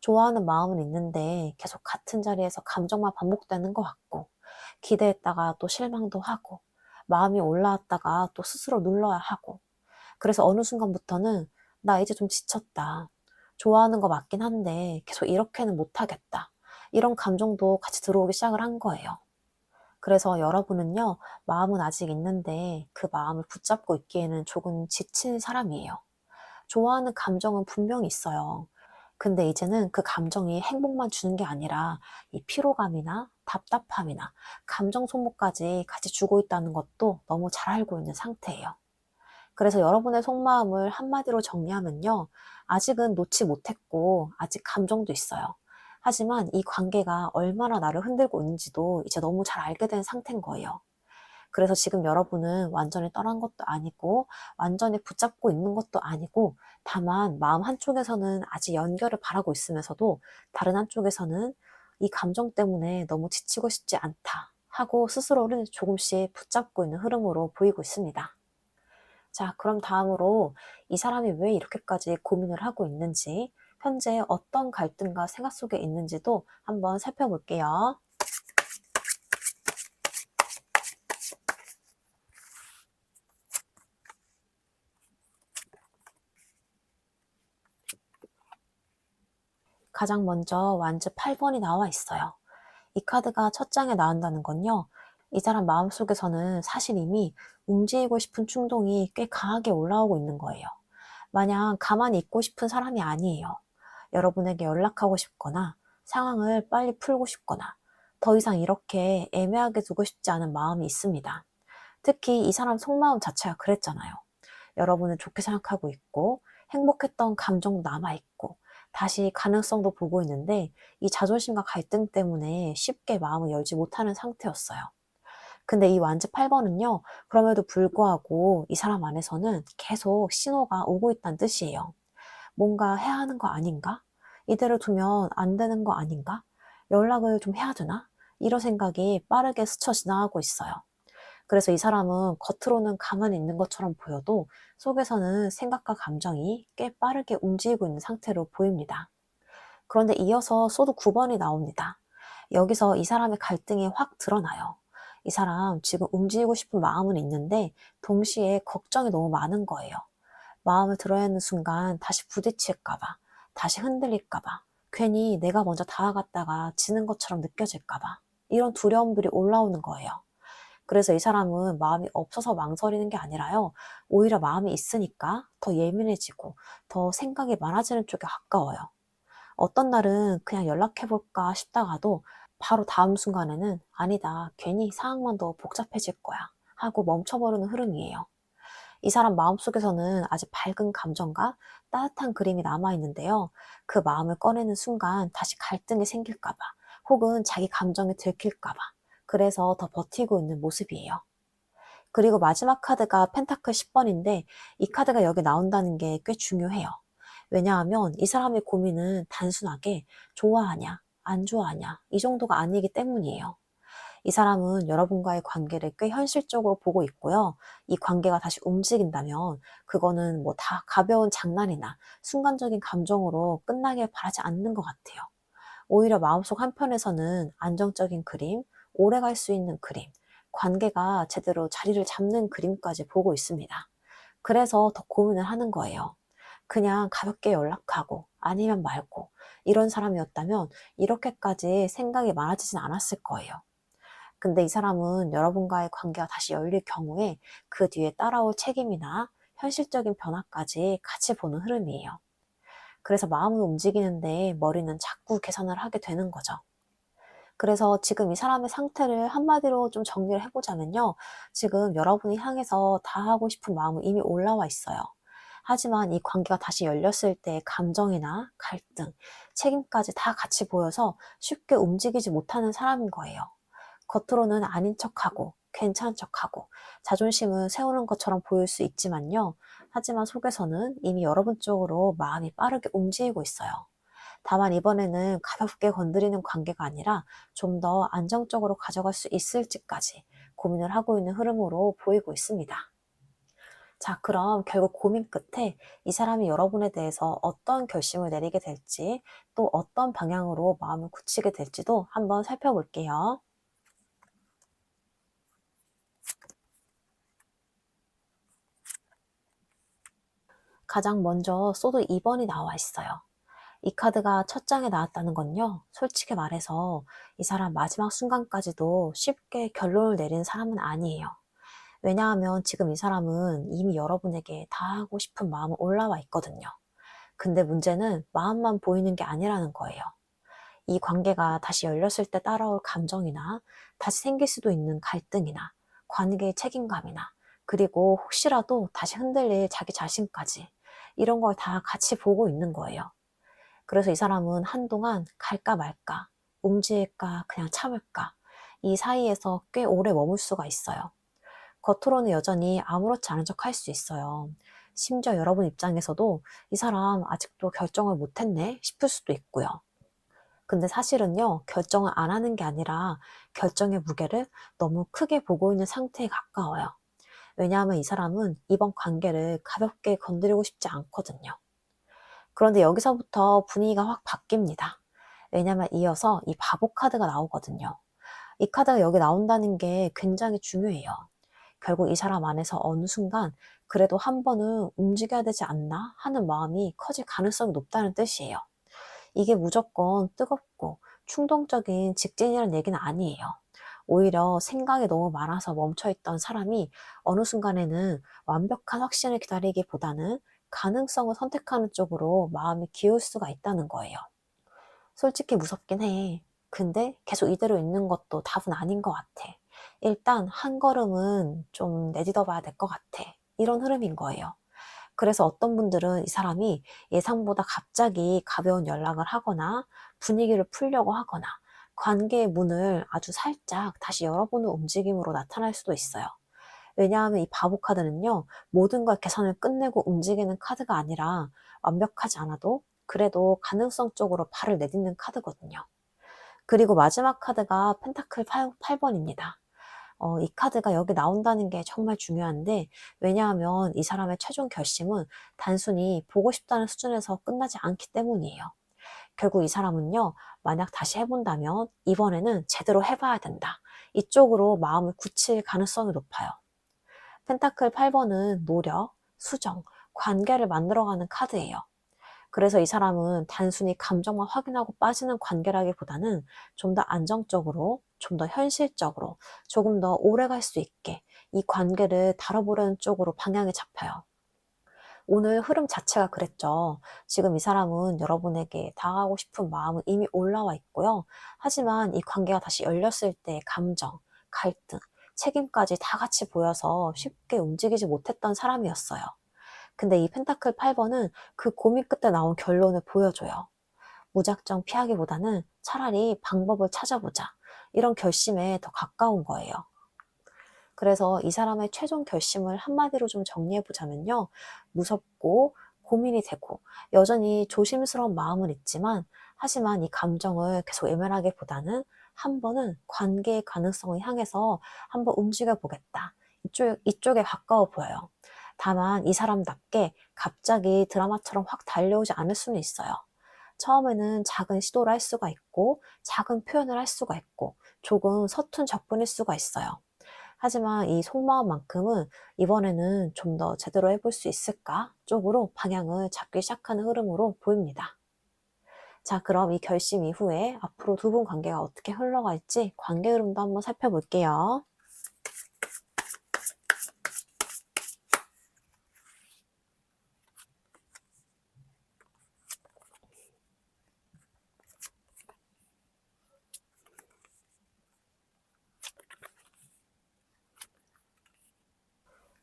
좋아하는 마음은 있는데 계속 같은 자리에서 감정만 반복되는 것 같고 기대했다가 또 실망도 하고 마음이 올라왔다가 또 스스로 눌러야 하고 그래서 어느 순간부터는 나 이제 좀 지쳤다. 좋아하는 거 맞긴 한데 계속 이렇게는 못하겠다. 이런 감정도 같이 들어오기 시작을 한 거예요. 그래서 여러분은요, 마음은 아직 있는데 그 마음을 붙잡고 있기에는 조금 지친 사람이에요. 좋아하는 감정은 분명히 있어요. 근데 이제는 그 감정이 행복만 주는 게 아니라 이 피로감이나 답답함이나 감정 소모까지 같이 주고 있다는 것도 너무 잘 알고 있는 상태예요. 그래서 여러분의 속마음을 한마디로 정리하면요. 아직은 놓지 못했고 아직 감정도 있어요. 하지만 이 관계가 얼마나 나를 흔들고 있는지도 이제 너무 잘 알게 된 상태인 거예요. 그래서 지금 여러분은 완전히 떠난 것도 아니고 완전히 붙잡고 있는 것도 아니고 다만 마음 한쪽에서는 아직 연결을 바라고 있으면서도 다른 한쪽에서는 이 감정 때문에 너무 지치고 싶지 않다 하고 스스로를 조금씩 붙잡고 있는 흐름으로 보이고 있습니다. 자, 그럼 다음으로 이 사람이 왜 이렇게까지 고민을 하고 있는지, 현재 어떤 갈등과 생각 속에 있는지도 한번 살펴볼게요. 가장 먼저 완즈 8번이 나와 있어요. 이 카드가 첫 장에 나온다는 건요. 이 사람 마음속에서는 사실 이미 움직이고 싶은 충동이 꽤 강하게 올라오고 있는 거예요. 마냥 가만히 있고 싶은 사람이 아니에요. 여러분에게 연락하고 싶거나 상황을 빨리 풀고 싶거나 더 이상 이렇게 애매하게 두고 싶지 않은 마음이 있습니다. 특히 이 사람 속마음 자체가 그랬잖아요. 여러분을 좋게 생각하고 있고 행복했던 감정도 남아있고 다시 가능성도 보고 있는데 이 자존심과 갈등 때문에 쉽게 마음을 열지 못하는 상태였어요. 근데 이 완즈 8번은요. 그럼에도 불구하고 이 사람 안에서는 계속 신호가 오고 있다는 뜻이에요. 뭔가 해야 하는 거 아닌가? 이대로 두면 안 되는 거 아닌가? 연락을 좀 해야 되나? 이런 생각이 빠르게 스쳐 지나가고 있어요. 그래서 이 사람은 겉으로는 가만히 있는 것처럼 보여도 속에서는 생각과 감정이 꽤 빠르게 움직이고 있는 상태로 보입니다. 그런데 이어서 소드 9번이 나옵니다. 여기서 이 사람의 갈등이 확 드러나요. 이 사람 지금 움직이고 싶은 마음은 있는데 동시에 걱정이 너무 많은 거예요. 마음을 드러내는 순간 다시 부딪힐까 봐, 다시 흔들릴까 봐, 괜히 내가 먼저 다가갔다가 지는 것처럼 느껴질까 봐 이런 두려움들이 올라오는 거예요. 그래서 이 사람은 마음이 없어서 망설이는 게 아니라요. 오히려 마음이 있으니까 더 예민해지고 더 생각이 많아지는 쪽에 가까워요. 어떤 날은 그냥 연락해볼까 싶다가도 바로 다음 순간에는 아니다, 괜히 상황만 더 복잡해질 거야 하고 멈춰버리는 흐름이에요. 이 사람 마음속에서는 아직 밝은 감정과 따뜻한 그림이 남아있는데요. 그 마음을 꺼내는 순간 다시 갈등이 생길까봐 혹은 자기 감정이 들킬까봐 그래서 더 버티고 있는 모습이에요. 그리고 마지막 카드가 펜타클 10번인데 이 카드가 여기 나온다는 게 꽤 중요해요. 왜냐하면 이 사람의 고민은 단순하게 좋아하냐, 안 좋아하냐 이 정도가 아니기 때문이에요. 이 사람은 여러분과의 관계를 꽤 현실적으로 보고 있고요. 이 관계가 다시 움직인다면 그거는 뭐 다 가벼운 장난이나 순간적인 감정으로 끝나길 바라지 않는 것 같아요. 오히려 마음속 한편에서는 안정적인 그림, 오래 갈 수 있는 그림, 관계가 제대로 자리를 잡는 그림까지 보고 있습니다. 그래서 더 고민을 하는 거예요. 그냥 가볍게 연락하고 아니면 말고 이런 사람이었다면 이렇게까지 생각이 많아지진 않았을 거예요. 근데 이 사람은 여러분과의 관계가 다시 열릴 경우에 그 뒤에 따라올 책임이나 현실적인 변화까지 같이 보는 흐름이에요. 그래서 마음은 움직이는데 머리는 자꾸 계산을 하게 되는 거죠. 그래서 지금 이 사람의 상태를 한마디로 좀 정리를 해보자면요. 지금 여러분이 향해서 다 하고 싶은 마음은 이미 올라와 있어요. 하지만 이 관계가 다시 열렸을 때의 감정이나 갈등, 책임까지 다 같이 보여서 쉽게 움직이지 못하는 사람인 거예요. 겉으로는 아닌 척하고 괜찮은 척하고 자존심을 세우는 것처럼 보일 수 있지만요. 하지만 속에서는 이미 여러분 쪽으로 마음이 빠르게 움직이고 있어요. 다만 이번에는 가볍게 건드리는 관계가 아니라 좀 더 안정적으로 가져갈 수 있을지까지 고민을 하고 있는 흐름으로 보이고 있습니다. 자, 그럼 결국 고민 끝에 이 사람이 여러분에 대해서 어떤 결심을 내리게 될지 또 어떤 방향으로 마음을 굳히게 될지도 한번 살펴볼게요. 가장 먼저 소드 2번이 나와 있어요. 이 카드가 첫 장에 나왔다는 건요. 솔직히 말해서 이 사람 마지막 순간까지도 쉽게 결론을 내리는 사람은 아니에요. 왜냐하면 지금 이 사람은 이미 여러분에게 다 하고 싶은 마음은 올라와 있거든요. 근데 문제는 마음만 보이는 게 아니라는 거예요. 이 관계가 다시 열렸을 때 따라올 감정이나 다시 생길 수도 있는 갈등이나 관계의 책임감이나 그리고 혹시라도 다시 흔들릴 자기 자신까지 이런 걸 다 같이 보고 있는 거예요. 그래서 이 사람은 한동안 갈까 말까, 움직일까, 그냥 참을까, 이 사이에서 꽤 오래 머물 수가 있어요. 겉으로는 여전히 아무렇지 않은 척 할 수 있어요. 심지어 여러분 입장에서도 이 사람 아직도 결정을 못했네 싶을 수도 있고요. 근데 사실은요, 결정을 안 하는 게 아니라 결정의 무게를 너무 크게 보고 있는 상태에 가까워요. 왜냐하면 이 사람은 이번 관계를 가볍게 건드리고 싶지 않거든요. 그런데 여기서부터 분위기가 확 바뀝니다. 왜냐하면 이어서 이 바보 카드가 나오거든요. 이 카드가 여기 나온다는 게 굉장히 중요해요. 결국 이 사람 안에서 어느 순간 그래도 한 번은 움직여야 되지 않나 하는 마음이 커질 가능성이 높다는 뜻이에요. 이게 무조건 뜨겁고 충동적인 직진이라는 얘기는 아니에요. 오히려 생각이 너무 많아서 멈춰있던 사람이 어느 순간에는 완벽한 확신을 기다리기보다는 가능성을 선택하는 쪽으로 마음이 기울 수가 있다는 거예요. 솔직히 무섭긴 해. 근데 계속 이대로 있는 것도 답은 아닌 것 같아. 일단 한 걸음은 좀 내딛어 봐야 될 것 같아. 이런 흐름인 거예요. 그래서 어떤 분들은 이 사람이 예상보다 갑자기 가벼운 연락을 하거나 분위기를 풀려고 하거나 관계의 문을 아주 살짝 다시 열어보는 움직임으로 나타날 수도 있어요. 왜냐하면 이 바보 카드는요, 모든 걸 계산을 끝내고 움직이는 카드가 아니라 완벽하지 않아도 그래도 가능성 쪽으로 발을 내딛는 카드거든요. 그리고 마지막 카드가 펜타클 8번입니다. 이 카드가 여기 나온다는 게 정말 중요한데, 왜냐하면 이 사람의 최종 결심은 단순히 보고 싶다는 수준에서 끝나지 않기 때문이에요. 결국 이 사람은요, 만약 다시 해본다면 이번에는 제대로 해봐야 된다. 이쪽으로 마음을 굳힐 가능성이 높아요. 펜타클 8번은 노력, 수정, 관계를 만들어가는 카드예요. 그래서 이 사람은 단순히 감정만 확인하고 빠지는 관계라기보다는 좀 더 안정적으로, 좀 더 현실적으로, 조금 더 오래 갈 수 있게 이 관계를 다뤄보려는 쪽으로 방향이 잡혀요. 오늘 흐름 자체가 그랬죠. 지금 이 사람은 여러분에게 다가가고 싶은 마음은 이미 올라와 있고요. 하지만 이 관계가 다시 열렸을 때 감정, 갈등, 책임까지 다 같이 보여서 쉽게 움직이지 못했던 사람이었어요. 근데 이 펜타클 8번은 그 고민 끝에 나온 결론을 보여줘요. 무작정 피하기보다는 차라리 방법을 찾아보자. 이런 결심에 더 가까운 거예요. 그래서 이 사람의 최종 결심을 한마디로 좀 정리해보자면요. 무섭고 고민이 되고 여전히 조심스러운 마음은 있지만 하지만 이 감정을 계속 외면하기보다는 한 번은 관계의 가능성을 향해서 한번 움직여 보겠다. 이쪽에 가까워 보여요. 다만 이 사람답게 갑자기 드라마처럼 확 달려오지 않을 수는 있어요. 처음에는 작은 시도를 할 수가 있고 작은 표현을 할 수가 있고 조금 서툰 접근일 수가 있어요. 하지만 이 속마음만큼은 이번에는 좀 더 제대로 해볼 수 있을까 쪽으로 방향을 잡기 시작하는 흐름으로 보입니다. 자, 그럼 이 결심 이후에 앞으로 두 분 관계가 어떻게 흘러갈지 관계 흐름도 한번 살펴볼게요.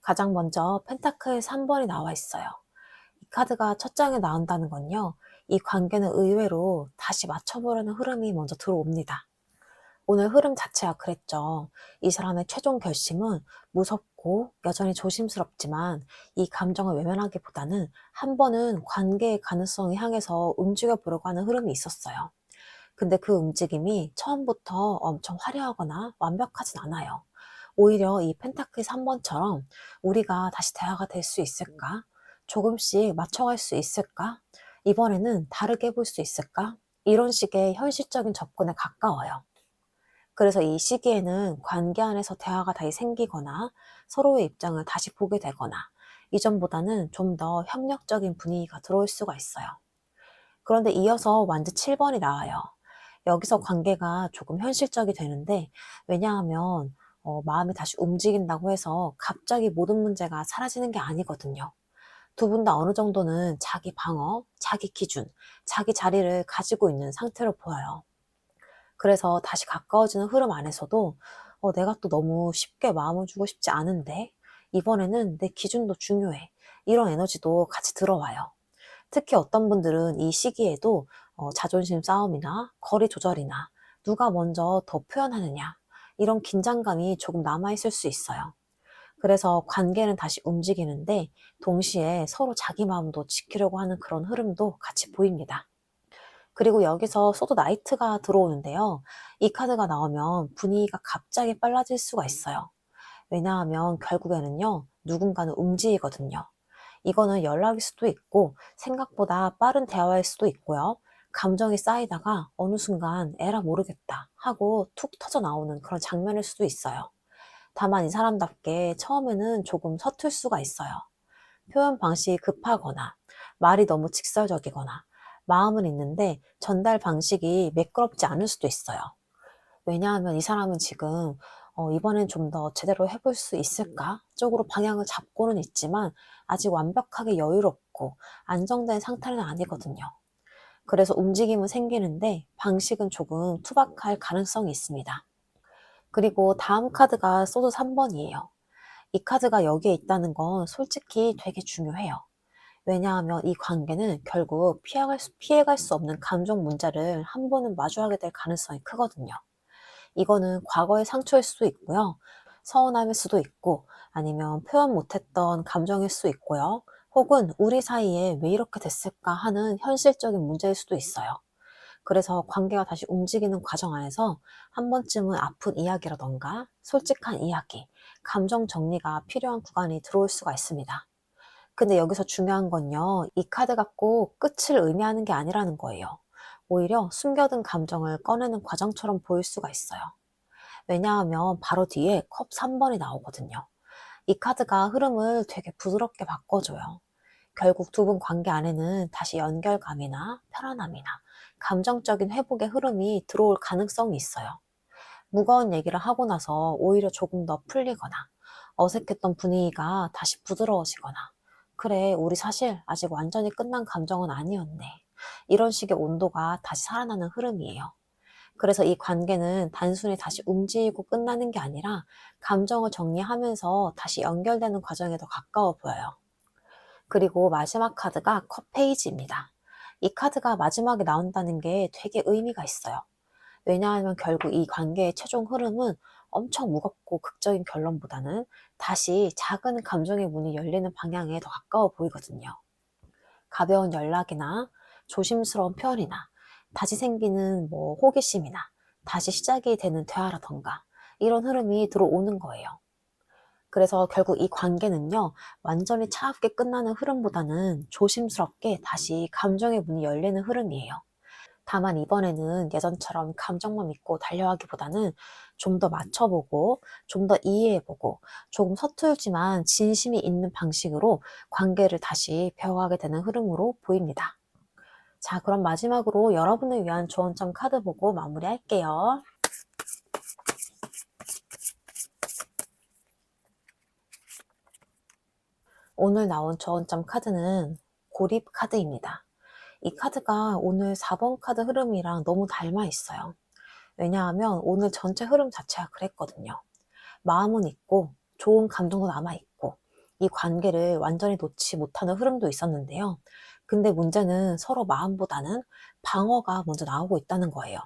가장 먼저 펜타클 3번이 나와 있어요. 이 카드가 첫 장에 나온다는 건요. 이 관계는 의외로 다시 맞춰보려는 흐름이 먼저 들어옵니다. 오늘 흐름 자체가 그랬죠. 이 사람의 최종 결심은 무섭고 여전히 조심스럽지만 이 감정을 외면하기보다는 한 번은 관계의 가능성을 향해서 움직여 보려고 하는 흐름이 있었어요. 근데 그 움직임이 처음부터 엄청 화려하거나 완벽하진 않아요. 오히려 이 펜타클 3번처럼 우리가 다시 대화가 될 수 있을까? 조금씩 맞춰갈 수 있을까? 이번에는 다르게 해볼 수 있을까? 이런 식의 현실적인 접근에 가까워요. 그래서 이 시기에는 관계 안에서 대화가 다시 생기거나 서로의 입장을 다시 보게 되거나 이전보다는 좀 더 협력적인 분위기가 들어올 수가 있어요. 그런데 이어서 완즈 7번이 나와요. 여기서 관계가 조금 현실적이 되는데 왜냐하면 마음이 다시 움직인다고 해서 갑자기 모든 문제가 사라지는 게 아니거든요. 두 분 다 어느 정도는 자기 방어, 자기 기준, 자기 자리를 가지고 있는 상태로 보여요. 그래서 다시 가까워지는 흐름 안에서도 내가 또 너무 쉽게 마음을 주고 싶지 않은데 이번에는 내 기준도 중요해. 이런 에너지도 같이 들어와요. 특히 어떤 분들은 이 시기에도 자존심 싸움이나 거리 조절이나 누가 먼저 더 표현하느냐 이런 긴장감이 조금 남아있을 수 있어요. 그래서 관계는 다시 움직이는데 동시에 서로 자기 마음도 지키려고 하는 그런 흐름도 같이 보입니다. 그리고 여기서 소드 나이트가 들어오는데요. 이 카드가 나오면 분위기가 갑자기 빨라질 수가 있어요. 왜냐하면 결국에는요, 누군가는 움직이거든요. 이거는 연락일 수도 있고, 생각보다 빠른 대화일 수도 있고요. 감정이 쌓이다가 어느 순간 에라 모르겠다 하고 툭 터져 나오는 그런 장면일 수도 있어요. 다만 이 사람답게 처음에는 조금 서툴 수가 있어요. 표현 방식이 급하거나 말이 너무 직설적이거나 마음은 있는데 전달 방식이 매끄럽지 않을 수도 있어요. 왜냐하면 이 사람은 지금 이번엔 좀 더 제대로 해볼 수 있을까? 쪽으로 방향을 잡고는 있지만 아직 완벽하게 여유롭고 안정된 상태는 아니거든요. 그래서 움직임은 생기는데 방식은 조금 투박할 가능성이 있습니다. 그리고 다음 카드가 소드 3번이에요. 이 카드가 여기에 있다는 건 솔직히 되게 중요해요. 왜냐하면 이 관계는 결국 피해갈 수 없는 감정 문제를 한 번은 마주하게 될 가능성이 크거든요. 이거는 과거의 상처일 수도 있고요. 서운함일 수도 있고, 아니면 표현 못했던 감정일 수도 있고요. 혹은 우리 사이에 왜 이렇게 됐을까 하는 현실적인 문제일 수도 있어요. 그래서 관계가 다시 움직이는 과정 안에서 한 번쯤은 아픈 이야기라던가 솔직한 이야기, 감정 정리가 필요한 구간이 들어올 수가 있습니다. 근데 여기서 중요한 건요, 이 카드가 꼭 끝을 의미하는 게 아니라는 거예요. 오히려 숨겨둔 감정을 꺼내는 과정처럼 보일 수가 있어요. 왜냐하면 바로 뒤에 컵 3번이 나오거든요. 이 카드가 흐름을 되게 부드럽게 바꿔줘요. 결국 두 분 관계 안에는 다시 연결감이나 편안함이나 감정적인 회복의 흐름이 들어올 가능성이 있어요. 무거운 얘기를 하고 나서 오히려 조금 더 풀리거나 어색했던 분위기가 다시 부드러워지거나 그래, 우리 사실 아직 완전히 끝난 감정은 아니었네. 이런 식의 온도가 다시 살아나는 흐름이에요. 그래서 이 관계는 단순히 다시 움직이고 끝나는 게 아니라 감정을 정리하면서 다시 연결되는 과정에 더 가까워 보여요. 그리고 마지막 카드가 컵 페이지입니다. 이 카드가 마지막에 나온다는 게 되게 의미가 있어요. 왜냐하면 결국 이 관계의 최종 흐름은 엄청 무겁고 극적인 결론보다는 다시 작은 감정의 문이 열리는 방향에 더 가까워 보이거든요. 가벼운 연락이나 조심스러운 표현이나 다시 생기는 호기심이나 다시 시작이 되는 대화라던가 이런 흐름이 들어오는 거예요. 그래서 결국 이 관계는요, 완전히 차갑게 끝나는 흐름보다는 조심스럽게 다시 감정의 문이 열리는 흐름이에요. 다만 이번에는 예전처럼 감정만 믿고 달려가기보다는 좀 더 맞춰보고, 좀 더 이해해보고, 조금 서툴지만 진심이 있는 방식으로 관계를 다시 배워가게 되는 흐름으로 보입니다. 자, 그럼 마지막으로 여러분을 위한 조언점 카드 보고 마무리할게요. 오늘 나온 조언점 카드는 고립 카드입니다. 이 카드가 오늘 4번 카드 흐름이랑 너무 닮아 있어요. 왜냐하면 오늘 전체 흐름 자체가 그랬거든요. 마음은 있고 좋은 감정도 남아있고 이 관계를 완전히 놓지 못하는 흐름도 있었는데요. 근데 문제는 서로 마음보다는 방어가 먼저 나오고 있다는 거예요.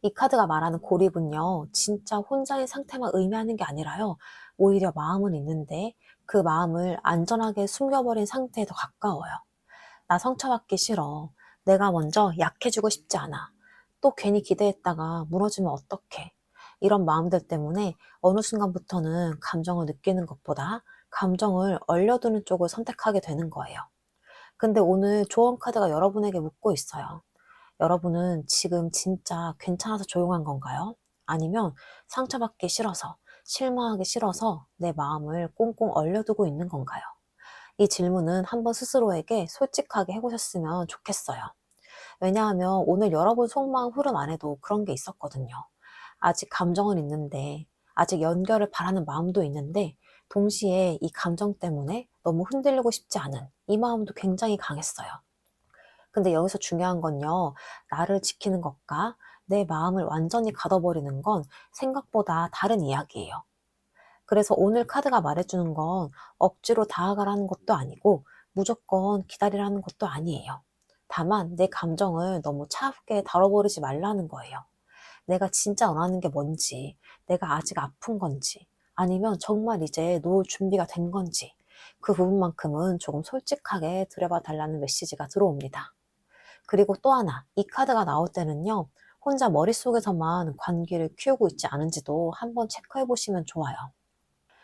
이 카드가 말하는 고립은요, 진짜 혼자인 상태만 의미하는 게 아니라요, 오히려 마음은 있는데 그 마음을 안전하게 숨겨버린 상태에 더 가까워요. 나 상처받기 싫어. 내가 먼저 약해지고 싶지 않아. 또 괜히 기대했다가 무너지면 어떡해. 이런 마음들 때문에 어느 순간부터는 감정을 느끼는 것보다 감정을 얼려두는 쪽을 선택하게 되는 거예요. 근데 오늘 조언 카드가 여러분에게 묻고 있어요. 여러분은 지금 진짜 괜찮아서 조용한 건가요? 아니면 상처받기 싫어서, 실망하기 싫어서 내 마음을 꽁꽁 얼려두고 있는 건가요? 이 질문은 한번 스스로에게 솔직하게 해보셨으면 좋겠어요. 왜냐하면 오늘 여러분 속마음 흐름 안에도 그런 게 있었거든요. 아직 감정은 있는데, 아직 연결을 바라는 마음도 있는데, 동시에 이 감정 때문에 너무 흔들리고 싶지 않은 이 마음도 굉장히 강했어요. 근데 여기서 중요한 건요, 나를 지키는 것과 내 마음을 완전히 가둬버리는 건 생각보다 다른 이야기예요. 그래서 오늘 카드가 말해주는 건 억지로 다가가라는 것도 아니고 무조건 기다리라는 것도 아니에요. 다만 내 감정을 너무 차갑게 다뤄버리지 말라는 거예요. 내가 진짜 원하는 게 뭔지, 내가 아직 아픈 건지, 아니면 정말 이제 놓을 준비가 된 건지, 그 부분만큼은 조금 솔직하게 들여봐 달라는 메시지가 들어옵니다. 그리고 또 하나, 이 카드가 나올 때는요, 혼자 머릿속에서만 관계를 키우고 있지 않은지도 한번 체크해 보시면 좋아요.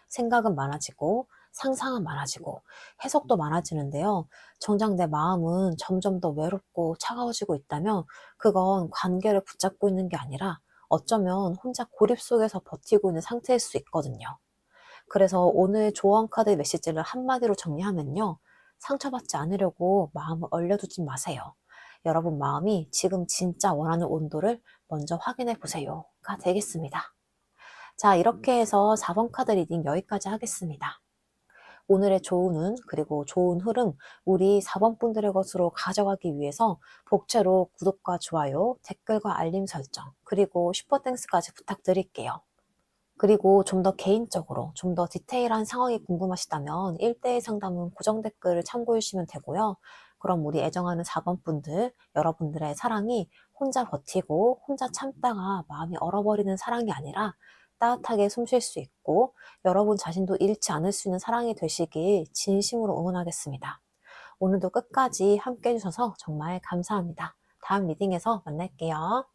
생각은 많아지고 상상은 많아지고 해석도 많아지는데요. 정작 내 마음은 점점 더 외롭고 차가워지고 있다면 그건 관계를 붙잡고 있는 게 아니라 어쩌면 혼자 고립 속에서 버티고 있는 상태일 수 있거든요. 그래서 오늘 조언 카드 메시지를 한마디로 정리하면요. 상처받지 않으려고 마음을 얼려두지 마세요. 여러분 마음이 지금 진짜 원하는 온도를 먼저 확인해 보세요가 되겠습니다. 자, 이렇게 해서 4번 카드 리딩 여기까지 하겠습니다. 오늘의 좋은 운, 그리고 좋은 흐름, 우리 4번 분들의 것으로 가져가기 위해서 복채로 구독과 좋아요, 댓글과 알림 설정, 그리고 슈퍼땡스까지 부탁드릴게요. 그리고 좀 더 개인적으로, 좀 더 디테일한 상황이 궁금하시다면 1대1 상담은 고정 댓글을 참고해 주시면 되고요. 그럼 우리 애정하는 4번 분들, 여러분들의 사랑이 혼자 버티고 혼자 참다가 마음이 얼어버리는 사랑이 아니라 따뜻하게 숨 쉴 수 있고 여러분 자신도 잃지 않을 수 있는 사랑이 되시길 진심으로 응원하겠습니다. 오늘도 끝까지 함께 해주셔서 정말 감사합니다. 다음 리딩에서 만날게요.